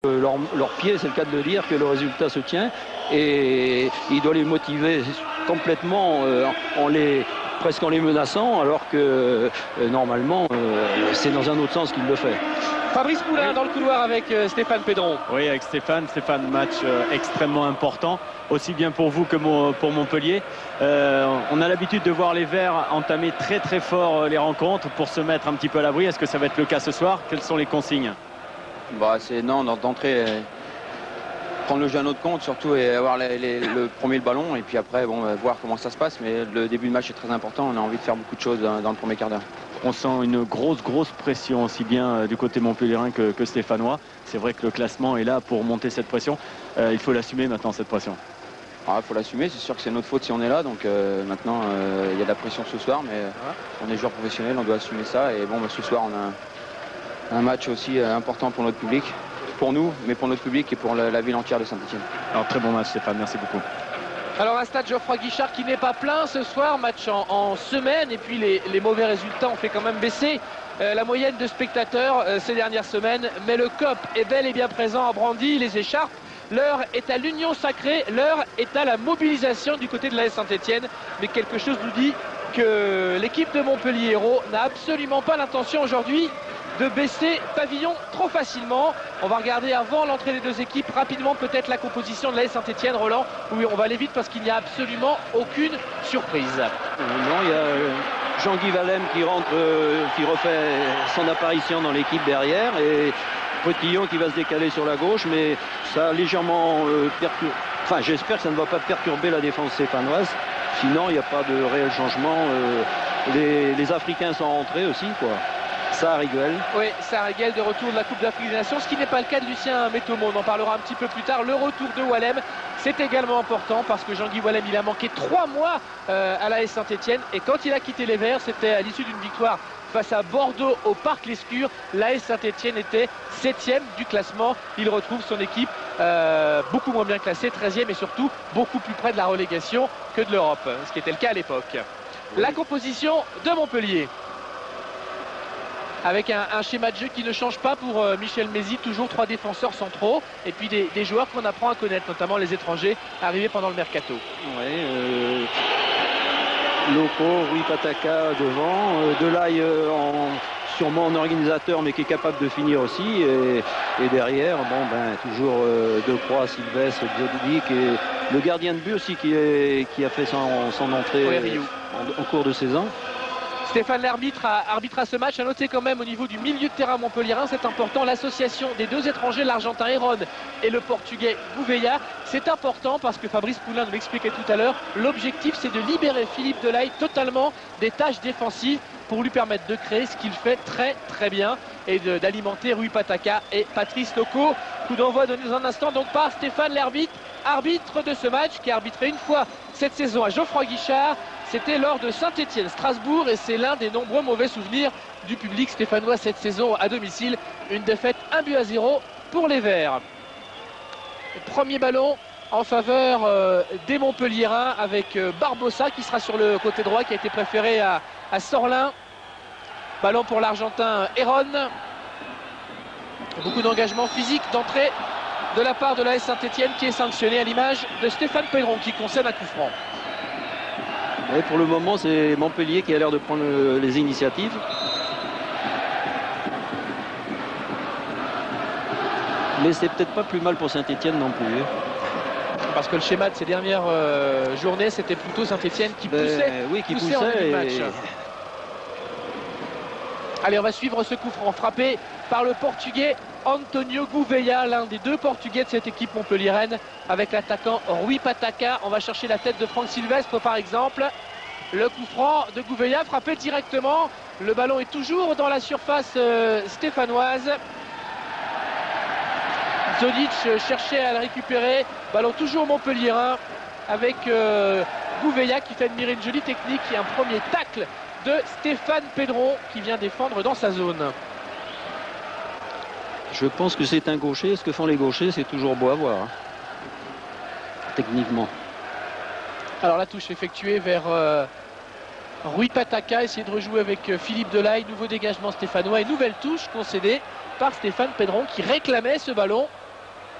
leur pied, c'est le cas de le dire, que le résultat se tient. Et il doit les motiver complètement presque en les menaçant, alors que normalement, c'est dans un autre sens qu'il le fait. Fabrice Poulain dans le couloir avec Stéphane Pédron. Oui, avec Stéphane, match extrêmement important, aussi bien pour vous que pour Montpellier. On a l'habitude de voir les Verts entamer très très fort les rencontres pour se mettre un petit peu à l'abri. Est-ce que ça va être le cas ce soir? Quelles sont les consignes? Non, d'entrée, prendre le jeu à notre compte surtout et avoir le premier ballon et puis après voir comment ça se passe. Mais le début de match est très important, on a envie de faire beaucoup de choses dans le premier quart d'heure. On sent une grosse pression aussi bien du côté montpelliérain que stéphanois. C'est vrai que le classement est là pour monter cette pression. Il faut l'assumer maintenant, cette pression. Il faut l'assumer, c'est sûr que c'est notre faute si on est là. Donc maintenant, il y a de la pression ce soir, mais on est joueurs professionnels, on doit assumer ça. Et ce soir, on a un match aussi important pour notre public. Pour nous, mais pour notre public et pour la ville entière de Saint-Étienne. Alors très bon match Stéphane, merci beaucoup. Alors un stade Geoffroy Guichard qui n'est pas plein ce soir, match en semaine, et puis les mauvais résultats ont fait quand même baisser la moyenne de spectateurs ces dernières semaines. Mais le COP est bel et bien présent à Brandy, les écharpes. L'heure est à l'union sacrée, l'heure est à la mobilisation du côté de l'AS Saint-Étienne. Mais quelque chose nous dit que l'équipe de Montpellier Hérault n'a absolument pas l'intention aujourd'hui de baisser pavillon trop facilement. On va regarder avant l'entrée des deux équipes rapidement peut-être la composition de l'AS Saint-Étienne. Roland, oui, on va aller vite parce qu'il n'y a absolument aucune surprise. Non, il y a Jean-Guy Valem qui rentre, qui refait son apparition dans l'équipe derrière, et Potillon qui va se décaler sur la gauche, mais ça a légèrement perturbé. Enfin, j'espère que ça ne va pas perturber la défense stéphanoise. Sinon, il n'y a pas de réel changement. Les Africains sont rentrés aussi, quoi. Sariguel. Oui, Sariguel de retour de la Coupe d'Afrique des Nations, ce qui n'est pas le cas de Lucien Métomo. On en parlera un petit peu plus tard. Le retour de Wallem, c'est également important parce que Jean-Guy Wallem, il a manqué 3 mois à l'AS Saint-Étienne, et quand il a quitté les Verts, c'était à l'issue d'une victoire face à Bordeaux au Parc Lescure. L'AS Saint-Étienne était 7e du classement. Il retrouve son équipe beaucoup moins bien classée, 13e, et surtout beaucoup plus près de la relégation que de l'Europe, ce qui était le cas à l'époque. Oui. La composition de Montpellier, avec un schéma de jeu qui ne change pas pour Michel Mézy, toujours 3 défenseurs centraux et puis des joueurs qu'on apprend à connaître, notamment les étrangers arrivés pendant le mercato. Oui, Loco, Rui Pataka devant, Delaye sûrement en organisateur mais qui est capable de finir aussi, et derrière toujours Decroix, Sylvestre, Djodic, et le gardien de but aussi qui a fait son entrée en cours de saison. Stéphane l'arbitre arbitrera ce match. À noter quand même au niveau du milieu de terrain montpelliérain, c'est important, l'association des deux étrangers, l'Argentin Héron et le Portugais Gouveia. C'est important parce que Fabrice Poulain nous l'expliquait tout à l'heure, l'objectif c'est de libérer Philippe Delaye totalement des tâches défensives pour lui permettre de créer ce qu'il fait très très bien, et d'alimenter Rui Pataka et Patrice Loco. Coup d'envoi donné dans un instant donc par Stéphane l'arbitre, arbitre de ce match, qui a arbitré une fois cette saison à Geoffroy Guichard. C'était lors de Saint-Étienne-Strasbourg, et c'est l'un des nombreux mauvais souvenirs du public stéphanois cette saison à domicile. Une défaite 1-0 pour les Verts. Premier ballon en faveur des Montpelliérains avec Barbosa qui sera sur le côté droit, qui a été préféré à Sorlin. Ballon pour l'Argentin Héron. Beaucoup d'engagement physique d'entrée de la part de l'AS Saint-Étienne, qui est sanctionné à l'image de Stéphane Pédron qui concède un coup franc. Oui, pour le moment, c'est Montpellier qui a l'air de prendre les initiatives. Mais c'est peut-être pas plus mal pour Saint-Étienne non plus. Parce que le schéma de ces dernières journées, c'était plutôt Saint-Étienne qui poussait, poussait en début de match. Allez, on va suivre ce coup franc frappé par le Portugais Antonio Gouveia, l'un des deux Portugais de cette équipe montpelliéraine, avec l'attaquant Rui Pataka. On va chercher la tête de Franck Sylvestre par exemple. Le coup franc de Gouveia frappé directement. Le ballon est toujours dans la surface stéphanoise. Zodic cherchait à le récupérer. Ballon toujours montpelliérain avec Gouveia qui fait admirer une jolie technique et un premier tacle de Stéphane Pédron qui vient défendre dans sa zone. Je pense que c'est un gaucher. Ce que font les gauchers, c'est toujours beau à voir, hein, techniquement. Alors la touche effectuée vers Rui Pataka, essayer de rejouer avec Philippe Delaye. Nouveau dégagement stéphanois et nouvelle touche concédée par Stéphane Pédron qui réclamait ce ballon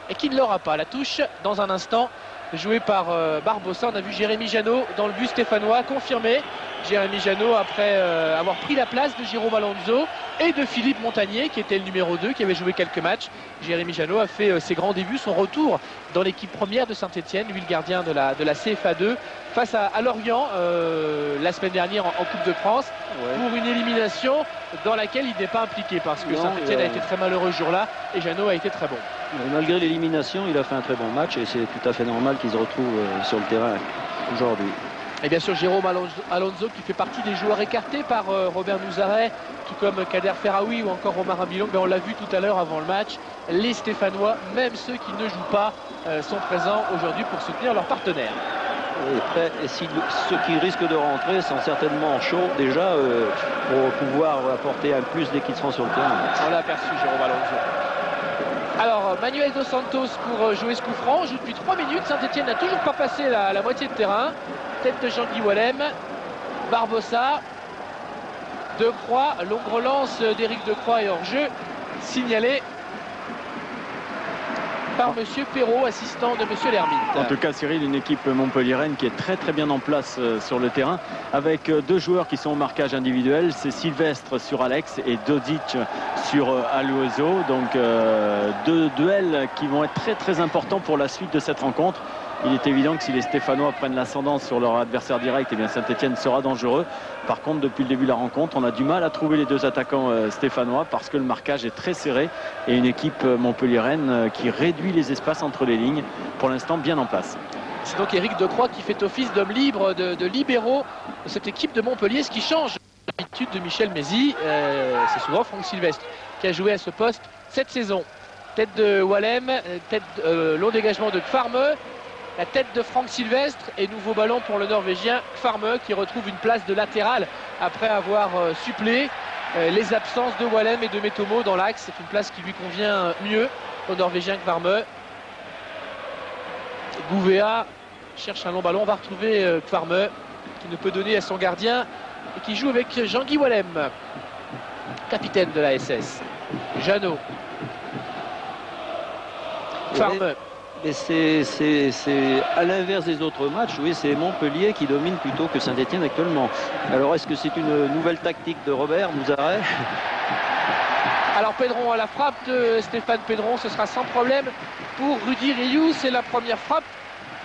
et qui ne l'aura pas. La touche dans un instant jouée par Barbosa. On a vu Jérémy Janot dans le but stéphanois confirmé. Jérémy Janot après avoir pris la place de Jérôme Alonso et de Philippe Montagnier qui était le numéro 2 qui avait joué quelques matchs. Jérémy Janot a fait ses grands débuts, son retour dans l'équipe première de Saint-Etienne, lui le gardien de la CFA2 face à Lorient la semaine dernière en Coupe de France, pour une élimination dans laquelle il n'est pas impliqué parce que Saint-Etienne a été très malheureux ce jour-là et Janot a été très bon. Malgré l'élimination, il a fait un très bon match et c'est tout à fait normal qu'il se retrouve sur le terrain aujourd'hui. Et bien sûr Jérôme Alonso qui fait partie des joueurs écartés par Robert Nouzaret, tout comme Kader Ferraoui ou encore Omar Abilong. On l'a vu tout à l'heure avant le match, les Stéphanois, même ceux qui ne jouent pas, sont présents aujourd'hui pour soutenir leurs partenaires. Et ceux qui risquent de rentrer sont certainement chauds déjà pour pouvoir apporter un plus dès qu'ils seront sur le terrain. On l'a aperçu Jérôme Alonso. Alors Manuel Dos Santos pour jouer ce coup franc, joue depuis 3 minutes. Saint-Etienne n'a toujours pas passé la moitié de terrain. Tête de Jean-Guy Wallem, Barbosa, Decroix, longue relance d'Éric Decroix et hors-jeu signalé par Monsieur Perrault, assistant de Monsieur Lermite. En tout cas, Cyril, une équipe montpelliéraine qui est très très bien en place sur le terrain, avec deux joueurs qui sont au marquage individuel, c'est Sylvestre sur Alex et Dodic sur Aluoso. Donc deux duels qui vont être très très importants pour la suite de cette rencontre. Il est évident que si les Stéphanois prennent l'ascendance sur leur adversaire direct, eh bien Saint-Etienne sera dangereux. Par contre, depuis le début de la rencontre, on a du mal à trouver les deux attaquants stéphanois parce que le marquage est très serré et une équipe montpelliéraine qui réduit les espaces entre les lignes, pour l'instant bien en place. C'est donc Éric Decroix qui fait office d'homme libre, de libéraux de cette équipe de Montpellier, ce qui change l'habitude de Michel Mézy. C'est souvent Franck Sylvestre qui a joué à ce poste cette saison. Tête de Wallem, long dégagement de Kfarme. La tête de Franck Sylvestre et nouveau ballon pour le Norvégien Kfarme qui retrouve une place de latéral après avoir supplé les absences de Wallem et de Metomo dans l'axe. C'est une place qui lui convient mieux au Norvégien Kfarme. Gouvéa cherche un long ballon. On va retrouver Kfarme qui ne peut donner à son gardien et qui joue avec Jean-Guy Wallem, capitaine de la SS. Janot. Kfarme. Et c'est à l'inverse des autres matchs, oui, c'est Montpellier qui domine plutôt que Saint-Etienne actuellement. Alors est-ce que c'est une nouvelle tactique de Robert Nouzaret? Alors Pedron à la frappe de Stéphane Pedron, ce sera sans problème pour Rudy Rioux. C'est la première frappe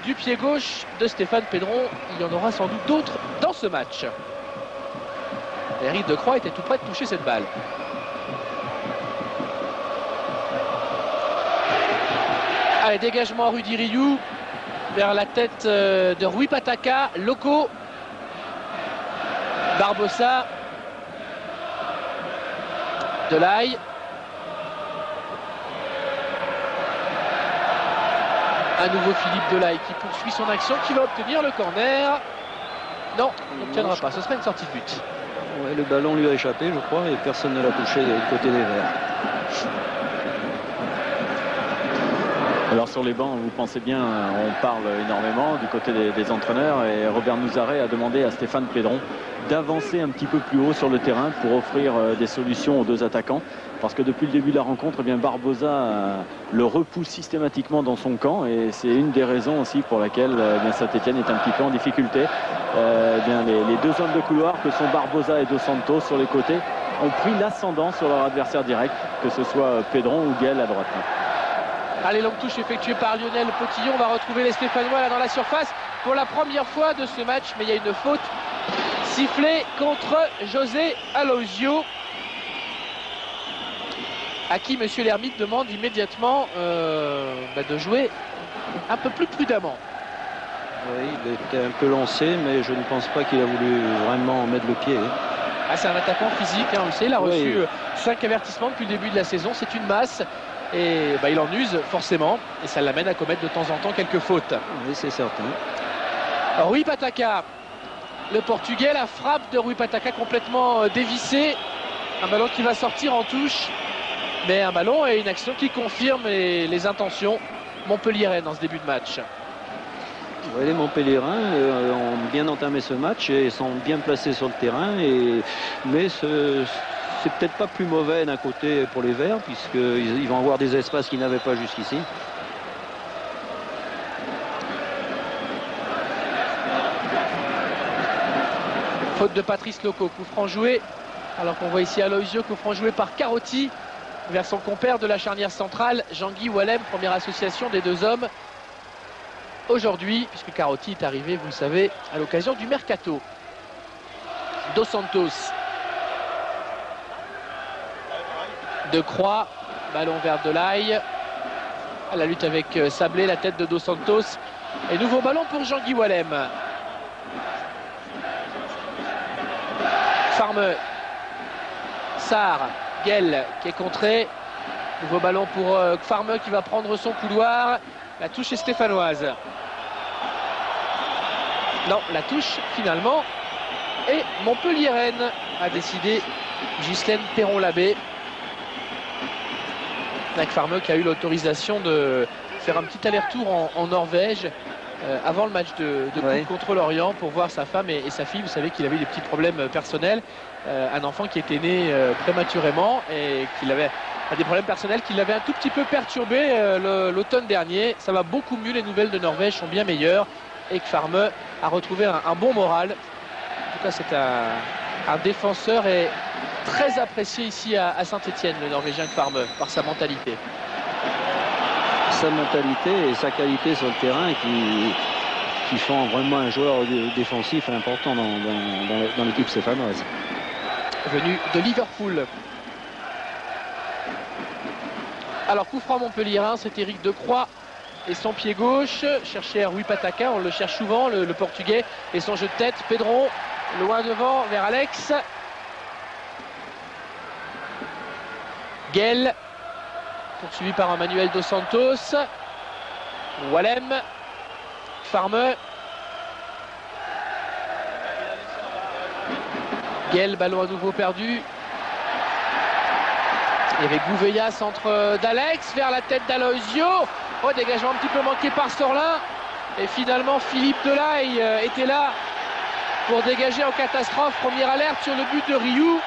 du pied gauche de Stéphane Pedron. Il y en aura sans doute d'autres dans ce match. Éric Decroix était tout près de toucher cette balle. Allez, dégagement Rudy Rioux vers la tête de Rui Pataka, Loco, Barbosa, Delaye. À nouveau Philippe Delaye qui poursuit son action, qui va obtenir le corner. Non, il n'obtiendra pas, ce sera une sortie de but. Ouais, le ballon lui a échappé, je crois, et personne ne l'a touché du côté des Verts. Alors sur les bancs, vous pensez bien, on parle énormément du côté des entraîneurs et Robert Nouzaret a demandé à Stéphane Pedron d'avancer un petit peu plus haut sur le terrain pour offrir des solutions aux deux attaquants. Parce que depuis le début de la rencontre, eh bien Barbosa le repousse systématiquement dans son camp et c'est une des raisons aussi pour laquelle Saint-Etienne est un petit peu en difficulté. Les deux hommes de couloir que sont Barbosa et Dos Santos sur les côtés ont pris l'ascendant sur leur adversaire direct, que ce soit Pedron ou Guel à droite. Allez, longue touche effectuée par Lionel Potillon. On va retrouver les Stéphanois là dans la surface pour la première fois de ce match. Mais il y a une faute sifflée contre José Alosio, à qui M. Lermite demande immédiatement de jouer un peu plus prudemment. Oui, il était un peu lancé, mais je ne pense pas qu'il a voulu vraiment mettre le pied. Ah, c'est un attaquant physique, hein, on le sait. Il a reçu 5 avertissements depuis le début de la saison. C'est une masse. Et il en use forcément et ça l'amène à commettre de temps en temps quelques fautes. Oui, c'est certain. Rui Pataka, le Portugais, la frappe de Rui Pataka complètement dévissée. Un ballon qui va sortir en touche, mais un ballon et une action qui confirme les intentions montpelliéraines dans ce début de match. Ouais, les Montpelliérains ont bien entamé ce match et sont bien placés sur le terrain. Mais c'est peut-être pas plus mauvais d'un côté pour les Verts, puisqu'ils vont avoir des espaces qu'ils n'avaient pas jusqu'ici. Faute de Patrice Loco, coup franc joué. Alors qu'on voit ici Aloisio, coup franc joué par Carotti vers son compère de la charnière centrale, Jean-Guy Wallem, première association des deux hommes aujourd'hui, puisque Carotti est arrivé, vous le savez, à l'occasion du Mercato. Dos Santos. De Croix, ballon vers Delaye. À la lutte avec Sablé, la tête de Dos Santos. Et nouveau ballon pour Jean-Guy Wallem. Farmeux. Sarr, Guel qui est contré. Nouveau ballon pour Farmeux qui va prendre son couloir. La touche est stéphanoise. Non, la touche finalement est montpelliéraine, a décidé Ghislaine Perron-Labbé. Avec Farmeux qui a eu l'autorisation de faire un petit aller-retour en Norvège avant le match de coupe contre l'Orient pour voir sa femme et sa fille. Vous savez qu'il avait des petits problèmes personnels. Un enfant qui était né prématurément et qu'il avait des problèmes personnels qui l'avaient un tout petit peu perturbé l'automne dernier. Ça va beaucoup mieux, les nouvelles de Norvège sont bien meilleures et que Farmeux a retrouvé un bon moral. En tout cas, c'est un défenseur et très apprécié ici à Saint-Etienne, le Norvégien Farmeux, par sa mentalité. Sa mentalité et sa qualité sur le terrain qui font vraiment un joueur défensif important dans l'équipe stéphanoise. Venu de Liverpool. Alors coup franc montpelliérain, c'est Éric Decroix et son pied gauche. Chercher Rui Pataka, on le cherche souvent, le portugais, et son jeu de tête. Pedron, loin devant, vers Alex. Guel, poursuivi par un Manuel Dos Santos. Wallem, Farmeux. Guel, ballon à nouveau perdu. Il y avait Gouveia, centre d'Alex, vers la tête d'Aloisio. Oh, dégagement un petit peu manqué par Sorlin. Et finalement, Philippe Delaye était là pour dégager en catastrophe. Première alerte sur le but de Rioux.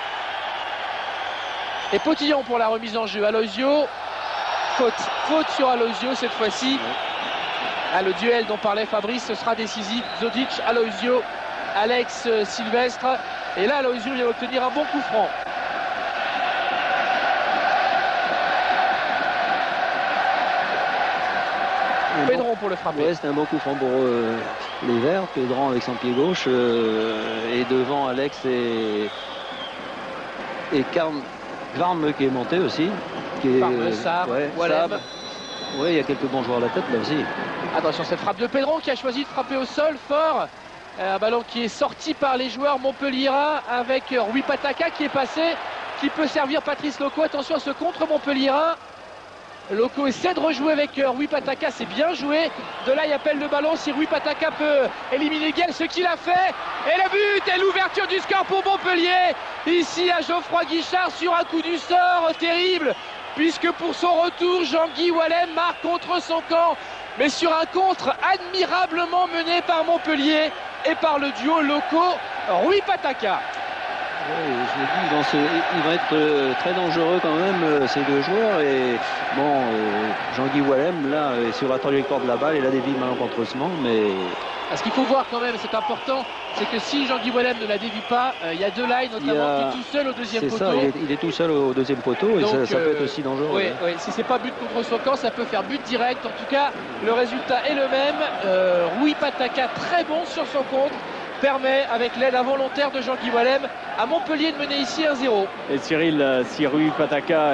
Et Potillon pour la remise en jeu. Aloisio, faute sur Aloisio cette fois-ci. Ah, le duel dont parlait Fabrice, ce sera décisif. Zodic, Aloisio, Alex Sylvestre. Et là, Aloisio vient obtenir un bon coup franc. Pedron pour le frapper. Ouais, c'est un bon coup franc pour les Verts. Pedron avec son pied gauche et devant Alex et Kvarme qui est monté aussi. Sarr, Wallem. Oui, il y a quelques bons joueurs à la tête là aussi. Attention, cette frappe de Pedron qui a choisi de frapper au sol fort. Un ballon qui est sorti par les joueurs montpelliérains avec Rui Pataka qui est passé, qui peut servir Patrice Loco. Attention à ce contre montpelliérain. Loco essaie de rejouer avec Rui Pataka, c'est bien joué. Delaye appelle le ballon, si Rui Pataka peut éliminer Guel, ce qu'il a fait. Et le but et l'ouverture du score pour Montpellier. Ici à Geoffroy Guichard sur un coup du sort terrible. Puisque pour son retour, Jean-Guy Wallem marque contre son camp. Mais sur un contre admirablement mené par Montpellier et par le duo Loco-Rui Pataka. Oui, je l'ai dit, ils vont être très dangereux quand même, ces deux joueurs. Et bon, Jean-Guy Wallem, là, est sur la trajectoire de la balle, il a dévié malencontreusement, mais... Ce qu'il faut voir quand même, c'est important, c'est que si Jean-Guy Wallem ne la dévie pas, il y a Delaye notamment qui est tout seul au deuxième poteau. C'est ça, il est tout seul au deuxième poteau. Donc, et ça peut être aussi dangereux. Oui, oui, si c'est pas but contre son camp, ça peut faire but direct. En tout cas, le résultat est le même. Rui Pataka, très bon sur son contre, permet, avec l'aide involontaire de Jean-Guy Wallem, à Montpellier de mener ici 1-0. Et Cyril, si Rui Pataka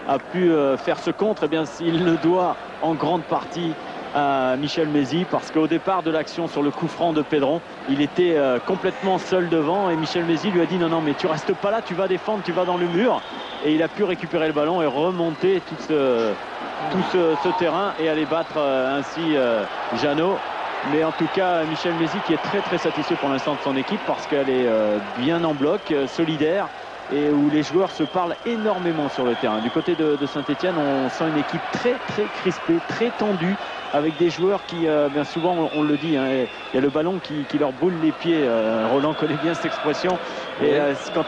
a pu faire ce contre, eh bien, il le doit en grande partie à Michel Mézy, parce qu'au départ de l'action sur le coup franc de Pedron, il était complètement seul devant et Michel Mézy lui a dit non mais tu restes pas là, tu vas défendre, tu vas dans le mur, et il a pu récupérer le ballon et remonter tout ce terrain et aller battre ainsi Jeannot. Mais en tout cas, Michel Mézy qui est très très satisfait pour l'instant de son équipe, parce qu'elle est bien en bloc, solidaire, et où les joueurs se parlent énormément sur le terrain. Du côté de Saint-Etienne, on sent une équipe très très crispée, très tendue, avec des joueurs qui, bien souvent, on le dit, hein, il y a le ballon qui leur brûle les pieds. Roland connaît bien cette expression. Et quand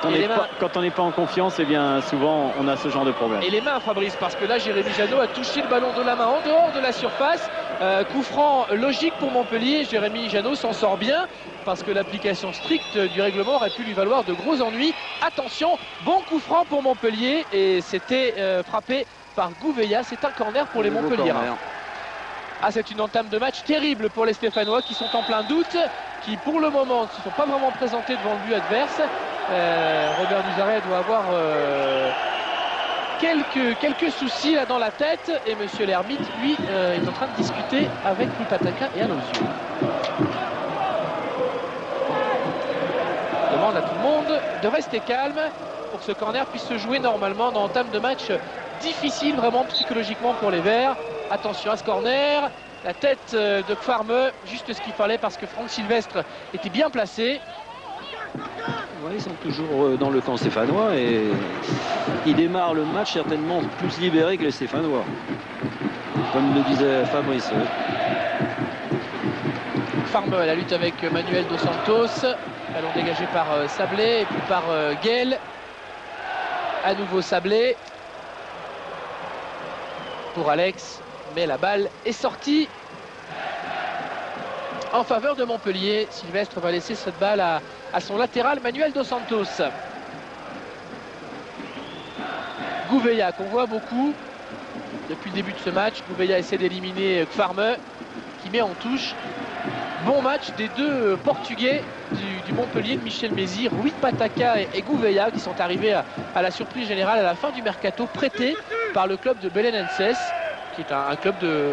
on n'est pas en confiance, eh bien souvent on a ce genre de problème. Et les mains, Fabrice, parce que là Jérémy Jeannot a touché le ballon de la main en dehors de la surface. Coup franc logique pour Montpellier. Jérémy Janot s'en sort bien parce que l'application stricte du règlement aurait pu lui valoir de gros ennuis. Attention, bon coup franc pour Montpellier et c'était frappé par Gouveia. C'est un corner pour les Montpelliérains. Ah, c'est une entame de match terrible pour les Stéphanois qui sont en plein doute, qui pour le moment ne se sont pas vraiment présentés devant le but adverse. Robert Duzaret doit avoir quelques soucis là dans la tête et Monsieur l'Hermite, lui, est en train de discuter avec Louis Pataka et Alonso. Demande à tout le monde de rester calme pour que ce corner puisse se jouer normalement dans entame de match difficile vraiment psychologiquement pour les Verts. Attention à ce corner, la tête de Kfarme, juste ce qu'il fallait parce que Franck Sylvestre était bien placé. Ouais, ils sont toujours dans le camp stéphanois et ils démarrent le match certainement plus libérés que les Stéphanois, comme le disait Fabrice. Kfarme à la lutte avec Manuel Dos Santos, ballon dégagé par Sablé et puis par Gaël. À nouveau Sablé pour Alex, mais la balle est sortie en faveur de Montpellier. Sylvestre va laisser cette balle à son latéral Manuel Dos Santos. Gouveia qu'on voit beaucoup depuis le début de ce match. Gouveia essaie d'éliminer Kfarme qui met en touche. Bon match des deux Portugais du Montpellier, de Michel Mézy, Rui Pataka et Gouveia qui sont arrivés à la surprise générale à la fin du mercato, prêtés par le club de Belenenses, qui est un club de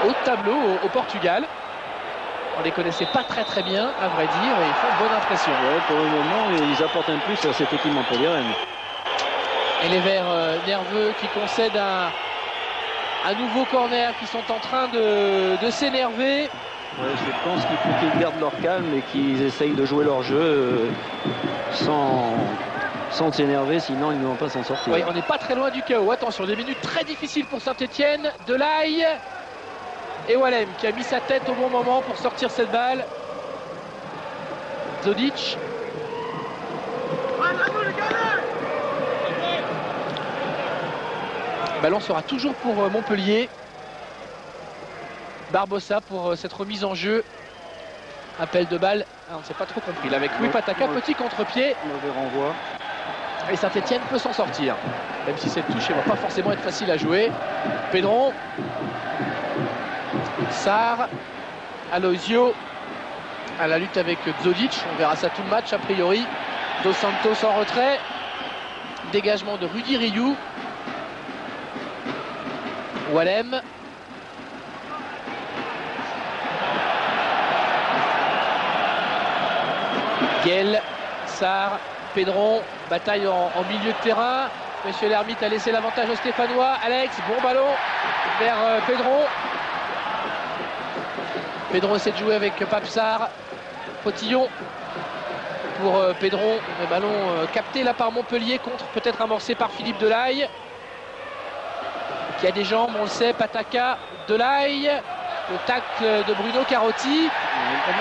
haut de tableau au Portugal. On les connaissait pas très bien, à vrai dire, et ils font bonne impression. Ouais, pour le moment, ils apportent un plus à cette équipe montpelliéraine. Et les Verts nerveux qui concèdent un nouveau corner, qui sont en train de s'énerver. Ouais, je pense qu'il faut qu'ils gardent leur calme et qu'ils essayent de jouer leur jeu sans s'énerver, sinon ils ne vont pas s'en sortir. Oui, on n'est pas très loin du chaos. Attention, des minutes très difficiles pour Saint-Etienne. Delaye et Wallem qui a mis sa tête au bon moment pour sortir cette balle. Zodic. Le ballon sera toujours pour Montpellier. Barbosa pour cette remise en jeu. Appel de balle, on ne s'est pas trop compris. Là, avec Louis Pataka, petit contre-pied. Mauvais renvoi. Et Saint-Etienne peut s'en sortir. Même si cette touche ne va pas forcément être facile à jouer. Pedron. Sarr. Aloisio. À la lutte avec Zodic. On verra ça tout le match a priori. Dos Santos en retrait. Dégagement de Rudy Rioux. Wallem. Gaël, Sarr, Pedron, bataille en milieu de terrain. Monsieur l'Hermite a laissé l'avantage aux Stéphanois. Alex, bon ballon vers Pedron. Pedron essaie de jouer avec Pape Sarr. Potillon pour Pedron. Le ballon capté là par Montpellier, contre peut-être amorcé par Philippe Delaye. Qui a des jambes, on le sait. Pataka, Delaye. Le tacle de Bruno Carotti.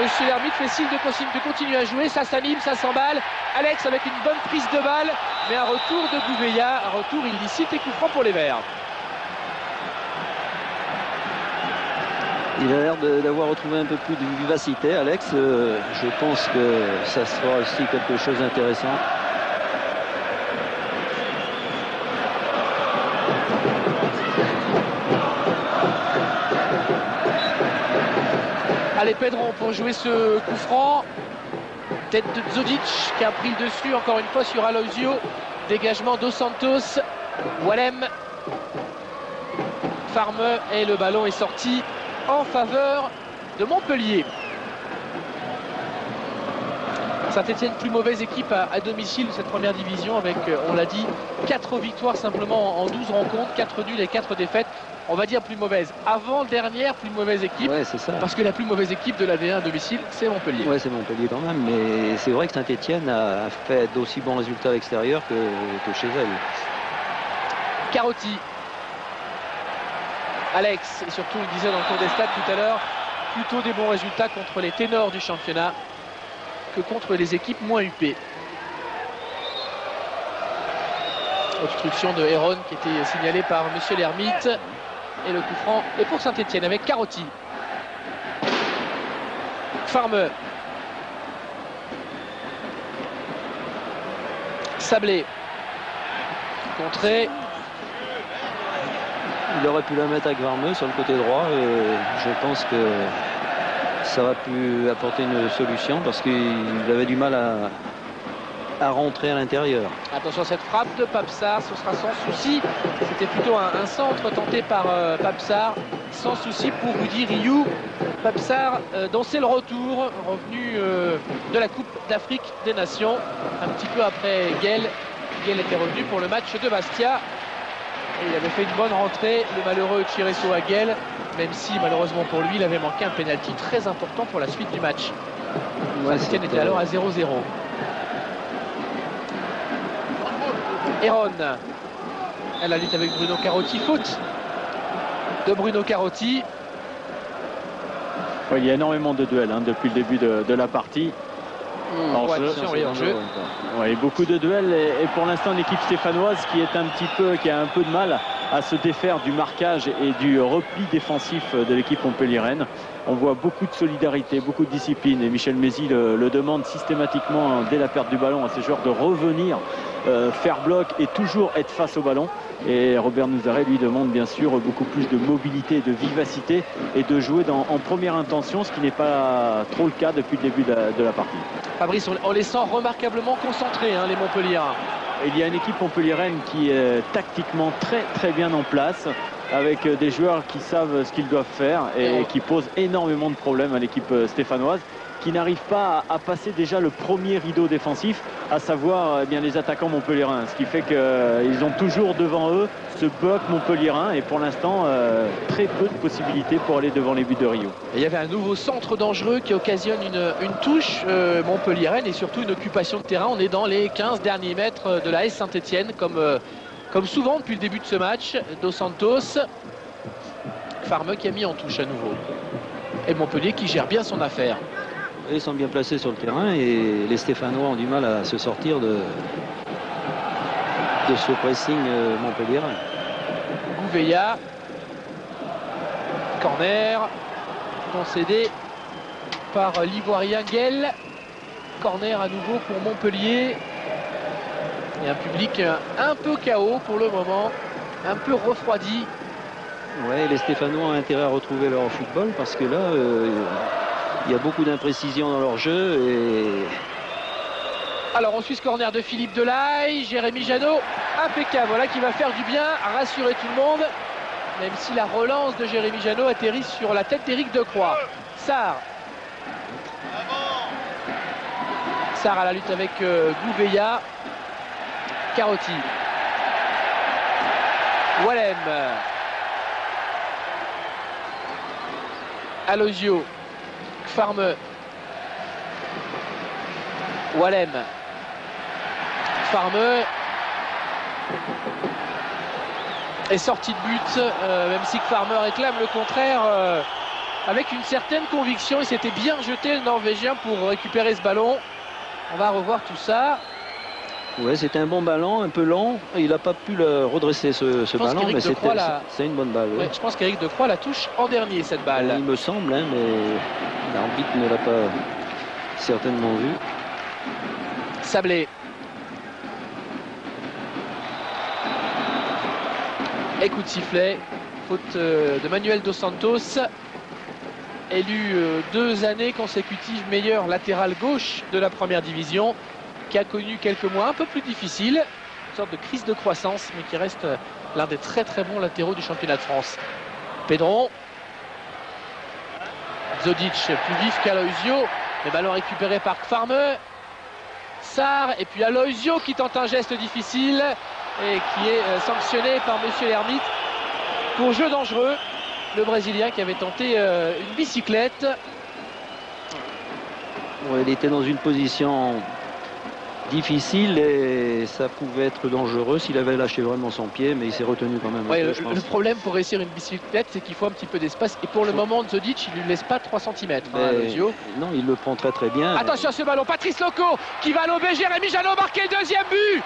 Monsieur l'Hermite fait signe de continuer à jouer. Ça s'anime, ça s'emballe. Alex avec une bonne prise de balle. Mais un retour de Gouveia. Un retour illicite et coup franc pour les Verts. Il a l'air d'avoir retrouvé un peu plus de vivacité, Alex. Je pense que ça sera aussi quelque chose d'intéressant. Allez, Pedron pour jouer ce coup franc. Tête de Zodic qui a pris le dessus encore une fois sur Aloisio. Dégagement Dos Santos. Wallem. Farme et le ballon est sorti en faveur de Montpellier. Saint-Etienne, plus mauvaise équipe à domicile de cette première division avec, on l'a dit, 4 victoires simplement en 12 rencontres, 4 nuls et 4 défaites. On va dire plus mauvaise. Avant-dernière plus mauvaise équipe. Ouais, c'est ça. Parce que la plus mauvaise équipe de la D1 à domicile, c'est Montpellier. Ouais, c'est Montpellier quand même. Mais c'est vrai que Saint-Etienne a fait d'aussi bons résultats à l'extérieur que chez elle. Carotti. Alex, et surtout, il disait dans le cours des stats tout à l'heure, plutôt des bons résultats contre les ténors du championnat que contre les équipes moins huppées. Obstruction de Héron qui était signalée par Monsieur l'Hermite. Et le coup franc est pour Saint-Etienne avec Carotti. Farme. Sablé. Contré. Il aurait pu la mettre avec Varmeux sur le côté droit et je pense que ça aurait pu apporter une solution parce qu'il avait du mal à rentrer à l'intérieur. Attention à cette frappe de Papsar, ce sera sans souci. C'était plutôt un centre tenté par Papsar, sans souci pour Rudy Rioux. Papsar dont c'est le retour, revenu de la Coupe d'Afrique des Nations, un petit peu après Guel. Guel était revenu pour le match de Bastia. Et il avait fait une bonne rentrée, le malheureux Chireso Aguel, même si malheureusement pour lui, il avait manqué un pénalty très important pour la suite du match. Ouais, Saint-Etienne était alors à 0-0. Héron, à la lutte avec Bruno Carotti, faute de Bruno Carotti. Ouais, il y a énormément de duels depuis le début de la partie. En jeu. Ouais, beaucoup de duels et pour l'instant l'équipe stéphanoise qui a un peu de mal à se défaire du marquage et du repli défensif de l'équipe montpelliéraine. On voit beaucoup de solidarité, beaucoup de discipline et Michel Mézy le demande systématiquement dès la perte du ballon à ces joueurs de revenir faire bloc et toujours être face au ballon. Et Robert Nouzaret lui demande bien sûr beaucoup plus de mobilité, de vivacité et de jouer en première intention, ce qui n'est pas trop le cas depuis le début de la partie. Fabrice, on les sent remarquablement concentrés, les Montpelliérains. Il y a une équipe montpelliéraine qui est tactiquement très bien en place, avec des joueurs qui savent ce qu'ils doivent faire et qui posent énormément de problèmes à l'équipe stéphanoise, qui n'arrive pas à passer déjà le premier rideau défensif, à savoir les attaquants montpelliérains. Ce qui fait qu'ils ont toujours devant eux ce bloc montpelliérain et pour l'instant très peu de possibilités pour aller devant les buts de Rio. Et il y avait un nouveau centre dangereux qui occasionne une touche montpelliéraine et surtout une occupation de terrain. On est dans les 15 derniers mètres de la AS Saint-Etienne comme souvent depuis le début de ce match. Dos Santos, Farmeux qui a mis en touche à nouveau. Et Montpellier qui gère bien son affaire. Ils sont bien placés sur le terrain et les Stéphanois ont du mal à se sortir de ce pressing montpelliérain. Gouveia, corner, concédé par l'Ivoirien Guel. Corner à nouveau pour Montpellier. Et un public un peu KO pour le moment, un peu refroidi. Ouais, les Stéphanois ont intérêt à retrouver leur football parce que là, il y a beaucoup d'imprécisions dans leur jeu. Alors on suit ce corner de Philippe Delahaye, Jérémy Janot, impeccable, voilà qui va faire du bien, à rassurer tout le monde, même si la relance de Jérémy Janot atterrit sur la tête d'Éric Decroix. Sarr à la lutte avec Gouveia, Carotti, Walem, Alosio, Farmeux, Walem, Farmeux est sorti de but, même si Farmeux réclame le contraire avec une certaine conviction. Il s'était bien jeté le Norvégien pour récupérer ce ballon. On va revoir tout ça. Ouais, c'était un bon ballon, un peu long. Il n'a pas pu le redresser ce ballon, mais c'est une bonne balle. Ouais, je pense qu'Éric Decroix la touche en dernier cette balle. Il me semble, mais l'arbitre ne l'a pas certainement vu. Sablé. Et coup de sifflet. Faute de Manuel Dos Santos. Élu 2 années consécutives meilleur latéral gauche de la première division, qui a connu quelques mois un peu plus difficiles, une sorte de crise de croissance, mais qui reste l'un des très bons latéraux du championnat de France. Pedron, Zodic plus vif qu'Aloisio, le ballon récupéré par Farmeux, Sarr, et puis Aloisio qui tente un geste difficile et qui est sanctionné par Monsieur l'Hermite pour jeu dangereux. Le Brésilien qui avait tenté une bicyclette. Ouais, il était dans une position difficile et ça pouvait être dangereux s'il avait lâché vraiment son pied, mais il s'est retenu quand même. Ouais, le problème pour réussir une bicyclette, c'est qu'il faut un petit peu d'espace. Et pour le moment, Zodic, il ne lui laisse pas 3 cm. Non, il le prend très bien. Attention à ce ballon, Patrice Loco qui va lober Jérémy Janot, marquer le 2e but.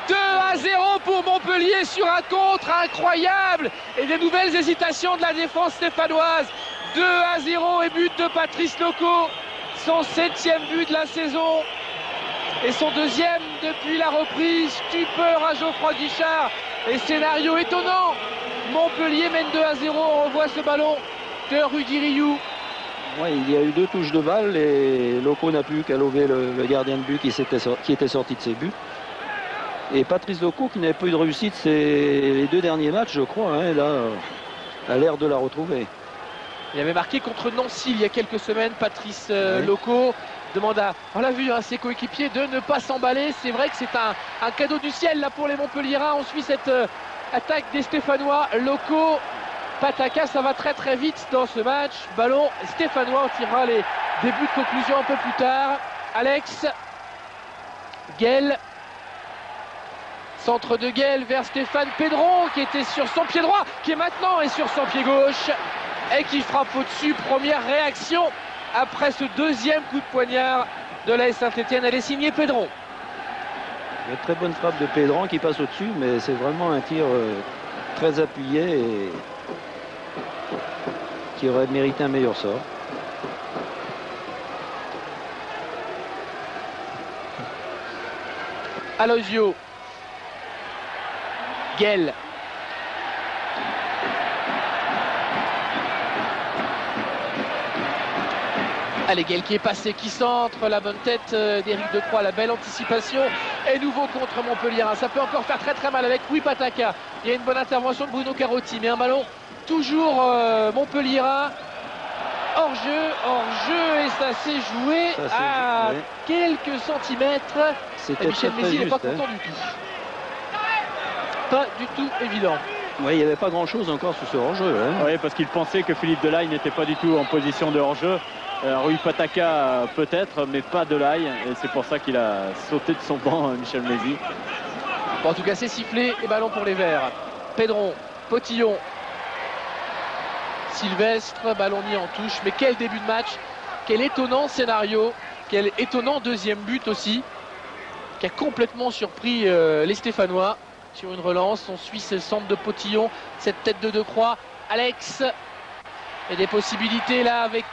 2-0 pour Montpellier sur un contre incroyable. Et des nouvelles hésitations de la défense stéphanoise. 2-0 et but de Patrice Loco. Son 7e but de la saison. Et son 2e depuis la reprise. Stupeur à Geoffroy Guichard. Et scénario étonnant. Montpellier mène 2-0. On revoit ce ballon de Rudy Rioux. Ouais, il y a eu 2 touches de balle et Loco n'a plus qu'à lever le gardien de but qui était sorti de ses buts. Et Patrice Loco, qui n'avait pas eu de réussite les 2 derniers matchs, je crois, hein, là, a l'air de la retrouver. Il avait marqué contre Nancy il y a quelques semaines. Patrice Loco demande à, on l'a vu, ses coéquipiers de ne pas s'emballer. C'est vrai que c'est un cadeau du ciel là pour les Montpelliérains. On suit cette attaque des Stéphanois. Loco, Pataka, ça va très très vite dans ce match. Ballon stéphanois, on tirera les débuts de conclusion un peu plus tard. Alex, Guel, centre de Guel vers Stéphane Pedron qui était sur son pied droit, qui est maintenant est sur son pied gauche et qui frappe au-dessus. Première réaction après ce 2e coup de poignard de l'AS Saint-Etienne. Elle est signée Pedron. Une très bonne frappe de Pedron qui passe au-dessus, mais c'est vraiment un tir très appuyé et qui aurait mérité un meilleur sort. Alosio, Guel, allez, Guel qui est passé, qui centre, la bonne tête d'Éric Decroix, la belle anticipation et nouveau contre Montpellier. Ça peut encore faire très très mal avec Louis Pataka. Il y a une bonne intervention de Bruno Carotti, mais un ballon toujours Montpellier hors jeu, et ça s'est joué à quelques centimètres. Et Michel Mézy n'est pas content du tout. Pas du tout évident. Oui, il n'y avait pas grand chose encore sur ce hors-jeu. Hein. Oui, parce qu'il pensait que Philippe Delahaye n'était pas du tout en position de hors-jeu. Rui Pataka peut-être, mais pas Delahaye. Et c'est pour ça qu'il a sauté de son banc, Michel Mézy. Bon, en tout cas, c'est sifflé et ballon pour les Verts. Pedron, Potillon, Sylvestre, ballon mis en touche. Mais quel début de match, quel étonnant scénario, quel étonnant 2e but aussi, qui a complètement surpris les Stéphanois sur une relance. On suit ce centre de Potillon, cette tête de Decroix. Alex, et des possibilités là avec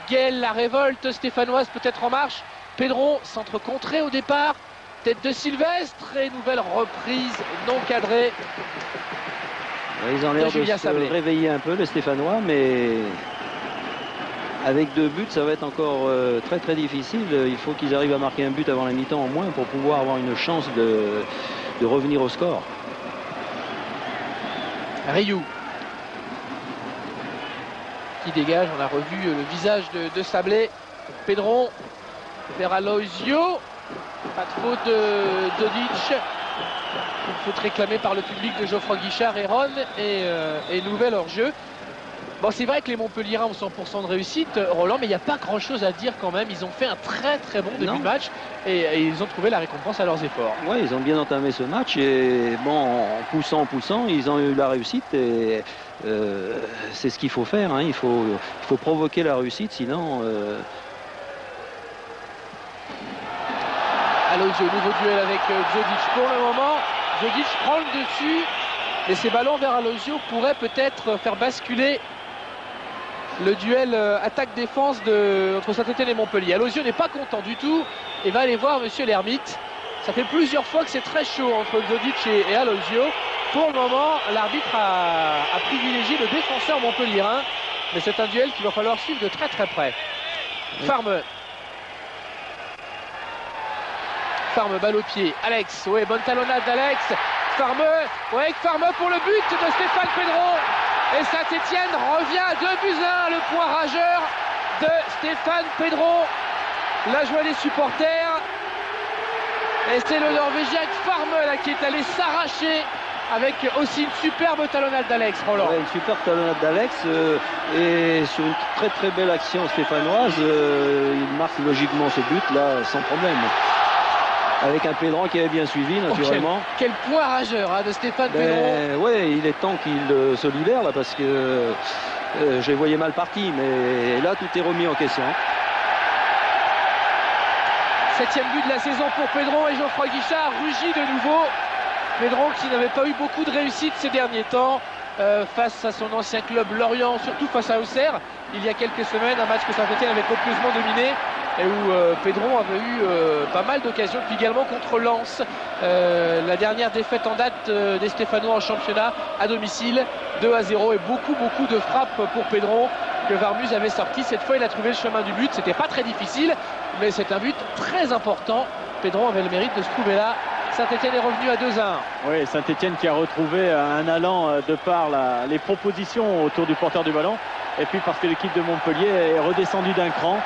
Guel, la révolte stéphanoise peut-être en marche. Pedron, centre contré au départ, tête de Sylvestre et nouvelle reprise non cadrée. Ils ont l'air de se réveiller un peu les Stéphanois, mais avec 2 buts ça va être encore très très difficile. Il faut qu'ils arrivent à marquer un but avant la mi-temps au moins pour pouvoir avoir une chance de revenir au score. Rioux qui dégage, on a revu le visage de Sablé. Pedron vers Aloisio, pas de faute de Dodic, une faute réclamée par le public de Geoffroy Guichard et Ron, et nouvelle hors-jeu. Bon, c'est vrai que les Montpelliérains ont 100% de réussite, Roland, mais il n'y a pas grand chose à dire quand même. Ils ont fait un très très bon début de match et ils ont trouvé la récompense à leurs efforts. Oui, ils ont bien entamé ce match et bon, en poussant, ils ont eu la réussite et c'est ce qu'il faut faire. Hein. Il faut provoquer la réussite, sinon. Alosio, nouveau duel avec Djodic. Pour le moment, Djodic prend le dessus, et ces ballons vers Alosio pourraient peut-être faire basculer le duel attaque-défense entre Saint-Etienne et Montpellier. Alosio n'est pas content du tout et va aller voir monsieur l'Hermite. Ça fait plusieurs fois que c'est très chaud entre Djodic et Alosio. Pour le moment, l'arbitre a privilégié le défenseur montpelliérain, mais c'est un duel qu'il va falloir suivre de très très près. Oui. Farme, balle au pied. Alex, ouais, bonne talonnade d'Alex. Farme pour le but de Stéphane Pedron. Et Saint-Etienne revient à 2-1. Le point rageur de Stéphane Pedron. La joie des supporters. Et c'est le Norvégien Farme là, qui est allé s'arracher avec aussi une superbe talonnade d'Alex, Roland. Ouais, une superbe talonnade d'Alex et sur une très très belle action stéphanoise, il marque logiquement ce but là sans problème. Avec un Pedron qui avait bien suivi naturellement. Quel point rageur de Stéphane Pedron. Oui, il est temps qu'il se libère là parce que je les voyais mal partis, mais là tout est remis en question. 7e but de la saison pour Pedron et Geoffroy Guichard rugit de nouveau. Pedron qui n'avait pas eu beaucoup de réussite ces derniers temps face à son ancien club Lorient, surtout face à Auxerre il y a quelques semaines, un match que Saint-Etienne avait copieusement dominé et où Pedron avait eu pas mal d'occasions, puis également contre Lens. La dernière défaite en date des Stéphanois en championnat à domicile, 2-0, et beaucoup de frappes pour Pedron que Varmus avait sorti. Cette fois il a trouvé le chemin du but, c'était pas très difficile, mais c'est un but très important. Pedron avait le mérite de se trouver là. Saint-Etienne est revenu à 2-1. Oui, Saint-Etienne qui a retrouvé un allant de par les propositions autour du porteur du ballon. Et puis parce que l'équipe de Montpellier est redescendue d'un cran,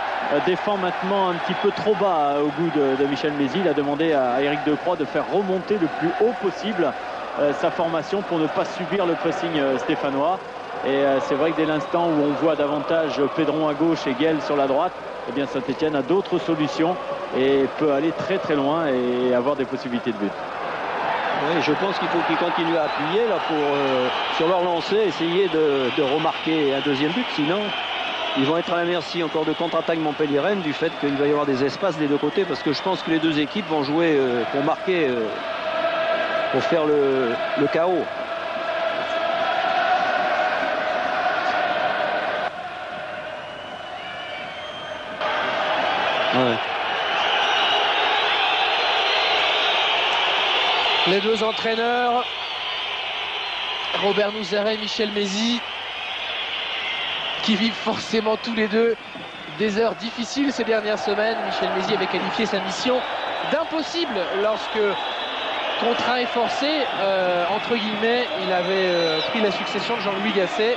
défend maintenant un petit peu trop bas au goût de Michel Mézy. Il a demandé à Éric Decroix de faire remonter le plus haut possible sa formation pour ne pas subir le pressing stéphanois. Et c'est vrai que dès l'instant où on voit davantage Pedron à gauche et Guel sur la droite, eh bien Saint-Etienne a d'autres solutions et peut aller très loin et avoir des possibilités de but. Oui, je pense qu'il faut qu'ils continuent à appuyer là pour sur leur lancée, essayer de remarquer un deuxième but, sinon ils vont être à la merci encore de contre-attaque montpelliéraine du fait qu'il va y avoir des espaces des deux côtés, parce que je pense que les deux équipes vont jouer pour marquer, pour faire le chaos. Ouais. Les deux entraîneurs, Robert Nouzeret et Michel Mézy, qui vivent forcément tous les deux des heures difficiles ces dernières semaines. Michel Mézy avait qualifié sa mission d'impossible lorsque, contraint et forcé, entre guillemets, il avait pris la succession de Jean-Louis Gasset.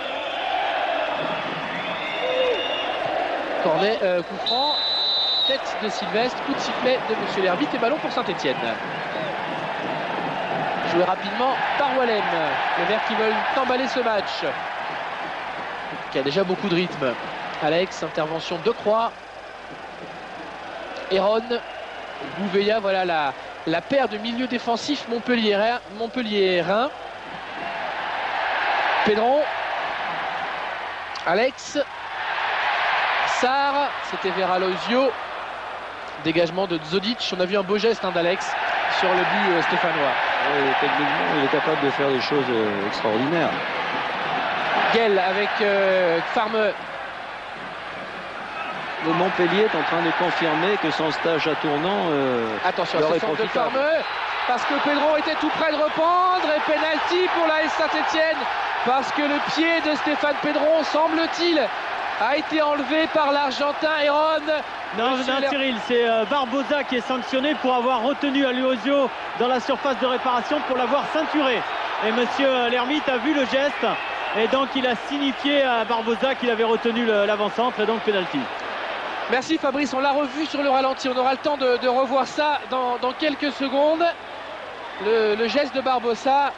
Cornet, coup franc, tête de Sylvestre, coup de sifflet de monsieur l'arbitre et ballon pour Saint-Etienne. Joué rapidement par Wallem. Les Verts qui veulent emballer ce match, qui a déjà beaucoup de rythme. Alex, intervention de Croix. Héron, Gouveia, voilà la paire de milieux défensifs montpelliérains. Pedron, Alex, Sarr, c'était vers Aloisio. Dégagement de Zodic. On a vu un beau geste d'Alex sur le but stéphanois. Oui, techniquement, il est capable de faire des choses extraordinaires. Guel avec Farmeux. Le Montpellier est en train de confirmer que son stage à Tournant attention à ce centre de Farmeux, parce que Pedron était tout près de reprendre, et pénalty pour la Saint-Etienne, parce que le pied de Stéphane Pedron, semble-t-il, a été enlevé par l'Argentin Héron. Non, Cyril, c'est Barbosa qui est sanctionné pour avoir retenu Aloisio dans la surface de réparation, pour l'avoir ceinturé. Et monsieur Lermite a vu le geste et donc il a signifié à Barbosa qu'il avait retenu l'avant-centre, et donc pénalty. Merci Fabrice, on l'a revu sur le ralenti, on aura le temps de revoir ça dans quelques secondes. Le geste de Barbosa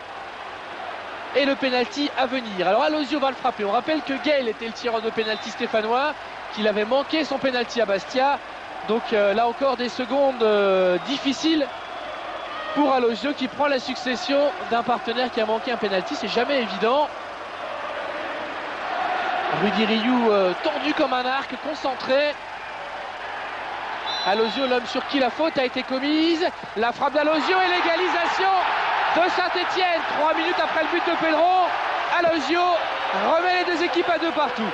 et le pénalty à venir. Alors Aloisio va le frapper. On rappelle que Guel était le tireur de pénalty stéphanois, qu'il avait manqué son pénalty à Bastia. Donc là encore des secondes difficiles pour Aloisio, qui prend la succession d'un partenaire qui a manqué un pénalty. C'est jamais évident. Rudy Rioux tendu comme un arc, concentré. Aloisio, l'homme sur qui la faute a été commise. La frappe d'Aloisio et l'égalisation de Saint-Etienne. 3 minutes après le but de Pedron, Aloisio remet les deux équipes à 2 partout.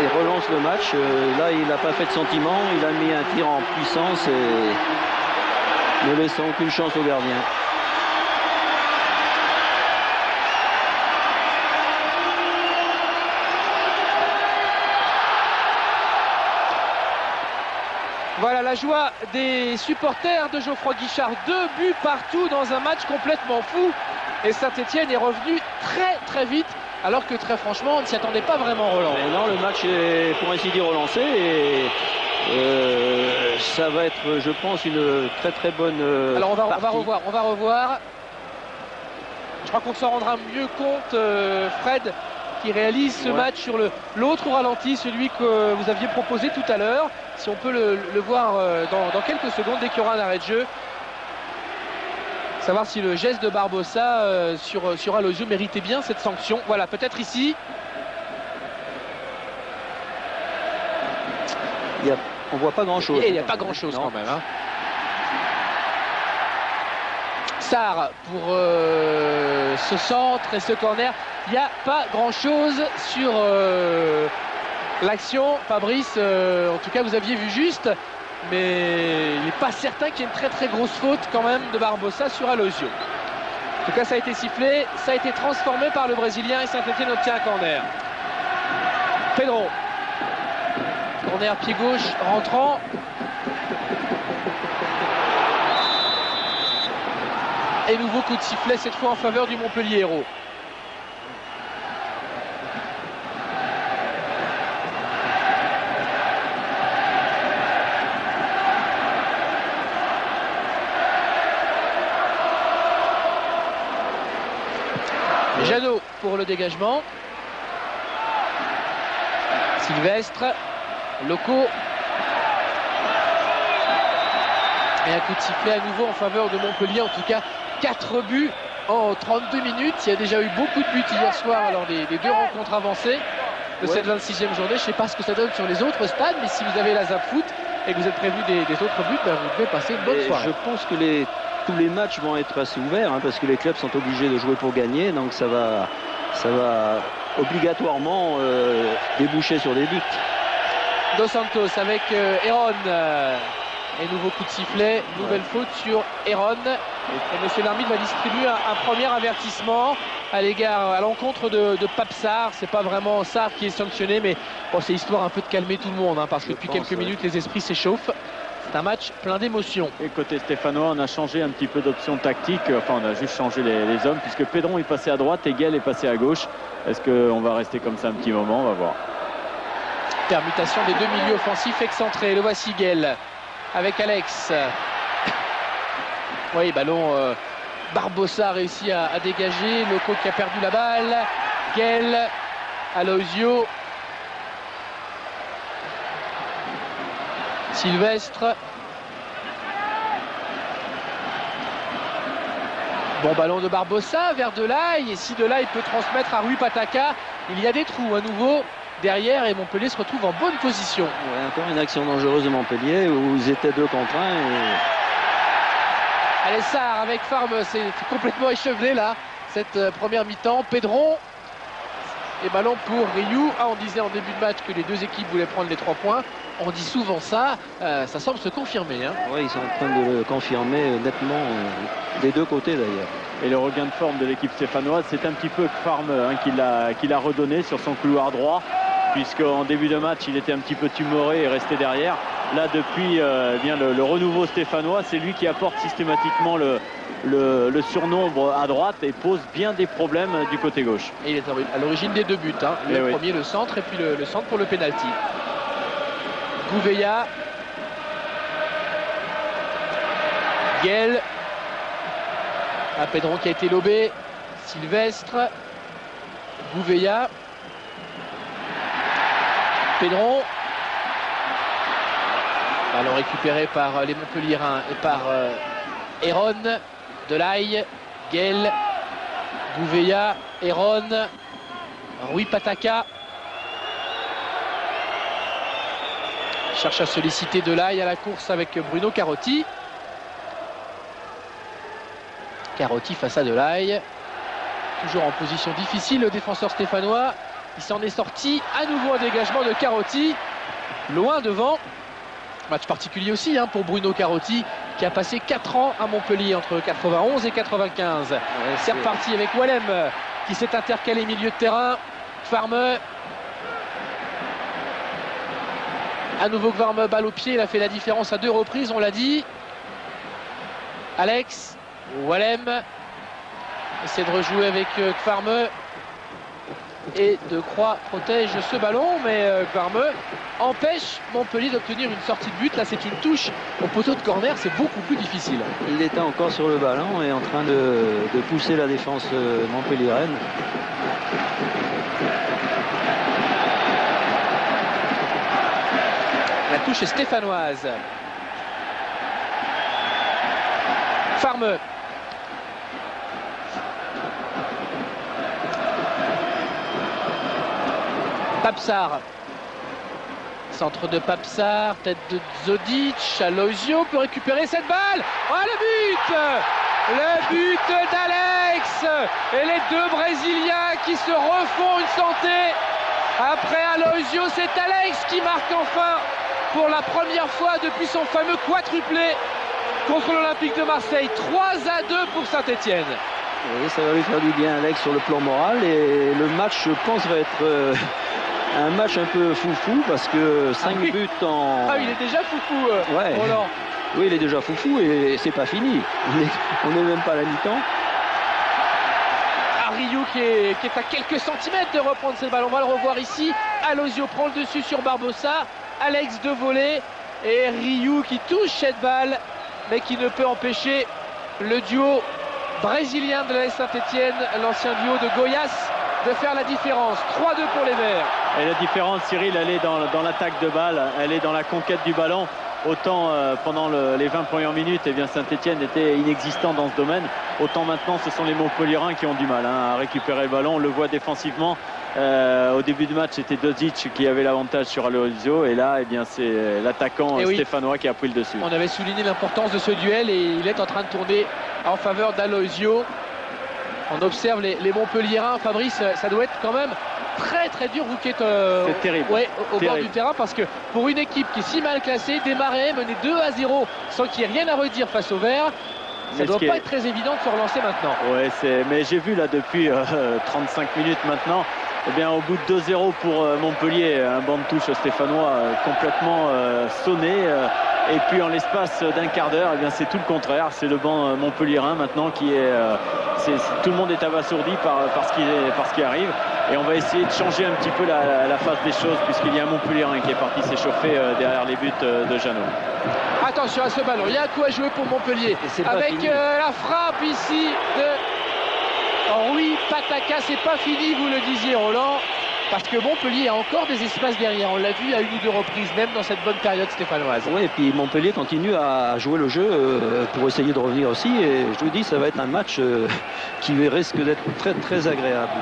Il relance le match. Là, il n'a pas fait de sentiment. Il a mis un tir en puissance et ne laissant aucune chance au gardien. Voilà la joie des supporters de Geoffroy Guichard. 2 buts partout dans un match complètement fou. Et Saint-Etienne est revenu très vite, alors que très franchement on ne s'y attendait pas vraiment, Roland. Mais non, le match est pour ainsi dire relancé et ça va être, je pense, une très bonne alors on va revoir. Je crois qu'on s'en rendra mieux compte, Fred, qui réalise ce match sur l'autre ralenti, celui que vous aviez proposé tout à l'heure. Si on peut le voir dans quelques secondes, dès qu'il y aura un arrêt de jeu. Savoir si le geste de Barbosa sur Aloisio méritait bien cette sanction. Voilà, peut-être ici. Il n'y a On voit pas grand-chose. Et il n'y a pas grand-chose quand même. Hein. Sarr pour ce centre et ce corner. Il n'y a pas grand-chose sur l'action. Fabrice, en tout cas, vous aviez vu juste. Mais il n'est pas certain qu'il y ait une très très grosse faute quand même de Barbosa sur Aloisio. En tout cas, ça a été sifflé. Ça a été transformé par le Brésilien et Saint-Étienne obtient un corner. Pedro. Corner pied gauche rentrant. Et nouveau coup de sifflet, cette fois en faveur du Montpellier Hérault. Jeannot pour le dégagement. Sylvestre. Loco. Et un coup de sifflet à nouveau en faveur de Montpellier. En tout cas, 4 buts en 32 minutes. Il y a déjà eu beaucoup de buts hier soir lors des 2 rencontres avancées de cette 26e journée. Je ne sais pas ce que ça donne sur les autres stades, mais si vous avez la Zap Foot et que vous êtes prévu des autres buts, ben vous devez passer une bonne soirée. Je pense que tous les matchs vont être assez ouverts hein, parce que les clubs sont obligés de jouer pour gagner. Donc ça va obligatoirement déboucher sur des buts. Dos Santos avec Heron. Et nouveau coup de sifflet, nouvelle faute sur Heron. Et monsieur l'arbitre va distribuer un premier avertissement à l'encontre de Pape Sarr. C'est pas vraiment Sarr qui est sanctionné, mais bon, c'est histoire un peu de calmer tout le monde hein, parce que depuis quelques minutes les esprits s'échauffent. C'est un match plein d'émotions. Et côté stéphanois, on a changé un petit peu d'option tactique. Enfin, on a juste changé les hommes puisque Pedron est passé à droite et Guel est passé à gauche. Est-ce qu'on va rester comme ça un petit moment? On va voir. Permutation des 2 milieux offensifs excentrés. Le voici Guel avec Alex. Oui, ballon. Barbosa a réussi à dégager. Loco qui a perdu la balle. Guel. Aloisio. Sylvestre. Bon ballon de Barbosa vers Delaye. Et si Delaye peut transmettre à Rui Pataka, il y a des trous à nouveau derrière et Montpellier se retrouve en bonne position. Ouais, encore une action dangereuse de Montpellier où ils étaient 2 contre 1. Allez, Sarr avec Farme, c'est complètement échevelé là, cette première mi-temps. Pedron. Et ballon pour Rioux. On disait en début de match que les 2 équipes voulaient prendre les 3 points. On dit souvent ça, ça semble se confirmer. Hein. Oui, ils sont en train de le confirmer nettement des 2 côtés d'ailleurs. Et le regain de forme de l'équipe stéphanoise, c'est un petit peu Farm qui l'a redonné sur son couloir droit, puisqu'en début de match, il était un petit peu timoré et resté derrière. Là, depuis le renouveau stéphanois, c'est lui qui apporte systématiquement le surnombre à droite et pose bien des problèmes du côté gauche. Et il est à l'origine des 2 buts. Hein. Le premier, le centre, et puis le centre pour le pénalty. Gouveia. Guel. Pedron qui a été lobé. Sylvestre. Gouveia. Pedron. Ballon récupéré par les Montpelliérains et par Heron. Delaye. Guel. Gouveia. Heron. Rui Pataka. Cherche à solliciter Delaye à la course avec Bruno Carotti. Carotti face à Delaye. Toujours en position difficile le défenseur stéphanois. Il s'en est sorti. À nouveau un dégagement de Carotti. Loin devant. Match particulier aussi hein, pour Bruno Carotti qui a passé 4 ans à Montpellier entre 91 et 95. Ouais, c'est reparti avec Wallem qui s'est intercalé milieu de terrain. Farme. À nouveau Gvarme, balle au pied, il a fait la différence à 2 reprises, on l'a dit. Alex, Wallem essaie de rejouer avec Gvarme. Et De Croix protège ce ballon, mais Gvarme empêche Montpellier d'obtenir une sortie de but. Là, c'est une touche au poteau de corner, c'est beaucoup plus difficile. Il était encore sur le ballon et en train de pousser la défense montpelliéraine. La touche est stéphanoise. Farme. Pape Sarr. Centre de Papsar, tête de Zodic, Aloisio peut récupérer cette balle. Oh, le but d'Alex. Et les deux Brésiliens qui se refont une santé. Après Aloisio, c'est Alex qui marque enfin pour la première fois depuis son fameux quadruplé contre l'Olympique de Marseille. 3-2 pour Saint-Etienne. Oui, ça va lui faire du bien, Alex, sur le plan moral. Et le match, je pense, va être un match un peu foufou parce que 5 buts en... Ah, il est déjà foufou, ouais. Roland. Oui, il est déjà foufou et c'est pas fini. On n'est même pas à la mi-temps. Ryu qui est à quelques centimètres de reprendre cette balle. On va le revoir ici. Aloisio prend le dessus sur Barbosa. Alex de voler. Et Ryu qui touche cette balle, mais qui ne peut empêcher le duo brésilien de l'AS Saint-Etienne, l'ancien duo de Goiás, de faire la différence. 3-2 pour les Verts. Et la différence, Cyril, elle est dans l'attaque de balle, elle est dans la conquête du ballon. Autant pendant les 20 premières minutes, eh bien Saint-Etienne était inexistant dans ce domaine. Autant maintenant, ce sont les Montpelliérains qui ont du mal à récupérer le ballon. On le voit défensivement. Au début du match, c'était Dodic qui avait l'avantage sur Aloisio. Et là, eh bien, c'est l'attaquant stéphanois qui a pris le dessus. On avait souligné l'importance de ce duel et il est en train de tourner en faveur d'Aloisio. On observe les Montpelliérains. Fabrice, ça doit être quand même très dur. Vous qui êtes terrible. Ouais, au bord du terrain, parce que pour une équipe qui est si mal classée, démarrer, mener 2-0 sans qu'il n'y ait rien à redire face aux Verts, ça ne doit pas être très évident de se relancer maintenant. Ouais, mais j'ai vu là depuis 35 minutes maintenant, eh bien, au bout de 2-0 pour Montpellier, un banc de touche stéphanois complètement sonné. Et puis en l'espace d'un quart d'heure, eh bien c'est tout le contraire. C'est le banc montpelliérain maintenant qui est, tout le monde est abasourdi par ce qui arrive. Et on va essayer de changer un petit peu la face des choses, puisqu'il y a un Montpelliérain qui est parti s'échauffer derrière les buts de Jeannot. Attention à ce ballon, il y a un coup à jouer pour Montpellier. Avec la frappe ici de Rui Pataka, c'est pas fini, vous le disiez Roland. Parce que Montpellier a encore des espaces derrière. On l'a vu à une ou deux reprises, même dans cette bonne période stéphanoise. Oui, et puis Montpellier continue à jouer le jeu pour essayer de revenir aussi. Et je vous dis, ça va être un match qui risque d'être très agréable.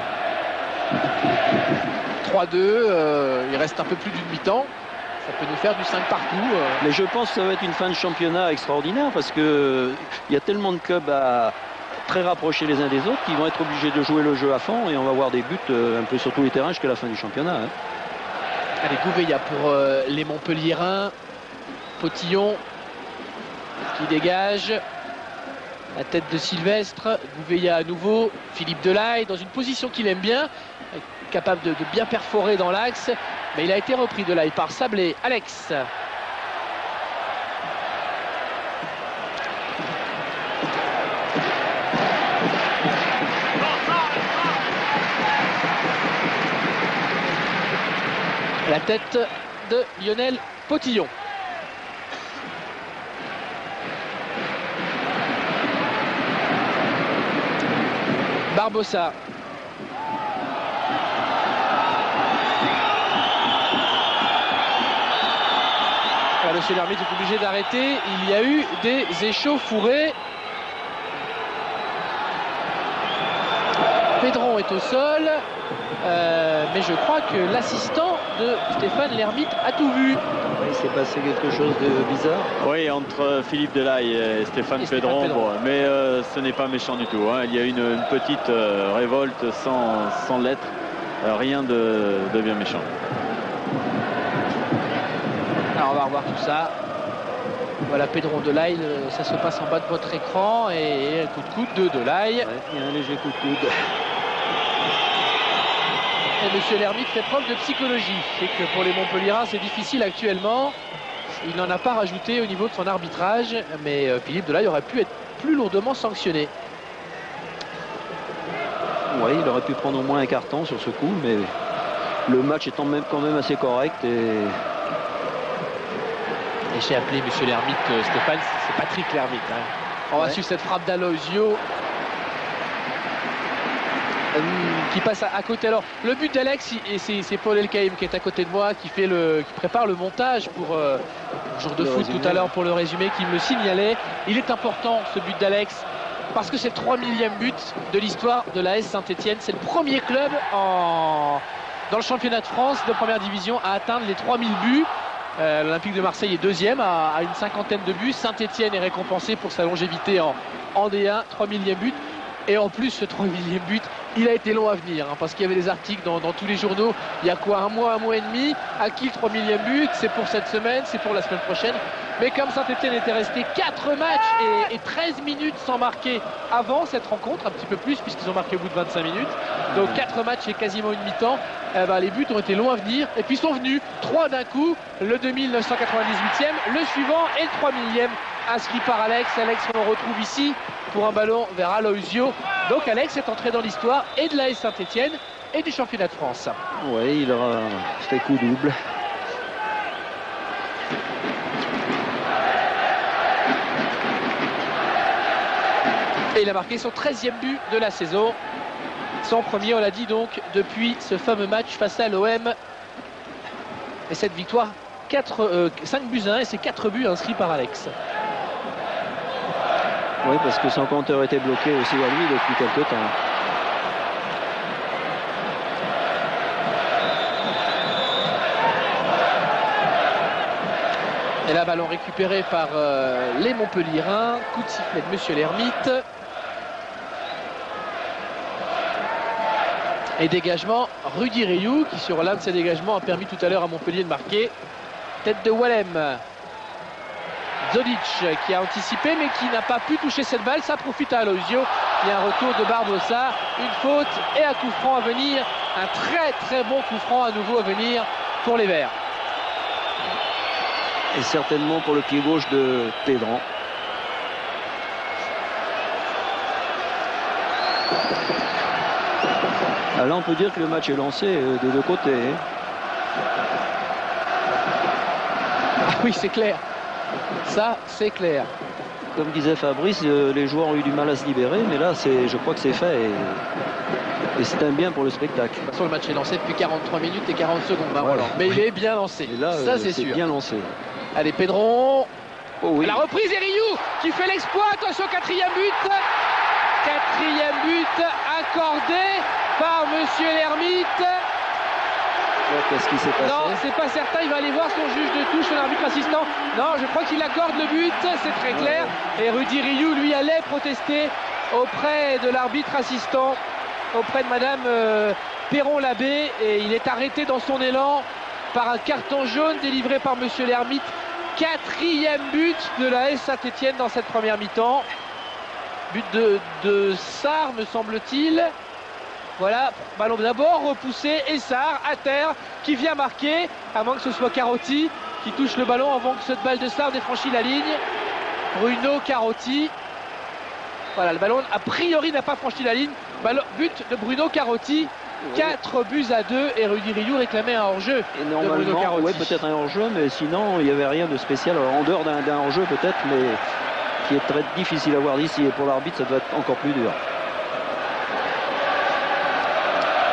3-2, il reste un peu plus d'une mi-temps. Ça peut nous faire du 5 partout. Mais je pense que ça va être une fin de championnat extraordinaire parce qu'il y a tellement de clubs très rapprochés les uns des autres qui vont être obligés de jouer le jeu à fond et on va voir des buts un peu sur tous les terrains jusqu'à la fin du championnat. Allez, Gouveia pour les Montpelliérains. Potillon qui dégage. La tête de Sylvestre. Gouveia à nouveau. Philippe Delahaye dans une position qu'il aime bien. Capable de bien perforer dans l'axe. Mais il a été repris Delahaye par Sablé. Alex. La tête de Lionel Potillon. Barbosa. Monsieur l'arbitre est obligé d'arrêter. Il y a eu des échauffourées. Pedron est au sol. Mais je crois que l'assistant de Stéphane Lermite a tout vu. Oui, il s'est passé quelque chose de bizarre. Oui, entre Philippe Delahaye et Stéphane Pedron. Bon, mais ce n'est pas méchant du tout. Il y a une petite révolte sans lettres. Rien de bien méchant. Alors on va revoir tout ça. Voilà Pedron Delahaye, ça se passe en bas de votre écran et un coup de coude de Delahaye. Ouais, il y a un léger coup de coude. Et monsieur Lermite fait preuve de psychologie. C'est que pour les Montpelliérains, c'est difficile actuellement. Il n'en a pas rajouté au niveau de son arbitrage, mais Philippe Delahaye aurait pu être plus lourdement sanctionné. Oui, il aurait pu prendre au moins un carton sur ce coup, mais le match étant quand même assez correct. Et j'ai appelé monsieur Lermite, Stéphane, c'est Patrick Lermite. On va suivre cette frappe d'Aloisio. Qui passe à côté. Alors le but d'Alex, et c'est Paul Elkaïm qui est à côté de moi, qui prépare le montage pour le jour de foot tout à l'heure pour le résumé, qui me le signalait. Il est important ce but d'Alex parce que c'est le 3000e but de l'histoire de l'AS Saint-Etienne. C'est le premier club dans le championnat de France de première division à atteindre les 3000 buts. L'Olympique de Marseille est deuxième à une cinquantaine de buts. Saint-Etienne est récompensé pour sa longévité en D1, 3 millième but. Et en plus, ce 3 millième but, il a été long à venir, hein, parce qu'il y avait des articles dans tous les journaux. Il y a quoi, un mois et demi, à qui le 3 millième but? C'est pour cette semaine, c'est pour la semaine prochaine. Mais comme Saint-Etienne était resté 4 matchs et 13 minutes sans marquer avant cette rencontre, un petit peu plus puisqu'ils ont marqué au bout de 25 minutes. Donc 4 matchs et quasiment une mi-temps. Les buts ont été longs à venir. Et puis ils sont venus 3 d'un coup. Le 2998e, le suivant et le 3 millième inscrit par Alex. Alex, on le retrouve ici pour un ballon vers Aloisio. Donc Alex est entré dans l'histoire et de l'AS Saint-Etienne et du championnat de France. Oui, il aura fait coup double. Et il a marqué son 13e but de la saison. Son premier, on l'a dit donc, depuis ce fameux match face à l'OM. Et cette victoire, 5 buts à 1 et c'est 4 buts inscrits par Alex. Oui, parce que son compteur était bloqué aussi à lui depuis quelques temps. Et là, ballon récupéré par les Montpelliérains. Coup de sifflet de Monsieur Lermite. Et dégagement, Rudy Rioux, qui sur l'un de ses dégagements a permis tout à l'heure à Montpellier de marquer. Tête de Wallem. Zodic qui a anticipé mais qui n'a pas pu toucher cette balle. Ça profite à Aloisio. Il y a un retour de Barbosa, une faute et un coup franc à venir. Un très très bon coup franc à nouveau à venir pour les Verts. Et certainement pour le pied gauche de Pédran. Là, on peut dire que le match est lancé des deux côtés. Ah oui, c'est clair. Ça, c'est clair. Comme disait Fabrice, les joueurs ont eu du mal à se libérer, mais là, je crois que c'est fait. Et c'est un bien pour le spectacle. De toute façon, le match est lancé depuis 43 minutes et 40 secondes. Voilà. Mais il est bien lancé. Et là, ça, c'est sûr. Bien lancé. Allez, Pédron. Oh, oui. La reprise et Rioux qui fait l'exploit. Attention, 4e but. 4e but accordé par Monsieur Lermite. Qu'est-ce qui s'est passé? Non, c'est pas certain. Il va aller voir son juge de touche, son arbitre assistant. Non, je crois qu'il accorde le but. C'est très clair. Et Rudy Rioux, lui, allait protester auprès de l'arbitre assistant, auprès de Madame Perron-Labbé. Et il est arrêté dans son élan par un carton jaune délivré par Monsieur Lermite. 4e but de l'AS Saint-Etienne dans cette première mi-temps. But de Sarr, me semble-t-il. Voilà, ballon d'abord repoussé et Sarr à terre qui vient marquer, à moins que ce soit Carotti qui touche le ballon avant que cette balle de Sarr n'ait franchi la ligne. Bruno Carotti. Voilà, le ballon a priori n'a pas franchi la ligne. But de Bruno Carotti. 4 buts à 2 et Rudy Rioux réclamait un hors-jeu. Et normalement, oui, peut-être un hors-jeu, mais sinon il n'y avait rien de spécial. Alors, en dehors d'un hors-jeu peut-être, mais qui est très difficile à voir d'ici. Et pour l'arbitre, ça doit être encore plus dur.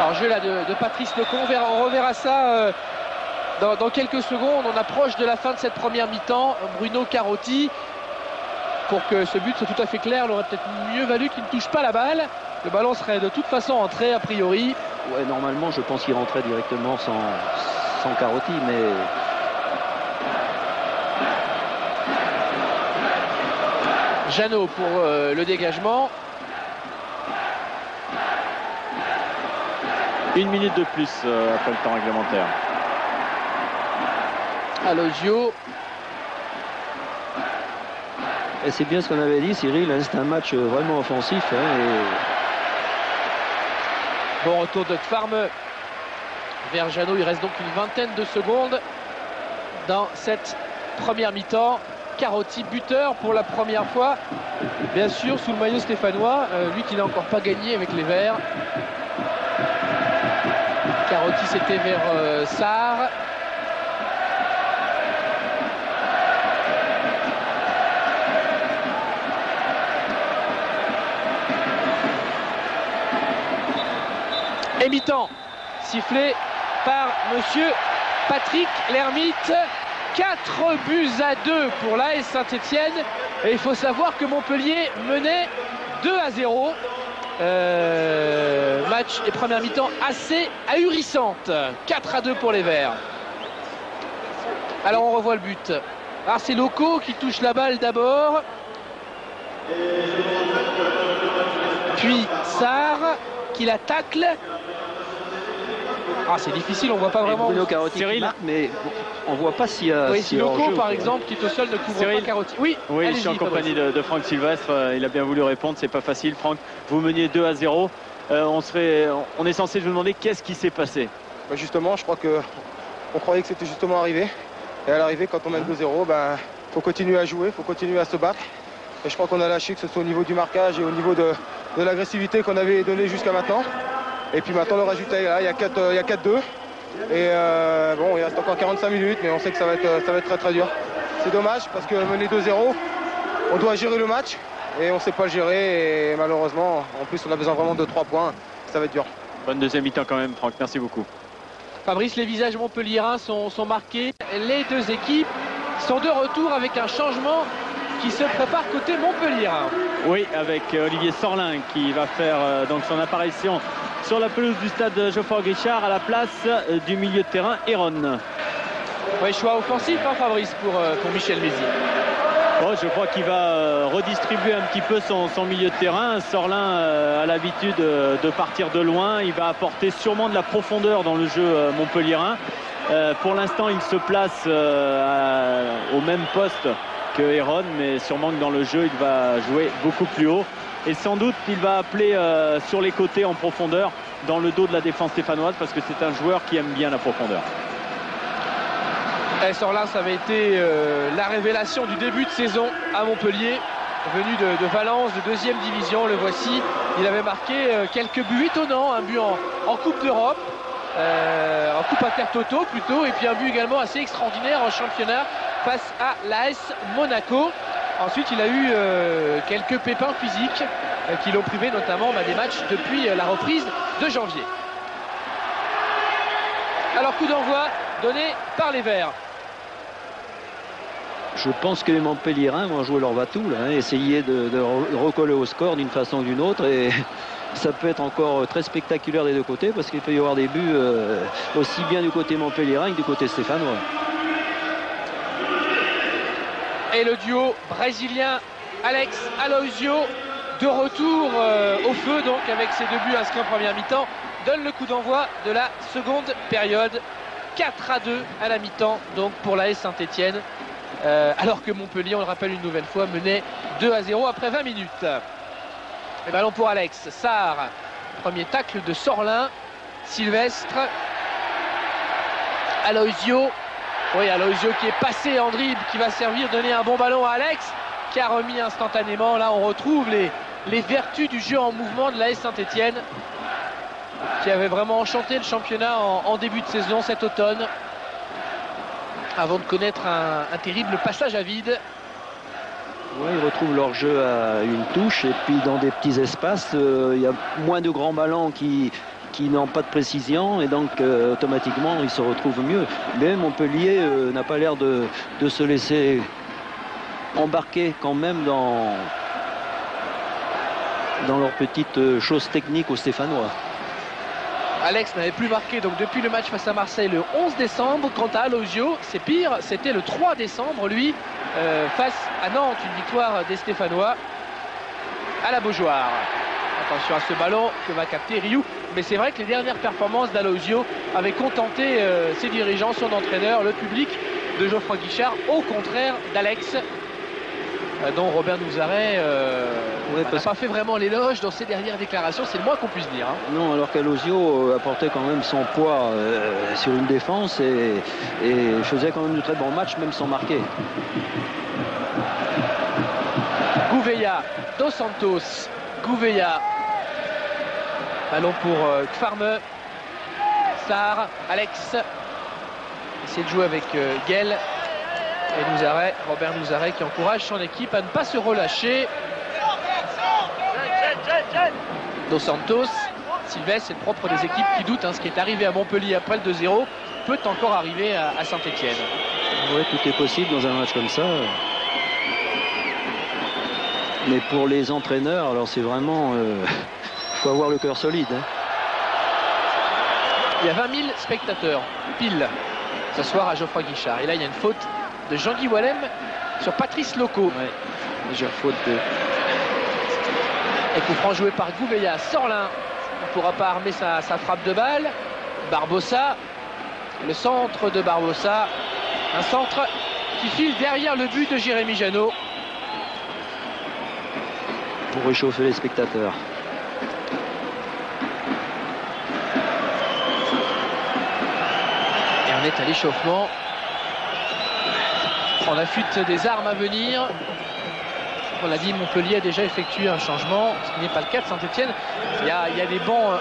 Hors-jeu là de Patrice Lecomte. On reverra ça dans quelques secondes. On approche de la fin de cette première mi-temps. Bruno Carotti. Pour que ce but soit tout à fait clair, il aurait peut-être mieux valu qu'il ne touche pas la balle. Le ballon serait de toute façon entré a priori. Ouais, normalement, je pense qu'il rentrait directement sans Carotti, mais... Jeannot pour le dégagement. 1 minute de plus après le temps réglementaire. Aloisio. Et c'est bien ce qu'on avait dit, Cyril, c'est un match vraiment offensif. Bon retour de Farme vers Jeannot. Il reste donc une vingtaine de secondes dans cette première mi-temps. Carotti buteur pour la première fois, bien sûr sous le maillot stéphanois, lui qui n'a encore pas gagné avec les Verts. Carotti c'était vers Sarr. Et mi-temps sifflé par Monsieur Patrick Lermite. 4 buts à 2 pour l'AS Saint-Etienne. Et il faut savoir que Montpellier menait 2-0. Match et première mi-temps assez ahurissante. 4-2 pour les Verts. Alors on revoit le but. Alors c'est Loco qui touche la balle d'abord. Puis Sarr qui la tacle. Ah, c'est difficile, on voit pas vraiment. Bruno Carotti Cyril, marque, mais on voit pas s'il y a. Oui, s'il y a Loco hors-jeu, par quoi. exemple qui est au sol ne couvre Cyril. pas Carotti. Oui, Oui, je suis en compagnie de Franck Sylvestre. Il a bien voulu répondre, c'est pas facile. Franck, vous meniez 2-0. On est censé vous demander qu'est-ce qui s'est passé. Bah justement, je crois qu'on croyait que c'était justement arrivé. Et à l'arrivée, quand on mène 2-0, ben, faut continuer à jouer, faut continuer à se battre. Et je crois qu'on a lâché, que ce soit au niveau du marquage et au niveau de l'agressivité qu'on avait donné jusqu'à maintenant. Et puis maintenant, le résultat est là, il y a 4-2. Et bon, il reste encore 45 minutes, mais on sait que ça va être très très dur. C'est dommage parce que mener 2-0, on doit gérer le match et on ne sait pas le gérer. Et malheureusement, en plus, on a besoin vraiment de 3 points. Ça va être dur. Bonne deuxième mi-temps quand même, Franck. Merci beaucoup. Fabrice, les visages montpelliérains sont marqués. Les deux équipes sont de retour avec un changement qui se prépare côté montpelliérain. Oui, avec Olivier Sorlin qui va faire donc son apparition sur la pelouse du stade Geoffroy-Guichard à la place du milieu de terrain Héron. Oui, choix offensif, hein, Fabrice, pour Michel Mézy. Oh, je crois qu'il va redistribuer un petit peu son milieu de terrain. Sorlin a l'habitude de partir de loin. Il va apporter sûrement de la profondeur dans le jeu montpelliérain. Pour l'instant, il se place au même poste que Héron, mais sûrement que dans le jeu, il va jouer beaucoup plus haut. Et sans doute, il va appeler sur les côtés en profondeur, dans le dos de la défense stéphanoise, parce que c'est un joueur qui aime bien la profondeur. Sorlin, ça avait été la révélation du début de saison à Montpellier, venu de Valence, de deuxième division. Le voici, il avait marqué quelques buts étonnants, un but en Coupe d'Europe, en Coupe Intertoto plutôt, et puis un but également assez extraordinaire en championnat face à l'AS Monaco. Ensuite, il a eu quelques pépins physiques qui l'ont privé notamment des matchs depuis la reprise de janvier. Alors, coup d'envoi donné par les Verts. Je pense que les Montpelliérains vont jouer leur va-tout, là, hein, essayer de recoller au score d'une façon ou d'une autre. Et ça peut être encore très spectaculaire des deux côtés parce qu'il peut y avoir des buts aussi bien du côté montpelliérain que du côté stéphanois. Et le duo brésilien Alex Aloisio de retour au feu, donc avec ses deux buts inscrits en première mi-temps, donne le coup d'envoi de la seconde période. 4-2 à la mi-temps donc pour l'AS Saint-Etienne, alors que Montpellier, on le rappelle une nouvelle fois, menait 2-0 après 20 minutes. Et ballon pour Alex Sarr, premier tacle de Sorlin, Sylvestre, Aloisio. Oui, Aloisio qui est passé en dribble, qui va servir, donner un bon ballon à Alex, qui a remis instantanément. Là, on retrouve les vertus du jeu en mouvement de l'AS Saint-Etienne, qui avait vraiment enchanté le championnat en début de saison cet automne, avant de connaître un terrible passage à vide. Ouais, ils retrouvent leur jeu à une touche et puis dans des petits espaces, il y a moins de grands ballons qui n'ont pas de précision et donc automatiquement ils se retrouvent mieux. Mais Montpellier n'a pas l'air de se laisser embarquer quand même dans leurs petites choses techniques aux Stéphanois. Alex n'avait plus marqué donc depuis le match face à Marseille le 11 décembre. Quant à Aloisio, c'est pire, c'était le 3 décembre, lui, face à Nantes, une victoire des Stéphanois à la Beaujoire. Attention à ce ballon que va capter Rioux. Mais c'est vrai que les dernières performances d'Aloisio avaient contenté ses dirigeants, son entraîneur, le public de Geoffroy Guichard, au contraire d'Alex, dont Robert Nouzaret n'a pas fait vraiment l'éloge dans ses dernières déclarations, c'est le moins qu'on puisse dire. Hein. Non, alors qu'Aloisio apportait quand même son poids sur une défense et faisait quand même de très bons matchs, même sans marquer. Gouveia, Dos Santos, Gouveia. Ballon pour Kfarme. Sarr, Alex. Essaie de jouer avec Guel. Et Nouzaret, Robert Nouzaret qui encourage son équipe à ne pas se relâcher. Dos Santos, Sylvestre, c'est le propre des équipes qui doutent. Ce qui est arrivé à Montpellier après le 2-0 peut encore arriver à Saint-Etienne. Oui, tout est possible dans un match comme ça. Mais pour les entraîneurs, alors c'est vraiment... faut avoir le cœur solide. Hein. Il y a 20 000 spectateurs, pile, s'asseoir à Geoffroy Guichard. Et là, il y a une faute de Jean-Guy Wallem sur Patrice Loco. Ouais. Déjà faute de... Et coup franc joué par Gouveia. Sorlin ne pourra pas armer sa frappe de balle. Barbosa, le centre de Barbosa. Un centre qui file derrière le but de Jérémy Janot. Pour réchauffer les spectateurs. Et on est à l'échauffement. On a fuite des armes à venir. On l'a dit, Montpellier a déjà effectué un changement, ce qui n'est pas le cas de Saint-Etienne. Il y a des bancs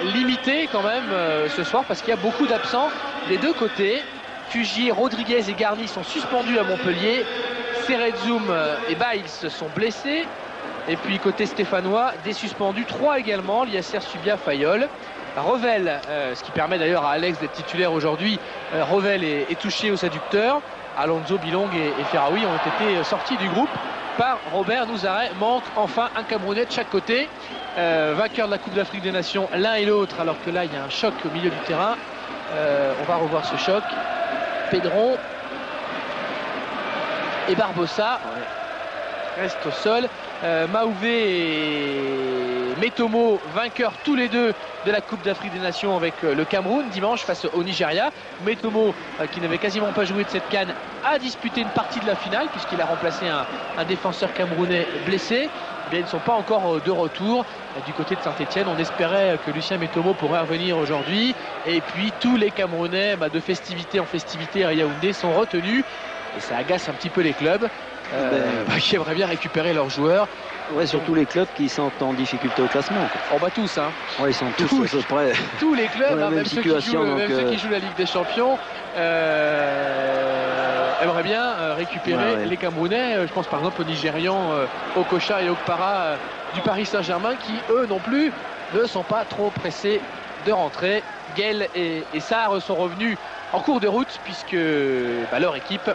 limités quand même ce soir parce qu'il y a beaucoup d'absents des deux côtés. Fugier, Rodriguez et Garni sont suspendus à Montpellier. Serretzoum et Biles sont blessés. Et puis côté stéphanois, des suspendus, 3 également, Liasser, Subia, Fayol. Revel, ce qui permet d'ailleurs à Alex d'être titulaire aujourd'hui. Revel est touché aux adducteurs. Alonso, Bilong et Ferraoui ont été sortis du groupe par Robert Nouzaret. Manque enfin un Camerounais de chaque côté. Vainqueur de la Coupe d'Afrique des Nations l'un et l'autre, alors que là il y a un choc au milieu du terrain. On va revoir ce choc. Pedron et Barbosa restent au sol. Maouvé et Metomo, vainqueurs tous les deux de la Coupe d'Afrique des Nations avec le Cameroun dimanche face au Nigeria. Metomo, qui n'avait quasiment pas joué de cette CAN, a disputé une partie de la finale puisqu'il a remplacé un défenseur camerounais blessé. Eh bien, ils ne sont pas encore de retour du côté de Saint-Etienne. On espérait que Lucien Metomo pourrait revenir aujourd'hui. Et puis tous les Camerounais de festivité en festivité à Yaoundé sont retenus. Et ça agace un petit peu les clubs qui aimeraient bien récupérer leurs joueurs. Ouais, surtout les clubs qui sont en difficulté au classement. On bat tous, hein. Ouais, ils sont tous à peu près. Tous les clubs, la même même ceux qui jouent la Ligue des Champions, aimeraient bien récupérer les Camerounais. Je pense par exemple aux Nigérians, Okocha et Okpara du Paris Saint-Germain, qui eux non plus ne sont pas trop pressés de rentrer. Guel et Sarr sont revenus en cours de route puisque leur équipe,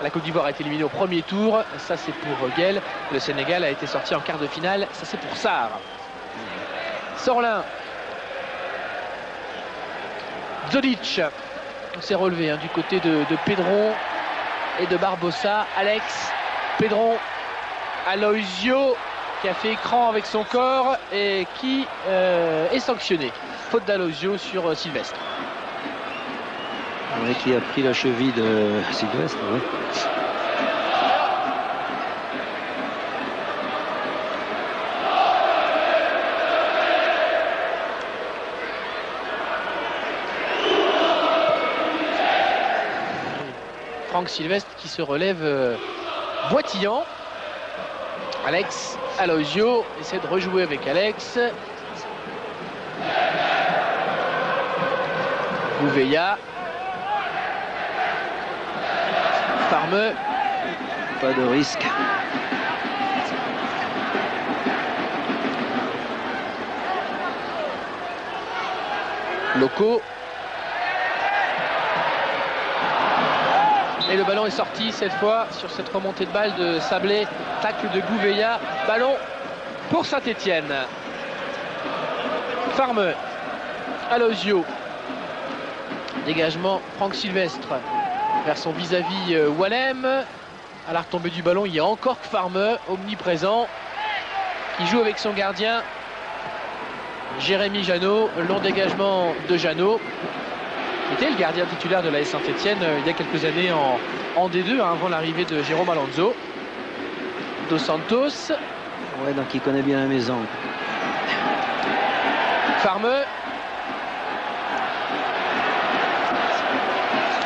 la Côte d'Ivoire, a été éliminée au premier tour. Ça c'est pour Guel. Le Sénégal a été sorti en quart de finale. Ça c'est pour Sarr. Sorlin. Zodic. On s'est relevé du côté de Pedron et de Barbosa. Alex. Pedron. Aloisio qui a fait écran avec son corps et qui est sanctionné. Faute d'Aloisio sur Sylvestre. Ouais, qui a pris la cheville de Sylvestre. Ouais. Franck Sylvestre qui se relève boitillant. Alex, Aloisio essaie de rejouer avec Alex. Gouveia. Farmeux. Pas de risque. Loco. Et le ballon est sorti cette fois sur cette remontée de balle de Sablé. Tacle de Gouveia. Ballon pour Saint-Etienne. Farmeux. Aloisio. Dégagement Franck Sylvestre vers son vis-à-vis Wallem. À la retombée du ballon, il y a encore Farmeux, omniprésent, qui joue avec son gardien Jérémy Janot. Long dégagement de Janot, qui était le gardien titulaire de l'AS Saint-Etienne il y a quelques années en D2, avant l'arrivée de Jérôme Alonso. Dos Santos. Ouais, donc il connaît bien la maison. Farmeux.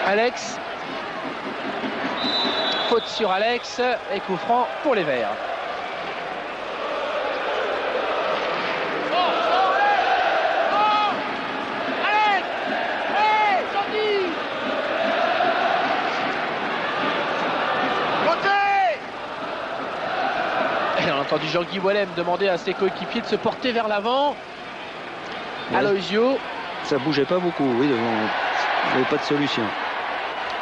Alex. Faute sur Alex et coup franc pour les Verts. Et on a entendu Jean-Guy Wallem demander à ses coéquipiers de se porter vers l'avant. Ouais. Aloisio. Ça bougeait pas beaucoup, oui, devant. Il n'y avait pas de solution.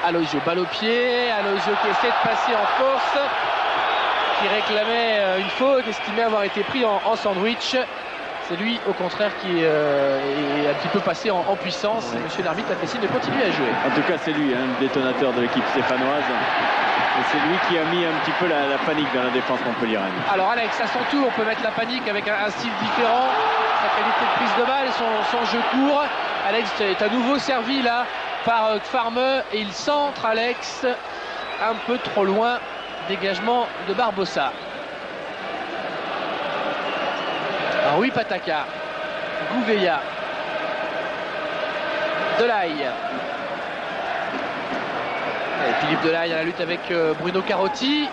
Aloisio, balle au pied. Aloisio qui essaie de passer en force, qui réclamait une faute, estimé avoir été pris en sandwich. C'est lui, au contraire, qui est un petit peu passé en puissance. Ouais. Monsieur l'arbitre a fait signe de continuer à jouer. En tout cas, c'est lui, le détonateur de l'équipe stéphanoise. Et c'est lui qui a mis un petit peu la panique dans la défense montpelliéraine. Alors Alex, à son tour, on peut mettre la panique avec un style différent, sa qualité de prise de balle et son jeu court. Alex est à nouveau servi là par Farmer et il centre Alex un peu trop loin. Dégagement de Barbosa. Rui Pataka, Gouveia, Delaye. Et Philippe Delaye à la lutte avec Bruno Carotti.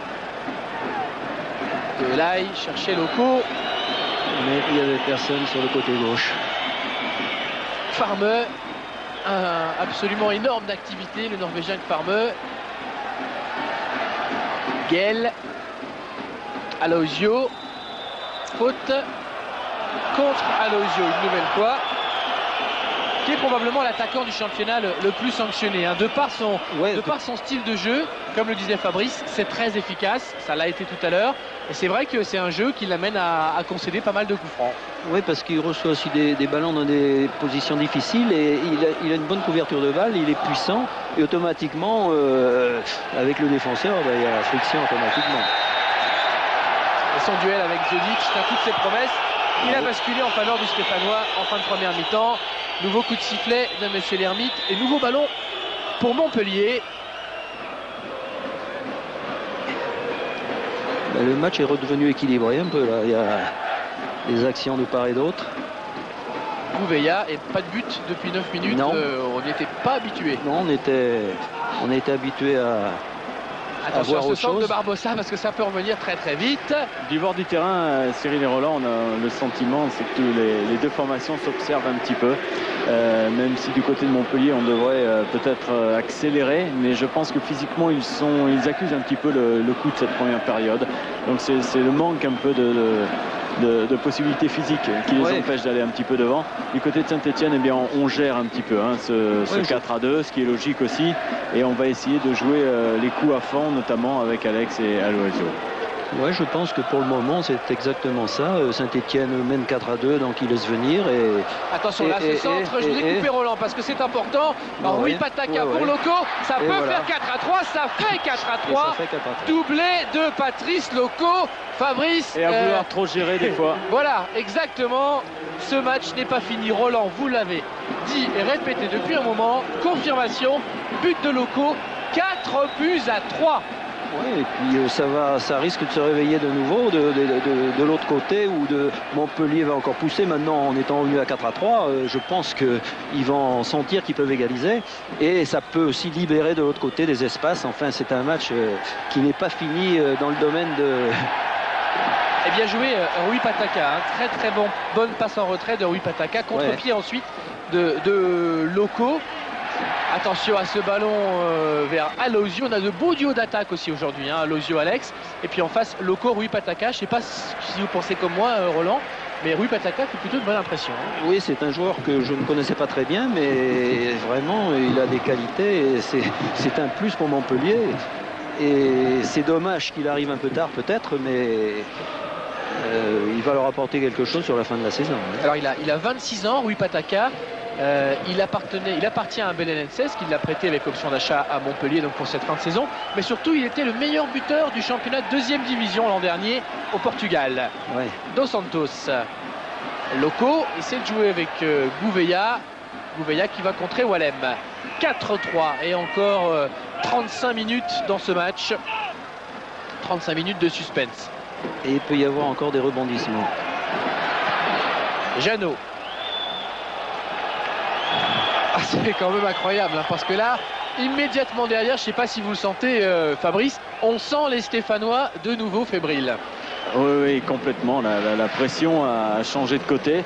Delaye cherchait Loko. Mais il y avait personne sur le côté gauche. Farmer, absolument énorme d'activité, le Norvégien Farmer. Gell, Aloisio, faute contre Aloisio une nouvelle fois, qui est probablement l'attaquant du championnat le plus sanctionné, de par son style de jeu. Comme le disait Fabrice, c'est très efficace, ça l'a été tout à l'heure, et c'est vrai que c'est un jeu qui l'amène à concéder pas mal de coups francs. Oui, parce qu'il reçoit aussi des ballons dans des positions difficiles et il a une bonne couverture de balle, il est puissant et automatiquement, avec le défenseur, il y a la friction automatiquement. Et son duel avec Zodic tient toutes ses promesses. Il a basculé en faveur du Stéphanois en fin de première mi-temps. Nouveau coup de sifflet de Monsieur l'Ermite et nouveau ballon pour Montpellier. Le match est redevenu équilibré un peu là. Il y a des actions de part et d'autre. Gouveia et pas de but depuis 9 minutes. Non. On n'y était pas habitué. Non, on était habitué à Attention à voir ce autre centre de chose. Barbosa parce que ça peut revenir très très vite. Du bord du terrain, Cyril et Roland, on a le sentiment c'est que les deux formations s'observent un petit peu. Même si du côté de Montpellier, on devrait peut-être accélérer. Mais je pense que physiquement, ils accusent un petit peu le coup de cette première période. Donc c'est le manque un peu de possibilités physiques qui les empêchent d'aller un petit peu devant. Du côté de Saint-Etienne, eh bien, on gère un petit peu ce 4-2, ce qui est logique aussi. Et on va essayer de jouer les coups à fond, notamment avec Alex et Aloisio. Ouais, je pense que pour le moment, c'est exactement ça. Saint-Etienne mène 4-2, donc il laisse venir. Attention là, ce centre, je vous ai coupé Roland parce que c'est important. Alors, Rui Pataka pour Loko, ça peut faire 4-3, ça fait 4-3. Doublé de Patrice Loko. Fabrice. Et à vouloir trop gérer des fois. Voilà, exactement. Ce match n'est pas fini. Roland, vous l'avez dit et répété depuis un moment. Confirmation, but de Loko, 4 buts à 3. Ouais, et puis ça risque de se réveiller de nouveau de l'autre côté où Montpellier va encore pousser maintenant en étant revenu à 4-3. Je pense qu'ils vont sentir qu'ils peuvent égaliser et ça peut aussi libérer de l'autre côté des espaces. Enfin, c'est un match qui n'est pas fini dans le domaine de... Et bien joué Rui Pataka, très très bonne passe en retrait de Rui Pataka, contre-pied ensuite de Loko. Attention à ce ballon vers Aloisio. On a de beaux duos d'attaque aussi aujourd'hui, Aloisio, Alex. Et puis en face, Loko, Rui Pataka. Je ne sais pas si vous pensez comme moi, Roland, mais Rui Pataka fait plutôt de bonne impression. Oui, c'est un joueur que je ne connaissais pas très bien, mais vraiment, il a des qualités et c'est un plus pour Montpellier. Et c'est dommage qu'il arrive un peu tard peut-être, mais il va leur apporter quelque chose sur la fin de la saison. Alors il a 26 ans, Rui Pataka. Il appartient à Belenenses qui l'a prêté avec option d'achat à Montpellier donc pour cette fin de saison, mais surtout il était le meilleur buteur du championnat de 2e division l'an dernier au Portugal. Dos Santos. Loko essaie de jouer avec Gouveia qui va contrer Wallem. 4-3 et encore 35 minutes dans ce match, 35 minutes de suspense et il peut y avoir encore des rebondissements. Jeannot. C'est quand même incroyable parce que là, immédiatement derrière, je ne sais pas si vous le sentez, Fabrice, on sent les Stéphanois de nouveau fébriles. Oui, complètement. La pression a changé de côté.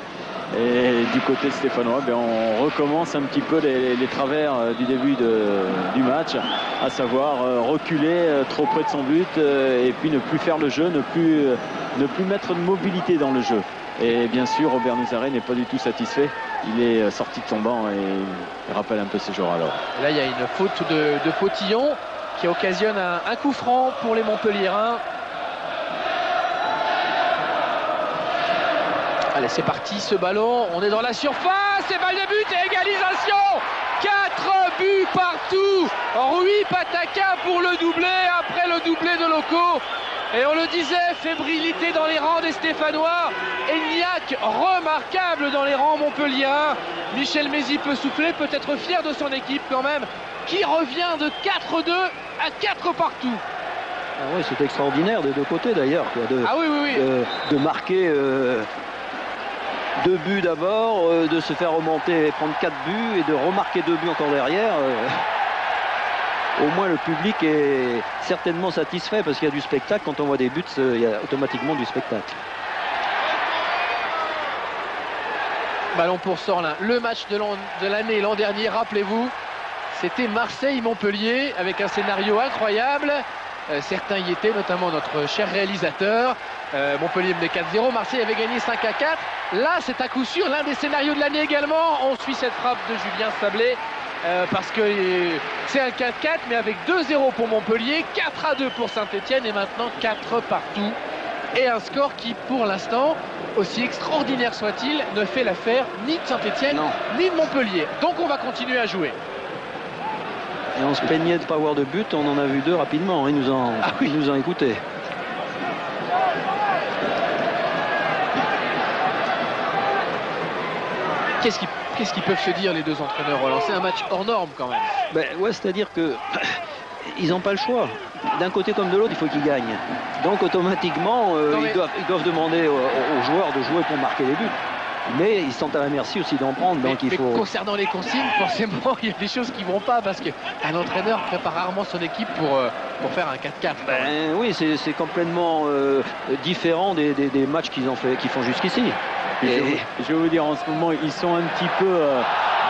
Et du côté stéphanois, on recommence un petit peu les travers du début du match, à savoir reculer trop près de son but et puis ne plus faire le jeu, ne plus mettre de mobilité dans le jeu. Et bien sûr, Robert Nouzaré n'est pas du tout satisfait. Il est sorti de son banc et il rappelle un peu ses joueurs alors. Et là, il y a une faute de Potillon qui occasionne un coup franc pour les Montpelliérains. Allez, c'est parti, ce ballon, on est dans la surface, et balle de but et égalisation. 4 buts partout. Rui Pataka pour le doublé, après le doublé de Loco. Et on le disait, fébrilité dans les rangs des Stéphanois. Eniac, remarquable dans les rangs montpelliérains. Michel Mézy peut souffler, peut être fier de son équipe quand même, qui revient de 4-2 à 4 partout. Ah oui, c'est extraordinaire des deux côtés d'ailleurs. Ah oui, oui, oui. De marquer 2 buts d'abord, de se faire remonter et prendre 4 buts et de remarquer 2 buts encore derrière. Au moins le public est certainement satisfait parce qu'il y a du spectacle. Quand on voit des buts, il y a automatiquement du spectacle. Ballon pour Sorlin. Le match de l'année l'an dernier, rappelez-vous, c'était Marseille-Montpellier avec un scénario incroyable. Certains y étaient, notamment notre cher réalisateur. Montpellier menait 4-0, Marseille avait gagné 5-4. Là, c'est à coup sûr l'un des scénarios de l'année également. On suit cette frappe de Julien Sablé. Parce que c'est un 4-4 mais avec 2-0 pour Montpellier, 4-2 pour Saint-Etienne et maintenant 4 partout. Et un score qui pour l'instant, aussi extraordinaire soit-il, ne fait l'affaire ni de Saint-Etienne ni de Montpellier. Donc on va continuer à jouer. Et on se plaignait de ne pas avoir de but, on en a vu 2 rapidement, ils nous ont écoutés. Qu'est-ce qu'ils peuvent se dire les deux entraîneurs, Roland? C'est un match hors norme quand même. Ben, ouais, c'est-à-dire que ils n'ont pas le choix. D'un côté comme de l'autre, il faut qu'ils gagnent. Donc automatiquement, ils doivent demander aux joueurs de jouer pour marquer les buts. Mais ils sont à la merci aussi d'en prendre. Donc il faut... Concernant les consignes, forcément, il y a des choses qui ne vont pas parce qu'un entraîneur prépare rarement son équipe pour faire un 4-4. Ben, oui, c'est complètement différent des matchs qu'ils font jusqu'ici. Je vais vous dire, en ce moment, ils sont un petit peu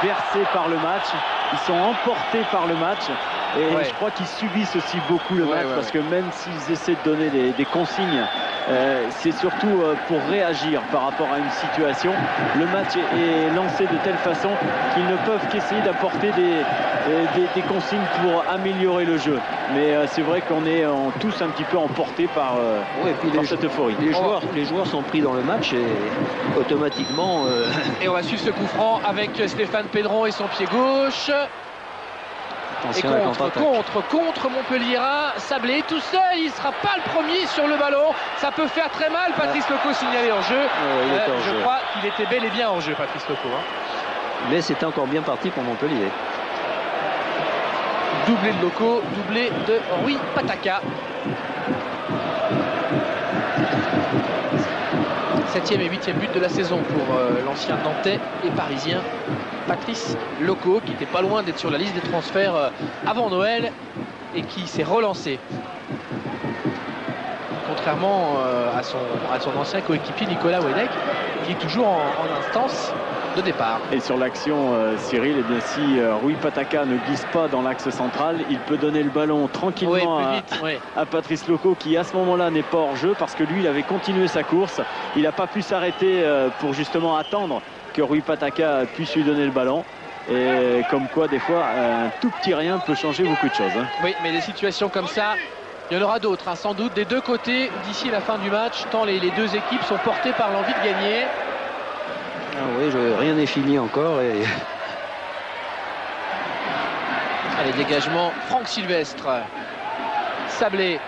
bercés par le match. Ils sont emportés par le match. Et je crois qu'ils subissent aussi beaucoup le match parce que même s'ils essaient de donner des consignes, c'est surtout pour réagir par rapport à une situation. Le match est lancé de telle façon qu'ils ne peuvent qu'essayer d'apporter des consignes pour améliorer le jeu. Mais c'est vrai qu'on est tous un petit peu emportés par cette euphorie. Les joueurs sont pris dans le match et automatiquement... Et on va suivre ce coup franc avec Stéphane Pedron et son pied gauche. Et contre Montpelliérain, Sablé tout seul, il ne sera pas le premier sur le ballon, ça peut faire très mal. Patrice Loco signalé en jeu. Je crois qu'il était bel et bien en jeu, Patrice Loco. Mais c'était encore bien parti pour Montpellier. Doublé de Loco, doublé de Rui Pataka. 7e et 8e but de la saison pour l'ancien Nantais et Parisien Patrice Loco, qui n'était pas loin d'être sur la liste des transferts avant Noël et qui s'est relancé. Contrairement à son ancien coéquipier Nicolas Wedek, qui est toujours en instance de départ. Et sur l'action, Cyril, et bien si Rui Pataka ne glisse pas dans l'axe central, il peut donner le ballon tranquillement à Patrice Loco, qui à ce moment-là n'est pas hors jeu parce que lui, il avait continué sa course. Il n'a pas pu s'arrêter pour justement attendre que Rui Pataka puisse lui donner le ballon. Et comme quoi, des fois, un tout petit rien peut changer beaucoup de choses. Oui, mais des situations comme ça, il y en aura d'autres, sans doute, des deux côtés d'ici la fin du match, tant les deux équipes sont portées par l'envie de gagner. Ah oui, rien n'est fini encore. Allez, dégagement, Franck Sylvestre. Sablé.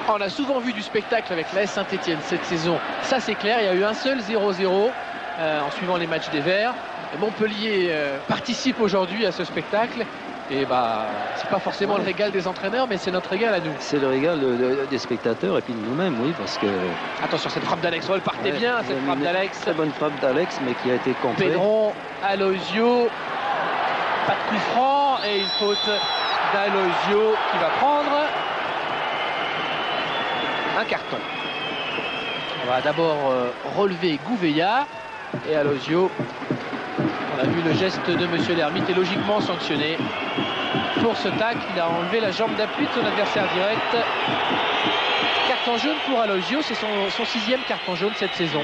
On a souvent vu du spectacle avec l'AS Saint-Etienne cette saison. Ça, c'est clair, il y a eu un seul 0-0 en suivant les matchs des Verts. Et Montpellier participe aujourd'hui à ce spectacle. Et c'est pas forcément le régal des entraîneurs, mais c'est notre régal à nous. C'est le régal des spectateurs et puis de nous-mêmes, oui, parce que... Attention, cette frappe d'Alex, elle partait bien, cette frappe d'Alex. Très bonne frappe d'Alex, mais qui a été contrée. Pedron, Aloisio, pas de coup franc et une faute d'Aloisio qui va prendre un carton. On va d'abord relever Gouveia et Aloisio. On a vu le geste de Monsieur l'Ermite est logiquement sanctionné pour ce tacle. Il a enlevé la jambe d'appui de son adversaire direct. Carton jaune pour Aloisio, c'est son 6e carton jaune cette saison.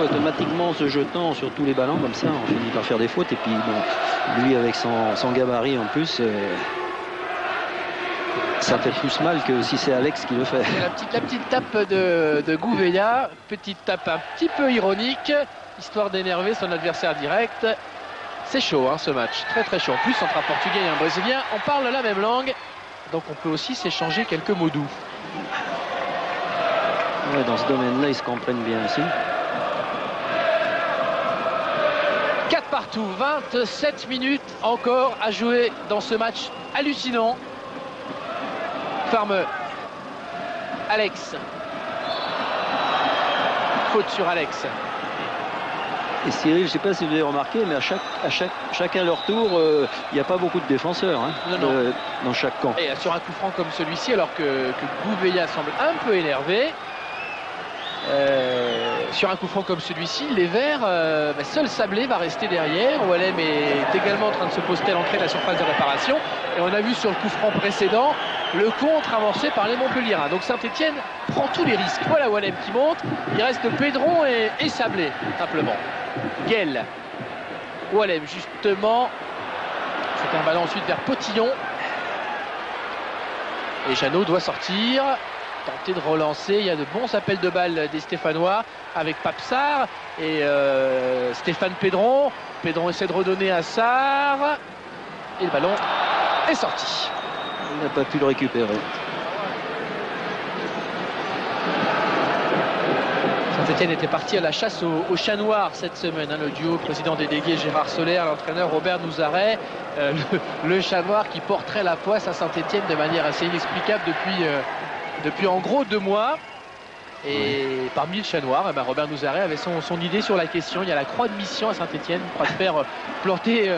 Automatiquement, en se jetant sur tous les ballons comme ça, on finit par faire des fautes. Et puis lui avec son gabarit en plus... Ça fait plus mal que si c'est Alex qui le fait. Et la petite tape de Gouveia, petite tape un petit peu ironique, histoire d'énerver son adversaire direct. C'est chaud ce match, très très chaud. En plus, entre un Portugais et un Brésilien, on parle la même langue, donc on peut aussi s'échanger quelques mots doux. Ouais, dans ce domaine-là, ils se comprennent bien aussi. 4 partout, 27 minutes encore à jouer dans ce match hallucinant. Farmeux, Alex, faute sur Alex. Et Cyril, je ne sais pas si vous avez remarqué, mais chacun leur tour, il n'y a pas beaucoup de défenseurs dans chaque camp. Et sur un coup franc comme celui-ci, alors que Gouveia semble un peu énervé, sur un coup franc comme celui-ci, les Verts, seul Sablé va rester derrière. Oualem est également en train de se poster à l'entrée de la surface de réparation. Et on a vu sur le coup franc précédent le contre avancé par les Montpelliérains. Donc Saint-Etienne prend tous les risques. Voilà Oualem qui monte. Il reste Pedron et Sablé, simplement. Guel. Oualem, justement. C'est un ballon ensuite vers Potillon. Et Jeannot doit sortir. Tenter de relancer, il y a de bons appels de balles des Stéphanois avec Papsar et Stéphane Pedron. Pedron essaie de redonner à Sarr et le ballon est sorti. Il n'a pas pu le récupérer. Saint-Etienne était parti à la chasse au chat noir cette semaine. Le duo président délégué Gérard Soler, l'entraîneur Robert Nouzaret. Le chat noir qui porterait la poisse à Saint-Etienne de manière assez inexplicable depuis en gros 2 mois. Et parmi le chat noir, Robert Nouzaret avait son idée sur la question. Il y a la croix de mission à Saint-Etienne, croix de fer plantée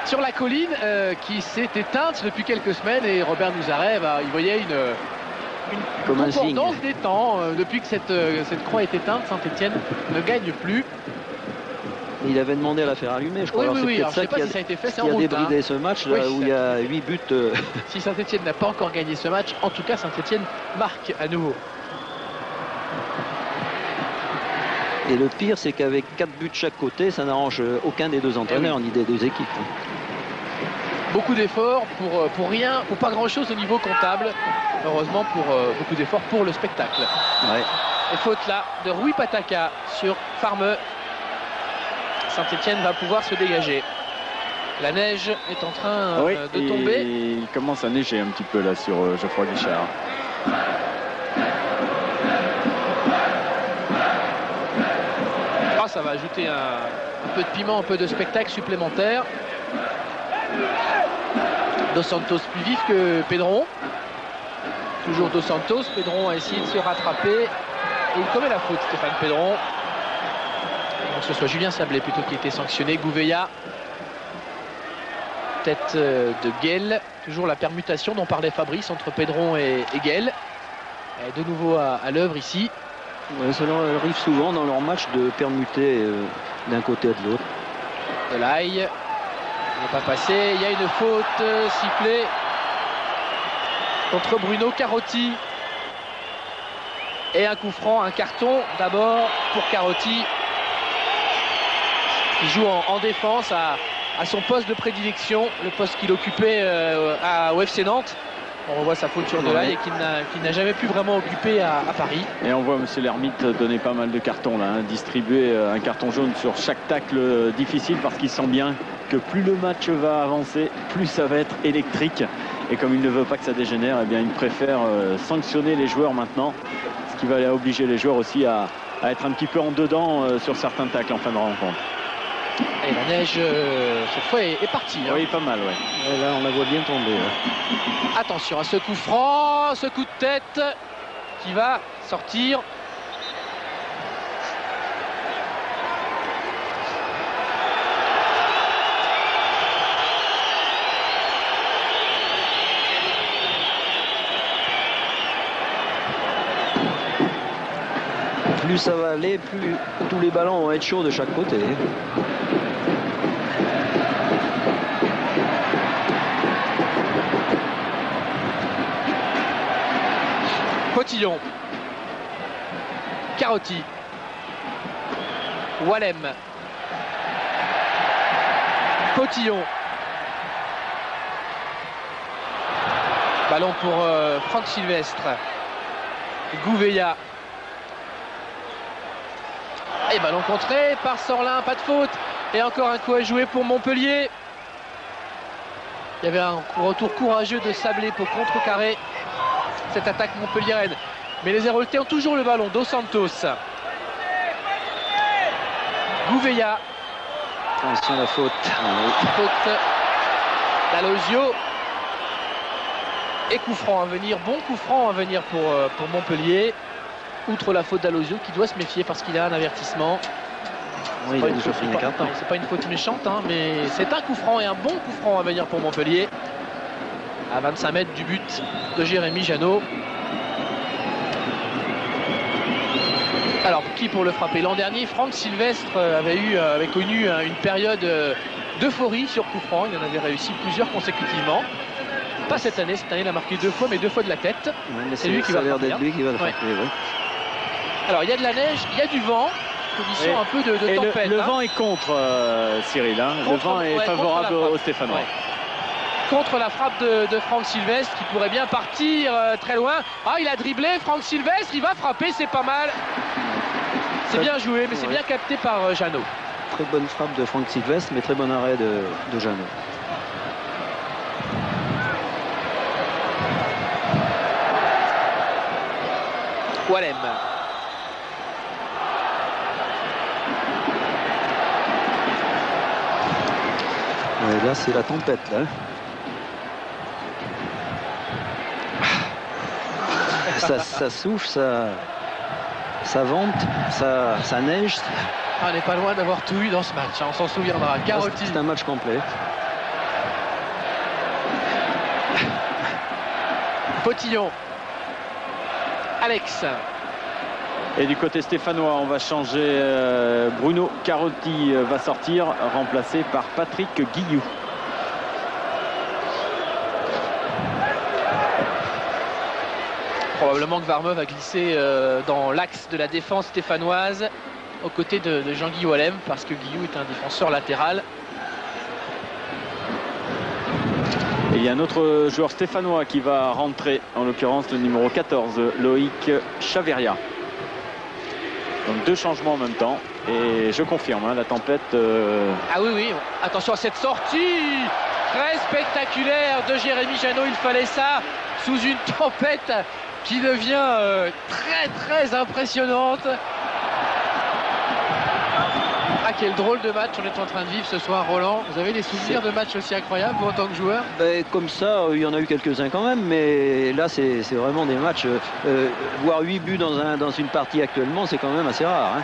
sur la colline qui s'est éteinte depuis quelques semaines. Et Robert Nouzaret, il voyait une concordance des temps. Depuis que cette croix est éteinte, Saint-Etienne ne gagne plus. Il avait demandé à la faire allumer, je crois. Oui. Alors, je ne sais pas si ça a été fait, c'est en route. Il a débridé ce match là où il y a 8 buts. Si Saint-Etienne n'a pas encore gagné ce match, en tout cas Saint-Etienne marque à nouveau. Et le pire, c'est qu'avec 4 buts de chaque côté, ça n'arrange aucun des deux entraîneurs ni des deux équipes. Beaucoup d'efforts pour rien, pour pas grand-chose au niveau comptable. Heureusement pour beaucoup d'efforts pour le spectacle. Ouais. Et faute là de Rui Pataka sur Farmeux. Saint-Etienne va pouvoir se dégager. La neige est en train de tomber. Il commence à neiger un petit peu là sur Geoffroy Guichard. Ça va ajouter un peu de piment, un peu de spectacle supplémentaire. Dos Santos plus vif que Pedron. Toujours Dos Santos. Pedron a essayé de se rattraper. Et il commet la faute, Stéphane Pedron. Donc ce soit Julien Sablé plutôt qui était sanctionné. Gouveia. Tête de Guel. Toujours la permutation dont parlait Fabrice entre Pedron et Guel. Et de nouveau à l'œuvre ici. Ça leur arrive souvent dans leur match de permuter d'un côté à de l'autre. Delaï n'est pas passé. Il y a une faute sifflée contre Bruno Carotti. Et un coup franc, un carton d'abord pour Carotti qui joue en défense à son poste de prédilection, le poste qu'il occupait au FC Nantes. On revoit sa faute sur Delaï et qu'il n'a jamais pu vraiment occuper à Paris. Et on voit M. Lermite donner pas mal de cartons là, distribuer un carton jaune sur chaque tacle difficile parce qu'il sent bien que plus le match va avancer, plus ça va être électrique. Et comme il ne veut pas que ça dégénère, eh bien il préfère sanctionner les joueurs maintenant, ce qui va obliger les joueurs aussi à être un petit peu en dedans sur certains tacles en fin de rencontre. Et la neige, cette fois, est partie. Oui, pas mal, ouais. Et là, on la voit bien tomber. Attention à ce coup franc, ce coup de tête qui va sortir. Plus ça va aller, plus tous les ballons vont être chauds de chaque côté. Potillon, Carotti, Oualem, Potillon, Ballon pour Franck Sylvestre. Gouveia. Et ballon contré par Sorlin, pas de faute. Et encore un coup à jouer pour Montpellier. Il y avait un retour courageux de Sablé pour contrecarrer cette attaque montpelliéraine. Mais les Héroltais ont toujours le ballon. Dos Santos. Gouveia. Attention la faute. Faute d'Alosio. Et coup franc à venir. Bon coup franc à venir pour Montpellier. Outre la faute d'Alosio qui doit se méfier parce qu'il a un avertissement. Oui, c'est pas une faute méchante, hein, mais c'est un coup franc et un bon coup franc à venir pour Montpellier. À 25 mètres du but de Jérémy Janot. Alors, qui pour le frapper? L'an dernier, Franck Sylvestre avait connu une période d'euphorie sur coup franc. Il en avait réussi plusieurs consécutivement. Pas cette année. Cette année, il a marqué 2 fois, mais 2 fois de la tête. Ouais, c'est lui qui va le frapper. Lui qui va le frapper, oui. Alors, il y a de la neige, il y a du vent. Condition un peu de tempête. Le vent est contre Cyril. Le vent est favorable aux Stéphanois. Ouais. Contre la frappe de Franck Sylvestre qui pourrait bien partir très loin. Ah, il a dribblé Franck Sylvestre, il va frapper, c'est pas mal. C'est bien joué, mais c'est bien capté par Janot. Très bonne frappe de Franck Sylvestre, mais très bon arrêt de Janot. Walem. Ouais, là, c'est la tempête, là. Ça souffle, ça vente, ça neige. On n'est pas loin d'avoir tout eu dans ce match, hein, on s'en souviendra. Carotti. C'est un match complet. Potillon. Alex. Et du côté stéphanois, on va changer. Bruno Carotti va sortir, remplacé par Patrick Guillou. Probablement que Varmeux va glisser dans l'axe de la défense stéphanoise aux côtés de Jean-Guy Walem, parce que Guillou est un défenseur latéral. Et il y a un autre joueur stéphanois qui va rentrer, en l'occurrence le numéro 14, Loïc Chaveria. Donc 2 changements en même temps. Et je confirme, hein, la tempête... Ah oui, oui. Attention à cette sortie très spectaculaire de Jérémy Janot. Il fallait ça sous une tempête qui devient très très impressionnante. Ah, quel drôle de match on est en train de vivre ce soir, Roland. Vous avez des souvenirs de matchs aussi incroyables vous, en tant que joueur? Comme ça, il y en a eu quelques-uns quand même, mais là c'est vraiment des matchs. Voir 8 buts dans une partie actuellement, c'est quand même assez rare. Hein.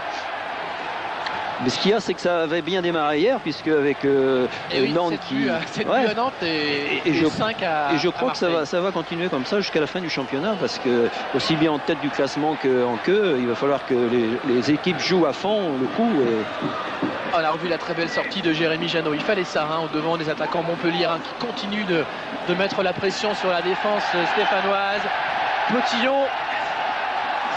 Mais ce qu'il y a, c'est que ça avait bien démarré hier, puisque avec Nantes qui... à Nantes et 5 à... Et je crois que ça va continuer comme ça jusqu'à la fin du championnat, parce que aussi bien en tête du classement qu'en queue, il va falloir que les équipes jouent à fond le coup. On a revu la très belle sortie de Jérémy Janot. Il fallait ça, hein, au devant des attaquants montpelliérains qui continuent de mettre la pression sur la défense stéphanoise. Potillon.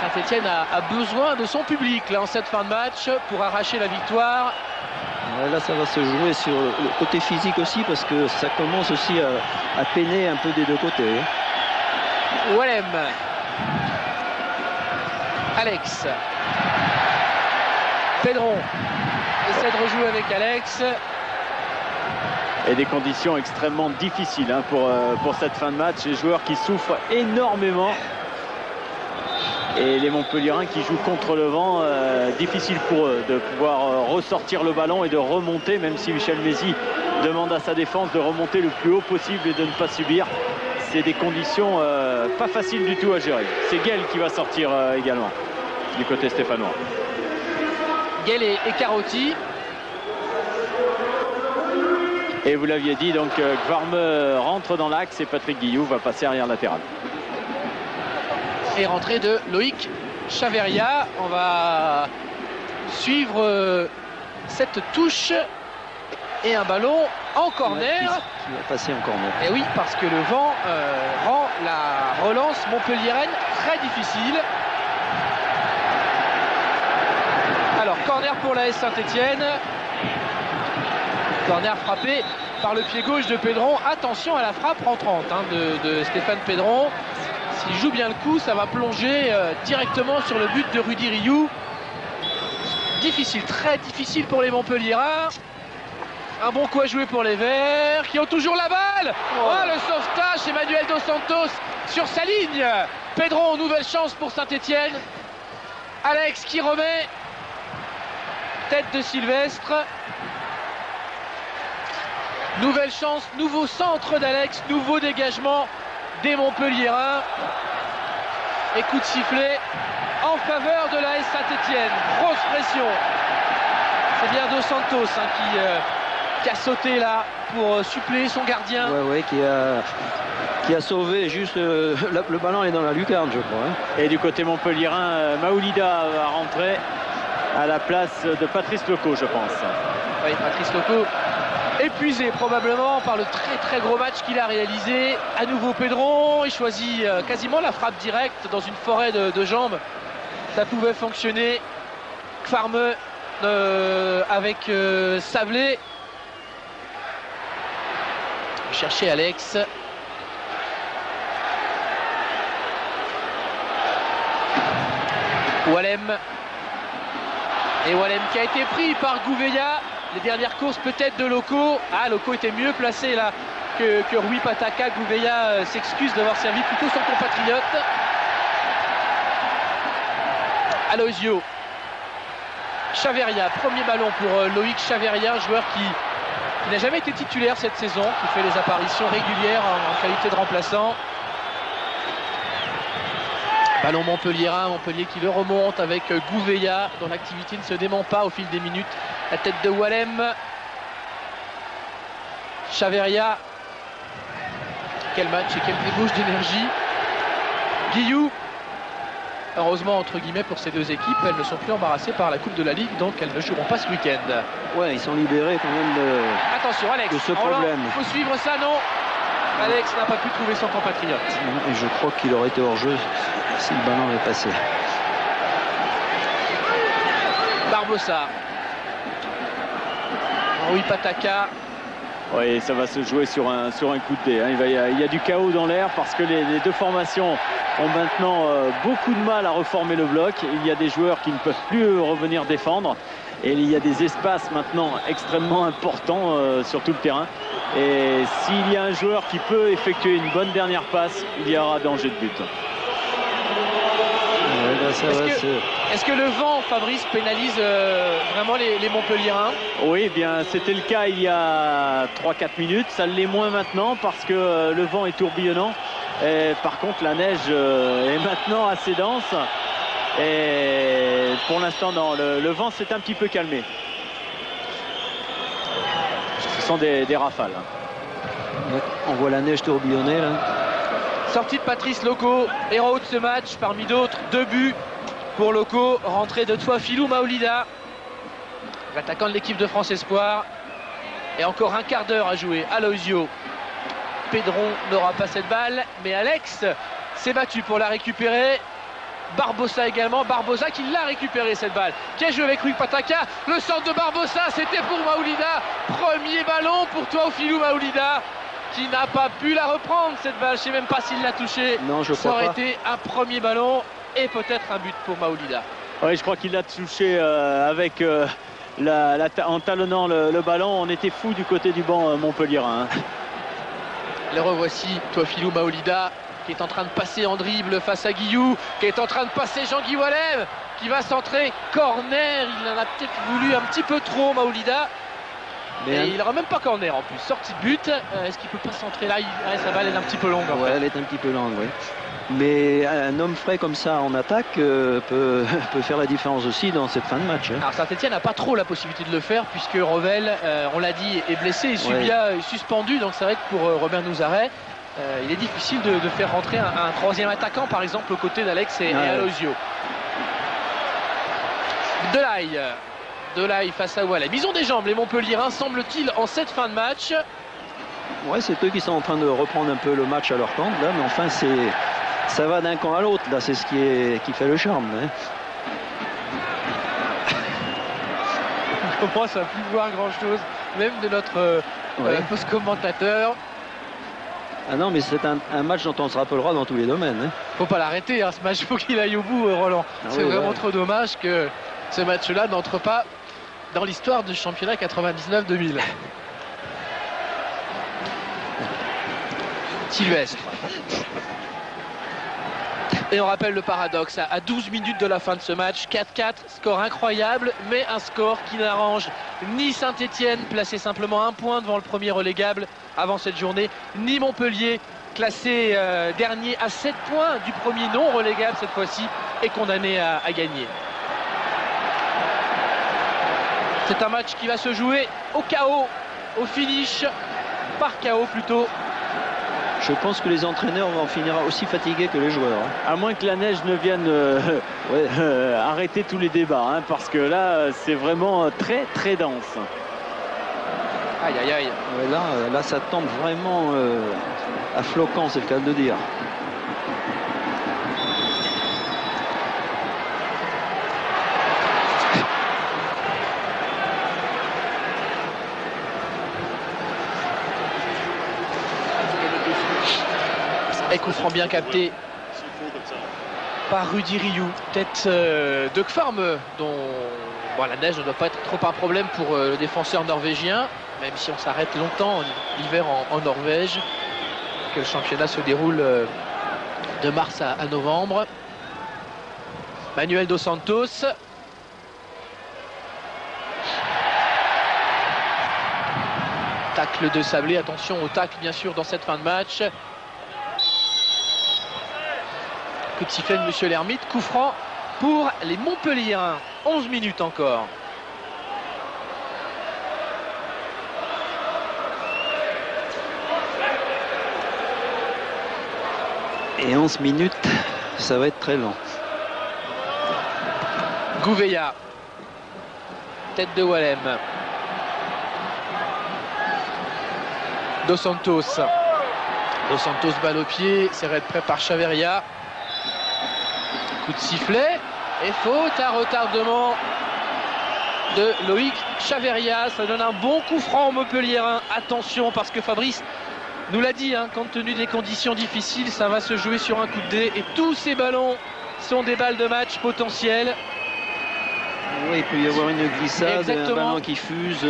Saint-Etienne a besoin de son public là en cette fin de match pour arracher la victoire. Là, ça va se jouer sur le côté physique aussi, parce que ça commence aussi à peiner un peu des deux côtés. Walem. Alex. Pedron essaie de rejouer avec Alex. Et des conditions extrêmement difficiles, hein, pour cette fin de match. Les joueurs qui souffrent énormément. Et les Montpelliérains qui jouent contre le vent, difficile pour eux de pouvoir ressortir le ballon et de remonter, même si Michel Mézy demande à sa défense de remonter le plus haut possible et de ne pas subir. C'est des conditions pas faciles du tout à gérer. C'est Guel qui va sortir également du côté stéphanois. Guel et Carotti. Et vous l'aviez dit, donc Gvarme rentre dans l'axe et Patrick Guillou va passer arrière latéral. Et rentrée de Loïc Chaveria. On va suivre cette touche et un ballon en corner. Qui va passer en corner. Et oui, parce que le vent rend la relance montpelliéraine très difficile. Alors, corner pour la S Saint-Etienne. Corner frappé par le pied gauche de Pedron. Attention à la frappe rentrante de Stéphane Pedron. S'il joue bien le coup, ça va plonger directement sur le but de Rudy Rioux. Difficile, très difficile pour les Montpelliérains. Un bon coup à jouer pour les Verts qui ont toujours la balle. Oh, le sauvetage, Emmanuel Dos Santos sur sa ligne. Pedron, nouvelle chance pour Saint-Etienne. Alex qui remet. Tête de Sylvestre. Nouvelle chance, nouveau centre d'Alex, nouveau dégagement des Montpelliérains. Et coup de sifflet en faveur de l'AS Saint-Etienne. Grosse pression. C'est bien Dos Santos qui a sauté là pour suppléer son gardien. Ouais, qui a sauvé juste le ballon est dans la lucarne, je crois. Et du côté montpelliérain, Maoulida va rentrer à la place de Patrice Loco, je pense. Oui, Patrice Loco épuisé probablement par le très gros match qu'il a réalisé. À nouveau Pedron, il choisit quasiment la frappe directe dans une forêt de jambes. Ça pouvait fonctionner. Farmeux avec Sablé. Chercher Alex. Walem. Et Walem qui a été pris par Gouveia. Les dernières courses peut-être de Loco. Ah, Loco était mieux placé là que Rui Pataka. Gouveia s'excuse d'avoir servi plutôt son compatriote. Aloisio. Chaveria, premier ballon pour Loïc Chaveria, joueur qui n'a jamais été titulaire cette saison, qui fait des apparitions régulières en qualité de remplaçant. Ballon montpelliérain, Montpellier qui le remonte avec Gouveia, dont l'activité ne se dément pas au fil des minutes. La tête de Walem. Chaveria. Quel match et quelle débauche d'énergie. Guillou. Heureusement, entre guillemets, pour ces deux équipes, elles ne sont plus embarrassées par la Coupe de la Ligue, donc elles ne joueront pas ce week-end. Ouais, ils sont libérés quand même Attention, Alex, de ce problème. Il faut suivre ça, non? Alex n'a pas pu trouver son compatriote. Et je crois qu'il aurait été hors jeu si le ballon est passé. Barbosa. Rui Pataka. Oui, ça va se jouer sur un coup de dé. Il y a du chaos dans l'air parce que les deux formations ont maintenant beaucoup de mal à reformer le bloc. Il y a des joueurs qui ne peuvent plus revenir défendre. Et il y a des espaces maintenant extrêmement importants sur tout le terrain. Et s'il y a un joueur qui peut effectuer une bonne dernière passe, il y aura danger de but. Est-ce que le vent, Fabrice, pénalise vraiment les Montpelliérains? Oui, bien c'était le cas il y a 3-4 minutes. Ça l'est moins maintenant parce que le vent est tourbillonnant. Et par contre, la neige est maintenant assez dense. Et pour l'instant, non, le vent s'est un petit peu calmé. Ce sont des rafales. On voit la neige tourbillonner là. Sortie de Patrice Loco, héros de ce match, parmi d'autres, 2 buts pour Loco, rentrée de Touafilou Maoulida, l'attaquant de l'équipe de France Espoir. Et encore un quart d'heure à jouer. Aloisio. Pedron n'aura pas cette balle, mais Alex s'est battu pour la récupérer. Barbosa également, Barbosa qui l'a récupéré cette balle. Qui a joué avec Rui Pataka, le centre de Barbosa, c'était pour Maoulida. Premier ballon pour Touafilou Maoulida, qui n'a pas pu la reprendre cette balle. Je ne sais même pas s'il l'a touché. Non, je crois pas. Ça aurait pas. été un premier ballon et peut-être un but pour Maoulida. Oui, je crois qu'il l'a touché avec en talonnant le ballon. On était fou du côté du banc montpelliérain. Les revoici, Touafilou Maoulida qui est en train de passer en dribble face à Guillou, qui est en train de passer Jean-Guy Walem, qui va centrer. Corner, il en a peut-être voulu un petit peu trop, Maoulida. Et il n'aura même pas corner en plus. Sortie de but, est-ce qu'il peut pas centrer là? Sa balle est un petit peu longue en fait. Elle est un petit peu longue, oui. Mais un homme frais comme ça en attaque peut faire la différence aussi dans cette fin de match. Alors Saint-Etienne n'a pas trop la possibilité de le faire puisque Revel, on l'a dit, est blessé et Subia est suspendu. Donc c'est vrai que pour Robert Nouzaret, il est difficile de faire rentrer un troisième attaquant par exemple aux côtés d'Alex et Aloisio. Delaye face à Walem. Ils ont des jambes les Montpelliérains, semble-t-il, en cette fin de match. Ouais, c'est eux qui sont en train de reprendre un peu le match à leur compte là, mais enfin ça va d'un camp à l'autre là, c'est ce qui fait le charme. commence à plus voir grand chose, même de notre post-commentateur. Ah non, mais c'est un match dont on se rappellera dans tous les domaines. Hein. Faut pas l'arrêter, hein, ce match, faut qu'il aille au bout, Roland. Ah c'est oui, vraiment ouais. trop dommage que ce match-là n'entre pas dans l'histoire du championnat 99-2000. Sylvestre. Et on rappelle le paradoxe, à 12 minutes de la fin de ce match, 4-4, score incroyable, mais un score qui n'arrange ni Saint-Etienne, placé simplement 1 point devant le premier relégable avant cette journée, ni Montpellier, classé dernier à 7 points du premier non relégable cette fois-ci, et condamné à gagner. C'est un match qui va se jouer au KO, au finish, par KO plutôt. Je pense que les entraîneurs vont finir aussi fatigués que les joueurs. Hein. À moins que la neige ne vienne arrêter tous les débats, hein, parce que là, c'est vraiment très très dense. Aïe aïe aïe. Ouais, là, ça tombe vraiment à floquant, c'est le cas de le dire. Et coup franc bien capté par Rudy Rioux. Tête de forme dont la neige ne doit pas être trop un problème pour le défenseur norvégien, même si on s'arrête longtemps l'hiver en Norvège, que le championnat se déroule de mars à novembre. Manuel Dos Santos. Tacle de Sablé, attention au tacle bien sûr dans cette fin de match. Coup de sifflet de Monsieur Lermite, coup franc pour les Montpelliérains. 11 minutes encore. Et 11 minutes, ça va être très long. Gouveia. Tête de Wallem. Dos Santos. Dos Santos, balle au pied, c'est prêt par Chaveria. Coup de sifflet et faute à retardement de Loïc Chaveria. Ça donne un bon coup franc au Montpelliérain. Attention parce que Fabrice nous l'a dit, hein, compte tenu des conditions difficiles, ça va se jouer sur un coup de dé. Et tous ces ballons sont des balles de match potentielles. Oui, il peut y avoir une glissade, Exactement. un ballon qui fuse.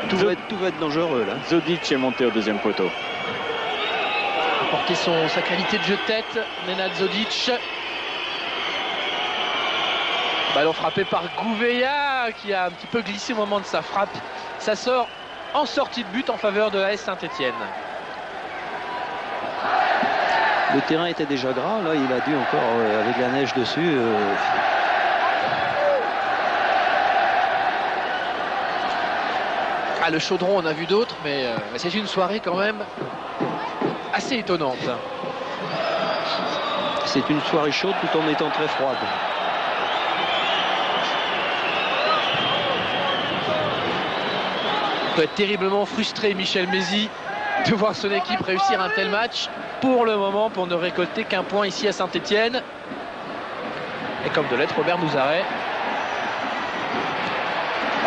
Tout va être dangereux là. Zodic est monté au deuxième poteau. Apporter sa qualité de jeu de tête, Nenad Zodic. Ballon frappé par Gouveia qui a un petit peu glissé au moment de sa frappe. Ça sort en sortie de but en faveur de l'AS Saint-Etienne. Le terrain était déjà gras, là il a dû encore, avec la neige dessus. Ah, le chaudron, on a vu d'autres, mais c'est une soirée quand même assez étonnante. C'est une soirée chaude tout en étant très froide. Il peut être terriblement frustré, Michel Mézy, de voir son équipe réussir un tel match. Pour le moment, pour ne récolter qu'un point ici à Saint-Etienne. Et comme de l'être, Robert Nouzaret.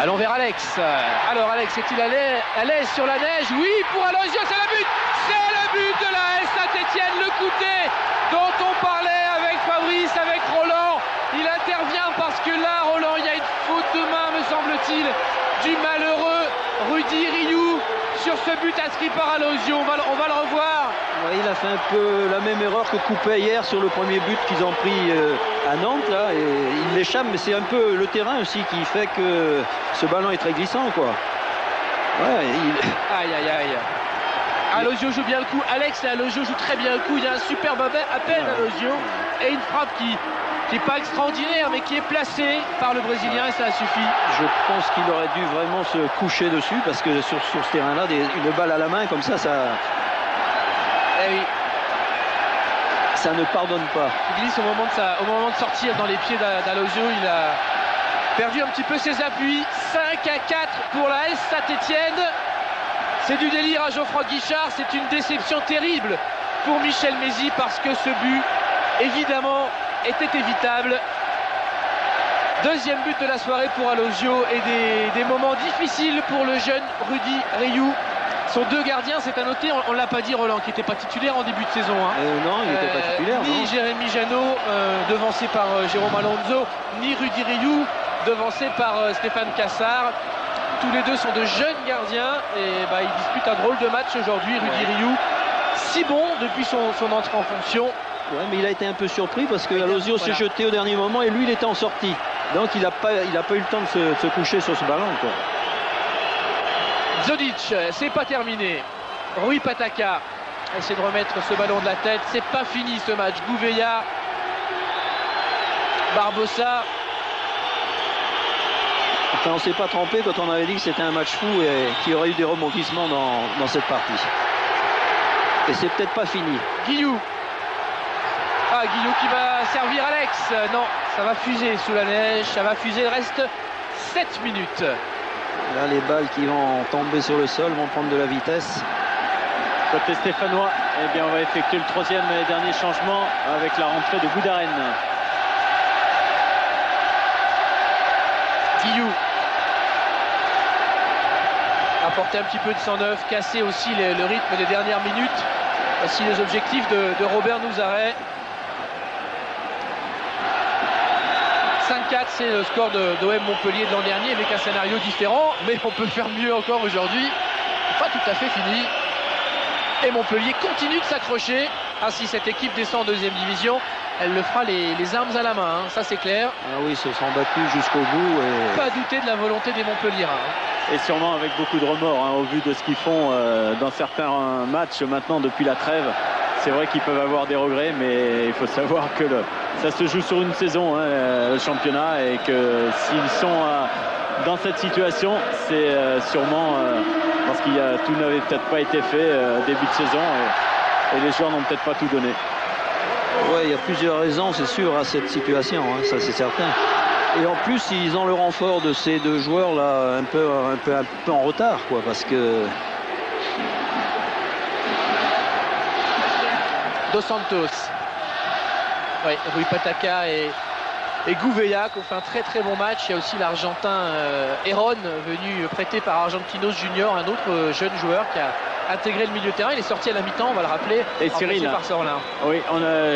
Allons vers Alex. Alors Alex, est-il à l'aise sur la neige? Oui, pour Aloisio, c'est le but. C'est le but de la AS Saint-Etienne, le coup de dé dont on parlait avec Fabrice, avec Roland. Il intervient parce que là, Roland, il y a une faute de main, me semble-t-il, du malheureux Rudy Rioux sur ce but inscrit par Aloisio. On va le revoir. Ouais, il a fait un peu la même erreur que Coupet hier sur le premier but qu'ils ont pris à Nantes là, et il l'échappe, mais c'est un peu le terrain aussi qui fait que ce ballon est très glissant quoi. Ouais, Aïe aïe aïe. Aloisio joue bien le coup. Alex et Aloisio jouent très bien le coup. Il y a un superbe appel Aloisio et une frappe qui n'est pas extraordinaire mais qui est placée par le Brésilien et ça suffit. je pense qu'il aurait dû vraiment se coucher dessus parce que sur ce terrain là, une balle à la main comme ça, Eh oui. ça ne pardonne pas. Il glisse au moment de sortir dans les pieds d'Aloisio. Il a perdu un petit peu ses appuis. 5-4 pour la AS Saint-Etienne. C'est du délire à Geoffroy Guichard. C'est une déception terrible pour Michel Mézy parce que ce but, évidemment, était évitable. Deuxième but de la soirée pour Alozio et des moments difficiles pour le jeune Rudy Rioux. Son deux gardiens, c'est à noter, on ne l'a pas dit, Roland, qui n'était pas titulaire en début de saison. Hein. Non, il n'était pas titulaire. Ni Jérémy Janot, devancé par Jérôme Alonso, ni Rudy Rioux, devancé par Stéphane Cassard. Tous les deux sont de jeunes gardiens et ils disputent un drôle de match aujourd'hui. Rudy Rioux, si bon depuis son entrée en fonction. Ouais, mais il a été un peu surpris parce que Alozio s'est jeté au dernier moment et lui il était en sortie. Donc il n'a pas eu le temps de se coucher sur ce ballon, quoi. Zodic, c'est pas terminé. Rui Pataka essaie de remettre ce ballon de la tête. C'est pas fini ce match. Gouveia, Barbosa. Enfin, on ne s'est pas trompé quand on avait dit que c'était un match fou et qu'il y aurait eu des rebondissements dans cette partie. Et c'est peut-être pas fini. Guillou. Guillou qui va servir Alex. Non, ça va fuser sous la neige. Ça va fuser. Il reste 7 minutes. Là, les balles qui vont tomber sur le sol vont prendre de la vitesse. Côté stéphanois, eh bien, on va effectuer le troisième et dernier changement avec la rentrée de Boudaren. Guillou. Apporter un petit peu de 109, casser aussi le rythme des dernières minutes. Voici les objectifs de Robert Nouzaret. 5-4, c'est le score d'OM Montpellier de l'an dernier avec un scénario différent, mais on peut faire mieux encore aujourd'hui. Pas tout à fait fini. Et Montpellier continue de s'accrocher. Si cette équipe descend en deuxième division, elle le fera les armes à la main, hein. Ça c'est clair. Ah oui, ils se sont battus jusqu'au bout. Et... Pas douter de la volonté des Montpelliérains. Et sûrement avec beaucoup de remords, hein, au vu de ce qu'ils font dans certains matchs maintenant depuis la trêve. C'est vrai qu'ils peuvent avoir des regrets, mais il faut savoir que ça se joue sur une saison, hein, le championnat, et que s'ils sont dans cette situation, c'est sûrement parce tout n'avait peut-être pas été fait début de saison et les joueurs n'ont peut-être pas tout donné. Oui, il y a plusieurs raisons, c'est sûr, à cette situation, hein, ça c'est certain. Et en plus, ils ont le renfort de ces deux joueurs-là un peu en retard, quoi, parce que... Dos Santos. Oui, Rui Pataka et Gouveia qui ont fait un très très bon match. Il y a aussi l'Argentin Heron, venu prêté par Argentinos Junior, un autre jeune joueur qui a intégré le milieu de terrain. Il est sorti à la mi-temps, on va le rappeler. Et Cyril, par Sorlin. Oui,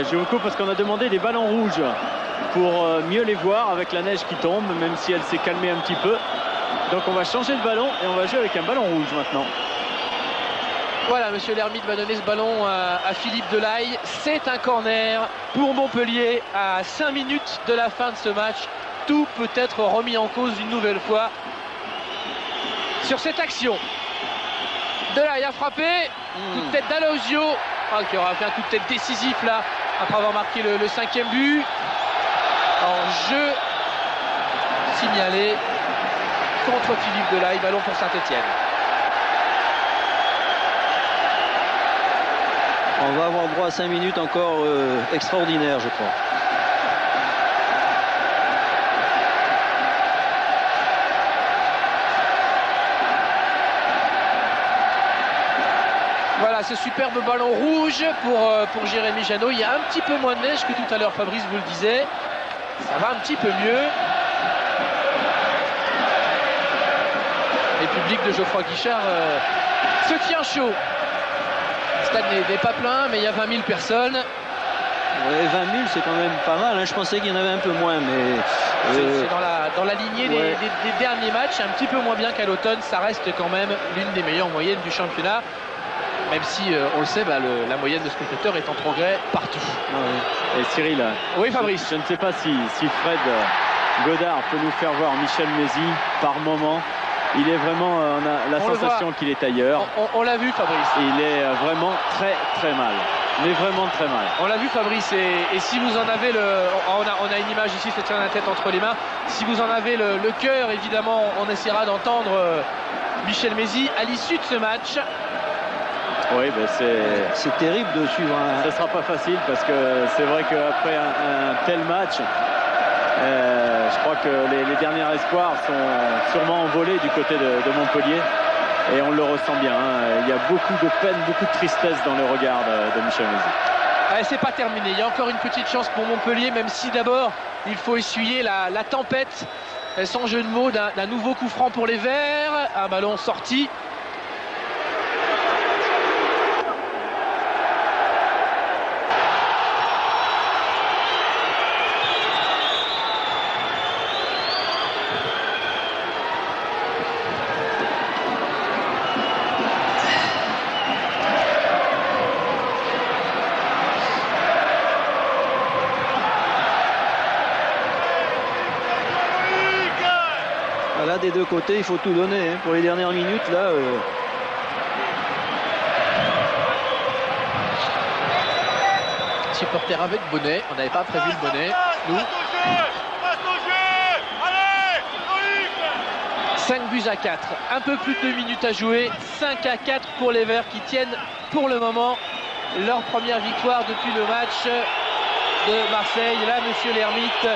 je vous coupe parce qu'on a demandé des ballons rouges pour mieux les voir avec la neige qui tombe, même si elle s'est calmée un petit peu. Donc on va changer le ballon et on va jouer avec un ballon rouge maintenant. Voilà, monsieur Lermite va donner ce ballon à Philippe Delahaye. C'est un corner pour Montpellier à 5 minutes de la fin de ce match. Tout peut être remis en cause une nouvelle fois sur cette action. Delahaye a frappé. Coup de tête d'Alozio, qui aura fait un coup de tête décisif là, après avoir marqué le 5e but. En jeu signalé contre Philippe Delahaye. Ballon pour Saint-Etienne. On va avoir droit à 5 minutes encore extraordinaires, je crois. Voilà, ce superbe ballon rouge pour Jérémy Janot. Il y a un petit peu moins de neige que tout à l'heure, Fabrice vous le disait. Ça va un petit peu mieux. Et le public de Geoffroy Guichard se tient chaud. Le stade n'est pas plein, mais il y a 20 000 personnes. Ouais, 20 000, c'est quand même pas mal, hein. Je pensais qu'il y en avait un peu moins, mais... C'est dans la lignée des derniers matchs, un petit peu moins bien qu'à l'automne. Ça reste quand même l'une des meilleures moyennes du championnat. Même si, on le sait, la moyenne de spectateurs est en progrès partout. Et Cyril, oui, Fabrice. Je ne sais pas si Fred Godard peut nous faire voir Michel Mézy par moment. Il est vraiment, on a la sensation qu'il est ailleurs. On l'a vu, Fabrice. Il est vraiment très très mal. Mais vraiment très mal. On l'a vu, Fabrice. Et si vous en avez on a une image ici, se tient la tête entre les mains. Si vous en avez le cœur, évidemment, on essaiera d'entendre Michel Mézy à l'issue de ce match. Oui, ben c'est terrible de suivre. Ce ne sera pas facile parce que c'est vrai qu'après un tel match, je crois que les derniers espoirs sont sûrement envolés du côté de Montpellier. Et on le ressent bien, hein. Il y a beaucoup de peine, beaucoup de tristesse dans le regard de Michel Mézy. C'est pas terminé, il y a encore une petite chance pour Montpellier, même si d'abord il faut essuyer la tempête, sans jeu de mots, d'un nouveau coup franc pour les Verts. Un ballon sorti. Là, des deux côtés, il faut tout donner hein, pour les dernières minutes. Là, Supporter avec bonnet, on n'avait pas prévu le bonnet, nous. 5-4, un peu plus de 2 minutes à jouer, 5-4 pour les Verts qui tiennent pour le moment leur première victoire depuis le match de Marseille. Là, monsieur Lermite,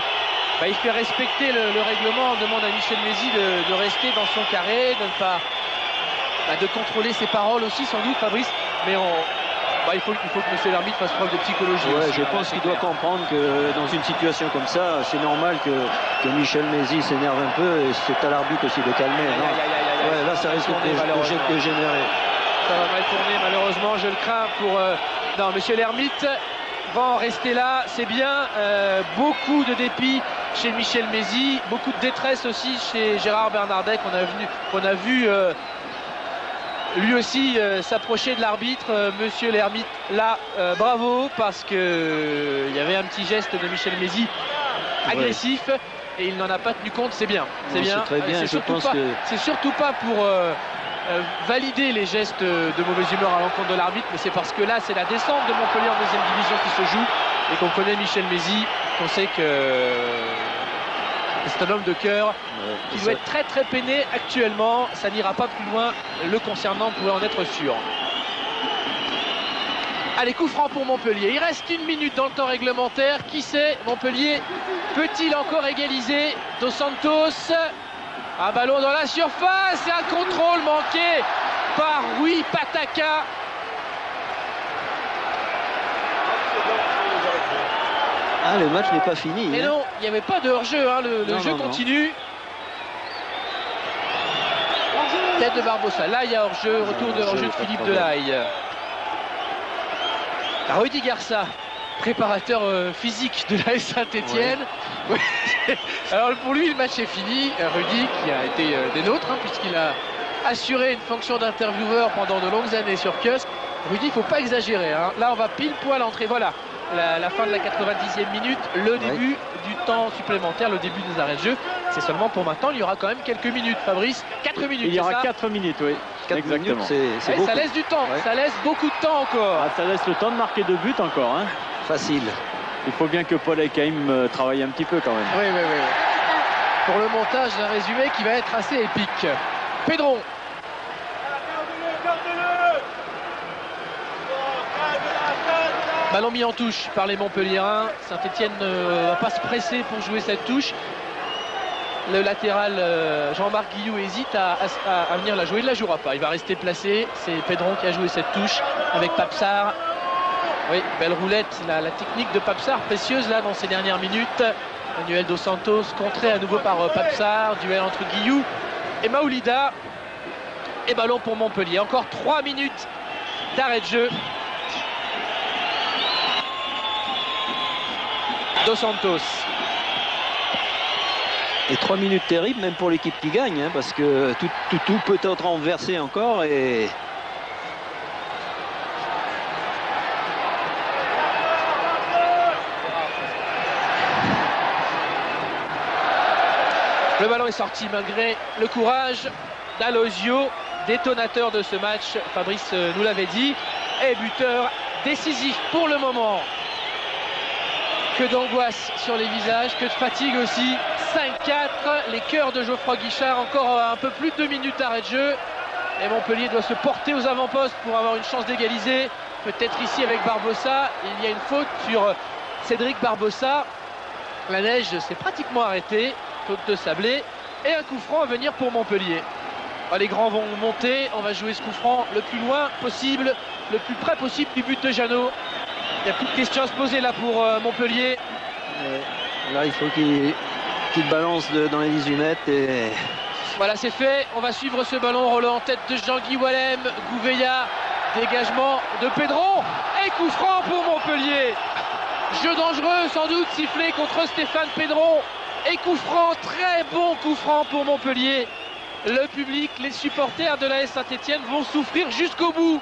il fait respecter le règlement. On demande à Michel Mézy de rester dans son carré, de ne pas de contrôler ses paroles aussi sans doute, Fabrice, mais il faut que monsieur Lermite fasse preuve de psychologie. Ouais, aussi, je pense qu'il doit comprendre que dans une situation comme ça, c'est normal que Michel Mézy s'énerve un peu, et c'est à l'arbitre aussi de calmer. Ouais, là ça risque de générer. Ça va mal tourner malheureusement, je le crains pour non, monsieur Lermite va en rester là, c'est bien. Beaucoup de dépit chez Michel Mézy, beaucoup de détresse aussi chez Gérard Bernardec, qu'on a vu lui aussi s'approcher de l'arbitre. Monsieur Lermite, là, bravo, parce que il y avait un petit geste de Michel Mézy agressif, et il n'en a pas tenu compte. C'est bien, c'est bien. Très bien. C'est surtout pas pour valider les gestes de mauvaise humeur à l'encontre de l'arbitre, mais c'est parce que là, c'est la descente de Montpellier en deuxième division qui se joue, et qu'on connaît Michel Mézy, qu'on sait que c'est un homme de cœur qui doit être très très peiné actuellement. Ça n'ira pas plus loin le concernant, on pourrait en être sûr. Allez, coup franc pour Montpellier. Il reste 1 minute dans le temps réglementaire. Qui sait, Montpellier peut-il encore égaliser? Dos Santos, un ballon dans la surface et un contrôle manqué par Rui Pataka. Ah, le match n'est pas fini. Mais non, il n'y avait pas de hors-jeu, hein. Le jeu continue. Tête de Barbosa. Là, il y a hors-jeu, retour de hors-jeu de Philippe Delahaye. Rudy Garça, préparateur physique de la Saint-Etienne. Ouais. Alors pour lui, le match est fini. Rudy, qui a été des nôtres, hein, puisqu'il a assuré une fonction d'intervieweur pendant de longues années sur Kiosque. Rudy, il ne faut pas exagérer. Hein. Là, on va pile poil entrer. Voilà. La fin de la 90e minute, le début du temps supplémentaire, le début des arrêts de jeu. C'est seulement pour maintenant, il y aura quand même quelques minutes, Fabrice. 4 minutes. Il y aura 4 minutes, oui. 4 exactement. minutes, c'est beaucoup. Ça laisse du temps, ça laisse beaucoup de temps encore. Ça laisse le temps de marquer 2 buts encore. Hein. Facile. Il faut bien que Paul Ekaïm travaille un petit peu quand même. Oui. Pour le montage d'un résumé qui va être assez épique. Pedron. Ballon mis en touche par les Montpelliérains. Saint-Etienne ne va pas se presser pour jouer cette touche. Le latéral Jean-Marc Guillou hésite à venir la jouer. Il ne la jouera pas. Il va rester placé. C'est Pedron qui a joué cette touche avec Papsar. Oui, belle roulette. La technique de Papsar précieuse là dans ces dernières minutes. Manuel Dos Santos contré à nouveau par Papsar. Duel entre Guillou et Maoulida. Et ballon pour Montpellier. Encore 3 minutes d'arrêt de jeu. Dos Santos. Et 3 minutes terribles, même pour l'équipe qui gagne, hein, parce que tout peut être renversé encore. Et le ballon est sorti malgré le courage d'Alosio, détonateur de ce match. Fabrice nous l'avait dit, et buteur décisif pour le moment. Que d'angoisse sur les visages, que de fatigue aussi. 5-4, les cœurs de Geoffroy Guichard. Encore un peu plus de 2 minutes d'arrêt de jeu. Et Montpellier doit se porter aux avant-postes pour avoir une chance d'égaliser. Peut-être ici avec Barbosa. Il y a une faute sur Cédric Barbosa. La neige s'est pratiquement arrêtée. Faute de sablé. Et un coup franc à venir pour Montpellier. Les grands vont monter. On va jouer ce coup franc le plus loin possible, le plus près possible du but de Jeannot. n'y a plus de questions à se poser là pour Montpellier. Là, il faut qu'il balance dans les 18 mètres. Et... Voilà, c'est fait. On va suivre ce ballon. Roland en tête de Jean-Guy Wallem. Gouveia, dégagement de Pedron. Et coup franc pour Montpellier. Jeu dangereux, sans doute, sifflé contre Stéphane Pedron. Et coup franc, très bon coup franc pour Montpellier. Le public, les supporters de l'AS Saint-Etienne vont souffrir jusqu'au bout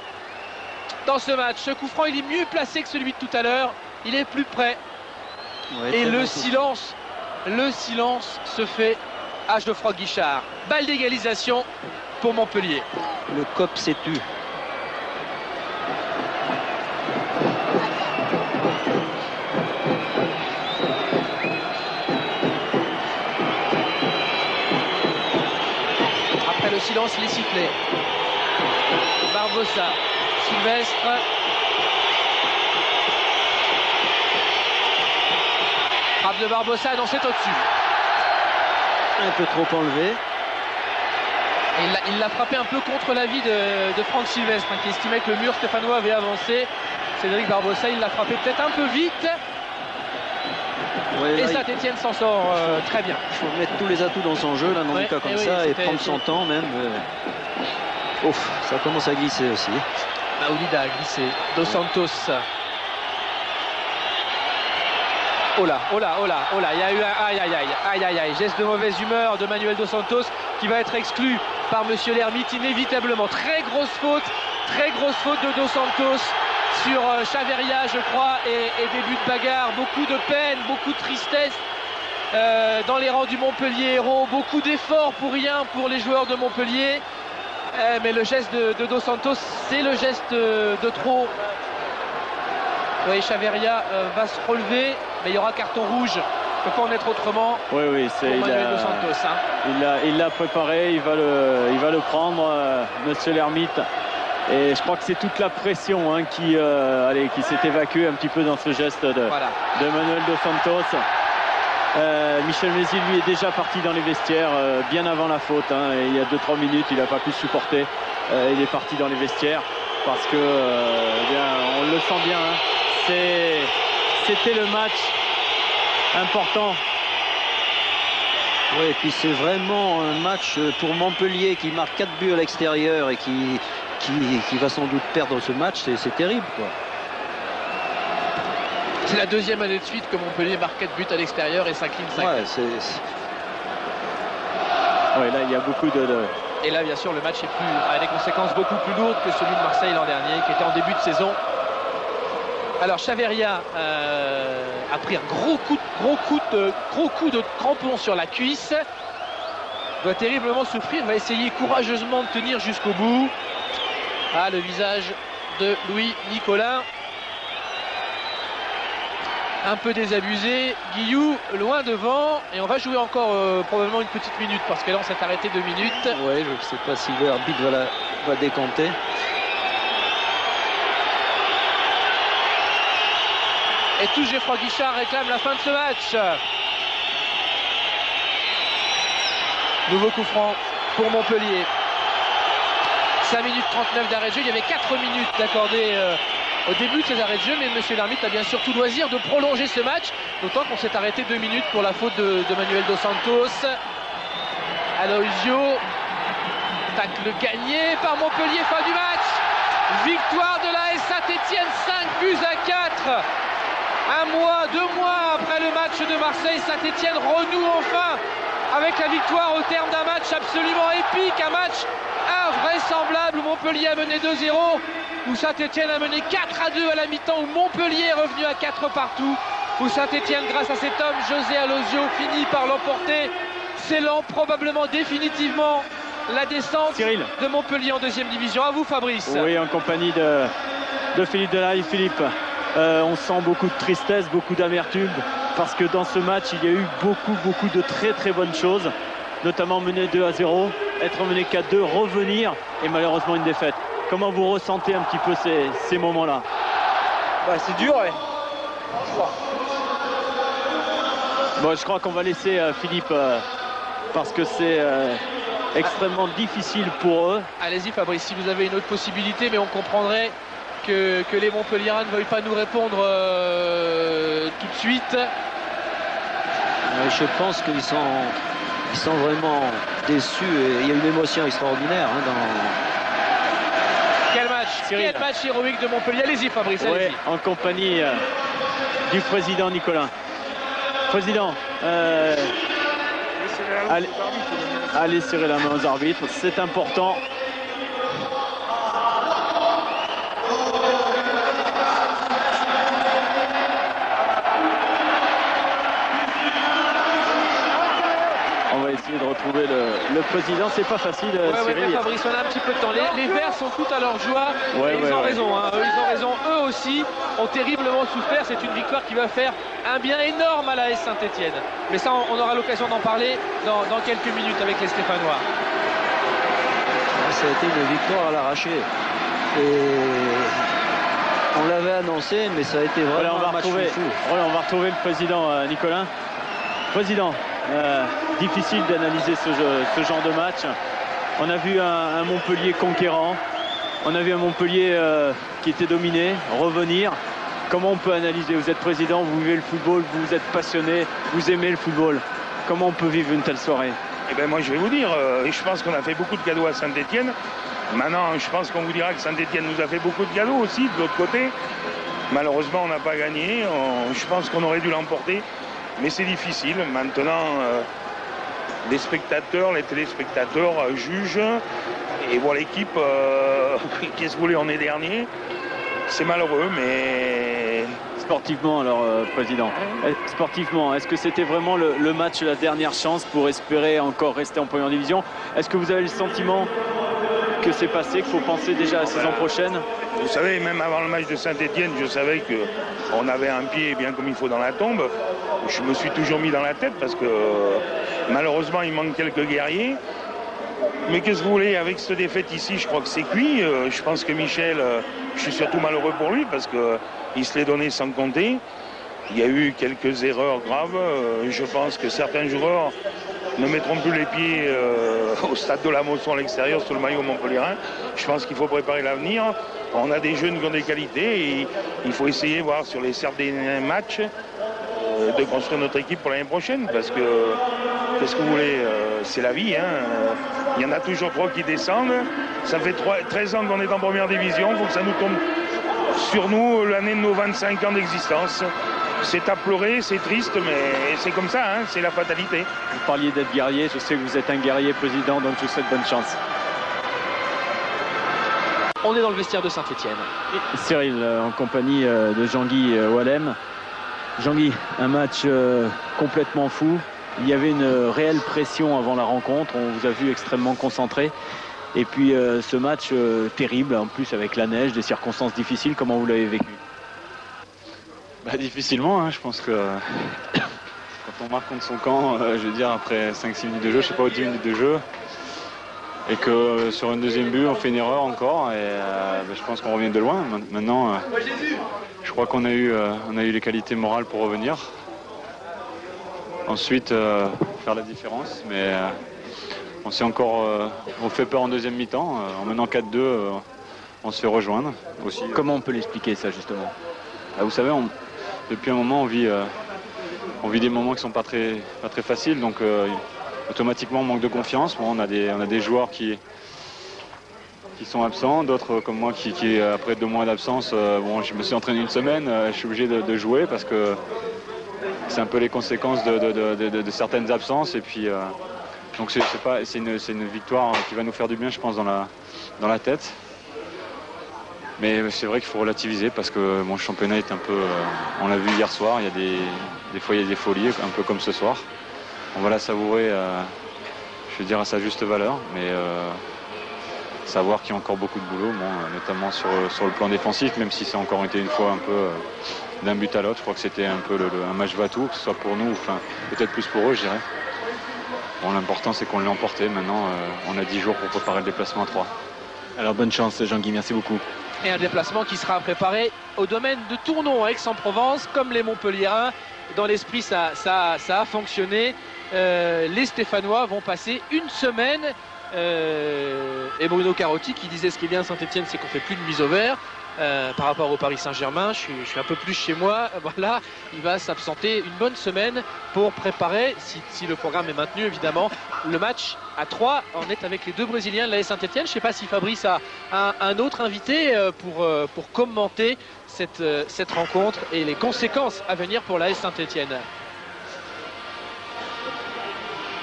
dans ce match. Ce coup franc, il est mieux placé que celui de tout à l'heure. Il est plus près. Ouais, et le silence se fait à Geoffroy Guichard. Balle d'égalisation pour Montpellier. Le COP s'est tu. Après le silence, les sifflets. Barbosa, Sylvestre. Frappe de Barbosa, non, c'est au-dessus. Un peu trop enlevé. Il l'a frappé un peu contre l'avis de Franck Sylvestre, qui estimait que le mur stéphanois avait avancé. Cédric Barbosa, il l'a frappé peut-être un peu vite. Ouais, et Saint-Etienne s'en sort très bien. Il faut mettre tous les atouts dans son jeu, là, dans un cas comme ça, et prendre son temps même. Ouf, ça commence à glisser aussi. Maoulida a glissé. Dos Santos. Oh là, il y a eu un aïe, geste de mauvaise humeur de Manuel Dos Santos qui va être exclu par Monsieur Lermite inévitablement. Très grosse faute de Dos Santos sur Chaverria, je crois, et début de bagarre. Beaucoup de peine, beaucoup de tristesse dans les rangs du Montpellier Hérault. Beaucoup d'efforts pour rien pour les joueurs de Montpellier. Mais le geste de Dos Santos, c'est le geste de trop. Oui, Chaverria va se relever, mais il y aura carton rouge. Il ne peut pas en être autrement. Oui, c'est Dos Santos. Il l'a préparé, il va le prendre, Monsieur Lermite. Et je crois que c'est toute la pression qui s'est évacuée un petit peu dans ce geste de Manuel Dos Santos. Michel Mézy, lui, est déjà parti dans les vestiaires bien avant la faute. Et il y a 2-3 minutes, il n'a pas pu supporter. Il est parti dans les vestiaires parce que, on le sent bien. C'était le match important. Oui, et puis c'est vraiment un match pour Montpellier qui marque 4 buts à l'extérieur et qui va sans doute perdre ce match. C'est terrible, quoi. C'est la deuxième année de suite que Montpellier marque 4 buts à l'extérieur et s'incline 5. Ouais, ouais, là, il y a beaucoup de... Et là, bien sûr, le match a des conséquences beaucoup plus lourdes que celui de Marseille l'an dernier, qui était en début de saison. Alors, Chaverria a pris un gros coup de crampon sur la cuisse. Doit terriblement souffrir, va essayer courageusement de tenir jusqu'au bout. Ah, le visage de Louis Nicolin. Un peu désabusé, Guillou loin devant, et on va jouer encore probablement une petite minute parce que là on s'est arrêté 2 minutes. Oui, je ne sais pas si l'arbitre va décompter. Et tout Geoffroy Guichard réclame la fin de ce match. Nouveau coup franc pour Montpellier. 5 minutes 39 d'arrêt de jeu, il y avait 4 minutes d'accordé au début de ces arrêts de jeu, mais M. Lermite a bien sûr tout loisir de prolonger ce match, d'autant qu'on s'est arrêté 2 minutes pour la faute de Manuel Dos Santos. Aloisio, tacle gagné par Montpellier, fin du match. Victoire de l'AS Saint-Etienne, 5 buts à 4. 2 mois après le match de Marseille, Saint-Etienne renoue enfin avec la victoire au terme d'un match absolument épique, un match invraisemblable où Montpellier a mené 2-0, où Saint-Etienne a mené 4-2 à la mi-temps, où Montpellier est revenu à 4 partout, où Saint-Etienne, grâce à cet homme, José Aloisio, finit par l'emporter, scellant probablement définitivement la descente de Montpellier en 2e division. À vous, Fabrice. Oui, en compagnie de Philippe Delahaye. Philippe, on sent beaucoup de tristesse, beaucoup d'amertume, parce que dans ce match, il y a eu beaucoup de très bonnes choses, notamment mener 2-0, être mené 4-2, revenir, et malheureusement une défaite. Comment vous ressentez un petit peu ces moments-là? C'est dur, ouais. Bon, je crois qu'on va laisser Philippe, parce que c'est extrêmement difficile pour eux. Allez-y, Fabrice, si vous avez une autre possibilité, mais on comprendrait que les Montpelliérains ne veuillent pas nous répondre tout de suite. Je pense qu'ils sont vraiment déçus. Et il y a une émotion extraordinaire Quel match héroïque de Montpellier. Allez-y Fabrice, allez-y. Ouais, en compagnie du président Nicolas. Président, allez serrer la main aux arbitres, c'est important. On va essayer de retrouver le président, c'est pas facile. Ouais, Fabrice, on a un petit peu de temps. Les Verts sont tout à leur joie. Ils ont raison. Hein. Ils ont raison. Eux aussi ont terriblement souffert. C'est une victoire qui va faire un bien énorme à l'AS Saint-Etienne. Mais ça, on aura l'occasion d'en parler dans quelques minutes avec les Stéphanois. Ça a été une victoire à l'arraché. Et on l'avait annoncé, mais ça a été vraiment un match fou. On va retrouver le président Nicolas. Président, difficile d'analyser ce genre de match. On a vu un Montpellier conquérant. On a vu un Montpellier qui était dominé, revenir. Comment on peut analyser? Vous êtes président, vous vivez le football, vous êtes passionné, vous aimez le football. Comment on peut vivre une telle soirée? Eh bien moi je vais vous dire, je pense qu'on a fait beaucoup de cadeaux à Saint-Etienne. Maintenant je pense qu'on vous dira que Saint-Etienne nous a fait beaucoup de cadeaux aussi de l'autre côté. Malheureusement on n'a pas gagné, je pense qu'on aurait dû l'emporter. Mais c'est difficile. Maintenant, les spectateurs, les téléspectateurs jugent et voient l'équipe. Qu'est-ce que vous voulez, on est dernier. C'est malheureux, mais... Sportivement, alors, président, sportivement, est-ce que c'était vraiment le match, la dernière chance pour espérer encore rester en première division? Est-ce que vous avez le sentiment que c'est passé, qu'il faut penser déjà à la saison prochaine? Vous savez, même avant le match de Saint-Etienne, je savais qu'on avait un pied bien comme il faut dans la tombe. Je me suis toujours mis dans la tête parce que malheureusement, il manque quelques guerriers. Mais qu'est-ce que vous voulez, avec cette défaite ici, je crois que c'est cuit. Je pense que Michel, je suis surtout malheureux pour lui parce qu'il se l'est donné sans compter. Il y a eu quelques erreurs graves. Je pense que certains joueurs ne mettront plus les pieds au stade de la Mosson à l'extérieur sur le maillot montpelliérain. Je pense qu'il faut préparer l'avenir. On a des jeunes qui ont des qualités et il faut essayer de voir sur les derniers matchs de construire notre équipe pour l'année prochaine parce que qu'est-ce que vous voulez, c'est la vie. Hein. Il y en a toujours 3 qui descendent. Ça fait 13 ans qu'on est en première division. Il faut que ça nous tombe sur nous l'année de nos 25 ans d'existence. C'est à pleurer, c'est triste, mais c'est comme ça, hein, c'est la fatalité. Vous parliez d'être guerrier, je sais que vous êtes un guerrier, président, donc je vous souhaite bonne chance. On est dans le vestiaire de Saint-Etienne. Cyril, en compagnie de Jean-Guy Wallem. Jean-Guy, un match complètement fou. Il y avait une réelle pression avant la rencontre, on vous a vu extrêmement concentré. Et puis ce match terrible, en plus avec la neige, des circonstances difficiles, comment vous l'avez vécu? Difficilement, hein. Je pense que quand on marque contre son camp, je veux dire après 5-6 minutes de jeu, je sais pas, 10 minutes de jeu, et que sur un deuxième but on fait une erreur encore, et je pense qu'on revient de loin. Maintenant, je crois qu'on a eu les qualités morales pour revenir. Ensuite, faire la différence, mais on s'est encore on fait peur en deuxième mi-temps. En menant 4-2, on se fait rejoindre aussi. Comment on peut l'expliquer ça justement? Vous savez, depuis un moment, on vit des moments qui ne sont pas très faciles, donc automatiquement on manque de confiance. Bon, on a des joueurs qui sont absents, d'autres comme moi qui après 2 mois d'absence, je me suis entraîné une semaine, je suis obligé de jouer parce que c'est un peu les conséquences de certaines absences, et puis donc c'est une victoire qui va nous faire du bien, je pense, dans la tête. Mais c'est vrai qu'il faut relativiser parce que mon championnat est un peu... on l'a vu hier soir, il y a des fois il y a des folies, un peu comme ce soir. On va la savourer, je veux dire, à sa juste valeur, mais savoir qu'il y a encore beaucoup de boulot, notamment sur le plan défensif, même si ça a encore été une fois un peu d'un but à l'autre. Je crois que c'était un peu un match va-tout, que ce soit pour nous, enfin peut-être plus pour eux, je dirais. Bon, l'important c'est qu'on l'ait emporté. Maintenant, on a 10 jours pour préparer le déplacement à 3. Alors bonne chance Jean-Guy, merci beaucoup. Et un déplacement qui sera préparé au domaine de Tournon, à Aix-en-Provence, comme les Montpelliérains. Dans l'esprit, ça a fonctionné. Les Stéphanois vont passer une semaine. Et Bruno Carotti qui disait ce qui est bien à Saint-Etienne, c'est qu'on fait plus de mise au vert. par rapport au Paris Saint-Germain. Je suis un peu plus chez moi. Voilà, il va s'absenter une bonne semaine pour préparer, si le programme est maintenu évidemment, le match à 3. On est avec les deux Brésiliens de l'AS Saint-Etienne. Je ne sais pas si Fabrice a un autre invité pour commenter cette rencontre et les conséquences à venir pour l'AS Saint-Etienne.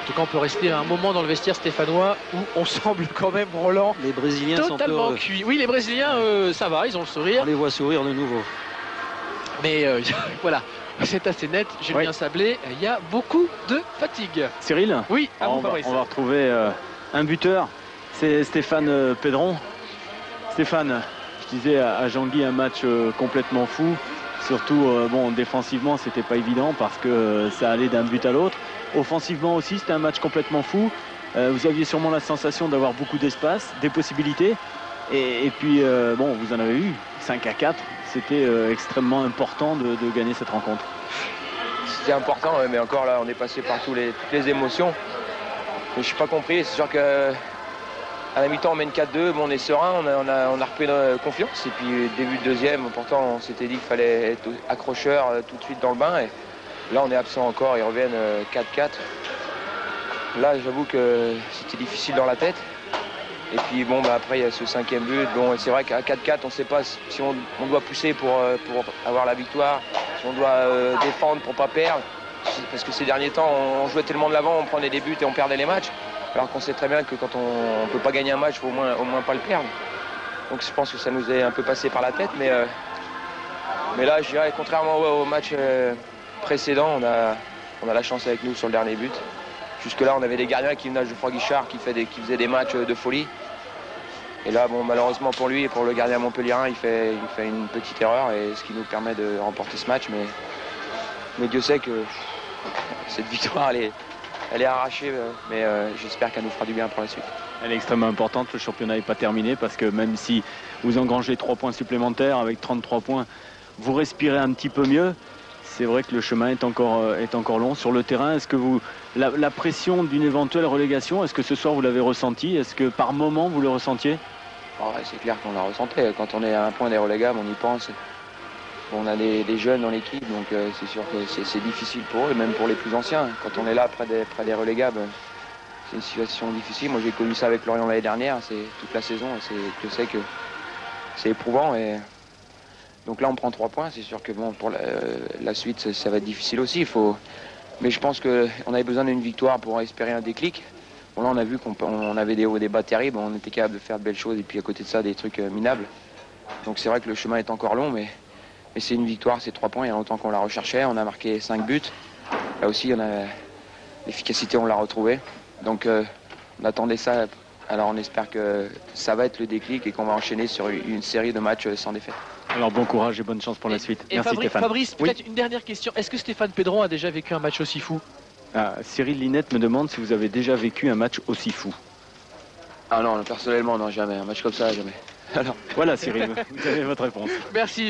En tout cas, on peut rester un moment dans le vestiaire stéphanois où on semble quand même, Roland, Les Brésiliens totalement sont heureux. cuit. Oui, les Brésiliens, ça va, ils ont le sourire. On les voit sourire de nouveau. Mais voilà, c'est assez net. Julien Sablé, il y a beaucoup de fatigue. Cyril, Oui, à vous, on Fabrice. va retrouver un buteur, c'est Stéphane Pedron. Stéphane, je disais à Jean-Guy, un match complètement fou. Surtout, bon, défensivement, c'était pas évident parce que ça allait d'un but à l'autre. Offensivement aussi, c'était un match complètement fou. Vous aviez sûrement la sensation d'avoir beaucoup d'espace, des possibilités. Et puis, bon, vous en avez eu 5-4. C'était extrêmement important de gagner cette rencontre. C'était important, ouais, mais encore là, on est passé par toutes les émotions. Mais je suis pas compris. C'est sûr que à la mi-temps, on mène 4-2. Bon, on est serein, on a repris confiance. Et puis, début de deuxième, pourtant, on s'était dit qu'il fallait être accrocheur tout de suite dans le bain. Et là, on est absent encore. Ils reviennent 4-4. Là, j'avoue que c'était difficile dans la tête. Et puis, bon, bah, après, il y a ce 5e but. Bon, c'est vrai qu'à 4-4, on ne sait pas si on doit pousser pour avoir la victoire, si on doit défendre pour ne pas perdre. Parce que ces derniers temps, on jouait tellement de l'avant, on prenait des buts et on perdait les matchs. Alors qu'on sait très bien que quand on ne peut pas gagner un match, il faut au moins pas le perdre. Donc je pense que ça nous est un peu passé par la tête. Mais là, je dirais, contrairement au match précédent, on a la chance avec nous sur le dernier but. Jusque-là, on avait des gardiens qui venaient, Geoffroy Guichard, qui faisait des matchs de folie. Et là, bon, malheureusement pour lui et pour le gardien montpelliérain, il fait une petite erreur, et ce qui nous permet de remporter ce match. Mais Dieu sait que cette victoire, elle est arrachée, mais j'espère qu'elle nous fera du bien pour la suite. Elle est extrêmement importante, le championnat n'est pas terminé parce que même si vous engrangez 3 points supplémentaires, avec 33 points, vous respirez un petit peu mieux. C'est vrai que le chemin est encore long sur le terrain. Est-ce que la pression d'une éventuelle relégation, est-ce que ce soir vous l'avez ressenti? Est-ce que par moment vous le ressentiez? Oh, ouais, c'est clair qu'on l'a ressenti. Quand on est à un point des relégables, on y pense. On a des jeunes dans l'équipe, donc c'est sûr que c'est difficile pour eux, même pour les plus anciens. Quand on est là près des relégables, c'est une situation difficile. Moi, j'ai connu ça avec Lorient l'année dernière, c'est toute la saison, et je sais que c'est éprouvant. Et donc là, on prend 3 points. C'est sûr que bon, pour la suite, ça va être difficile aussi. Mais je pense qu'on avait besoin d'une victoire pour espérer un déclic. Bon, là, on a vu qu'on avait des hauts et des bas terribles. On était capable de faire de belles choses, et puis à côté de ça, des trucs minables. Donc c'est vrai que le chemin est encore long, mais c'est une victoire, c'est 3 points. Il y a longtemps qu'on la recherchait. On a marqué 5 buts. Là aussi, l'efficacité, on l'a retrouvée. Donc on attendait ça. Alors on espère que ça va être le déclic et qu'on va enchaîner sur une série de matchs sans défaite. Alors bon courage et bonne chance pour la suite. Merci Stéphane. Fabrice, Oui. peut-être une dernière question. Est-ce que Stéphane Pedron a déjà vécu un match aussi fou? Cyril Linette me demande si vous avez déjà vécu un match aussi fou. Ah non, personnellement, non, jamais. Un match comme ça, jamais. Alors. Voilà Cyril, vous avez votre réponse. Merci.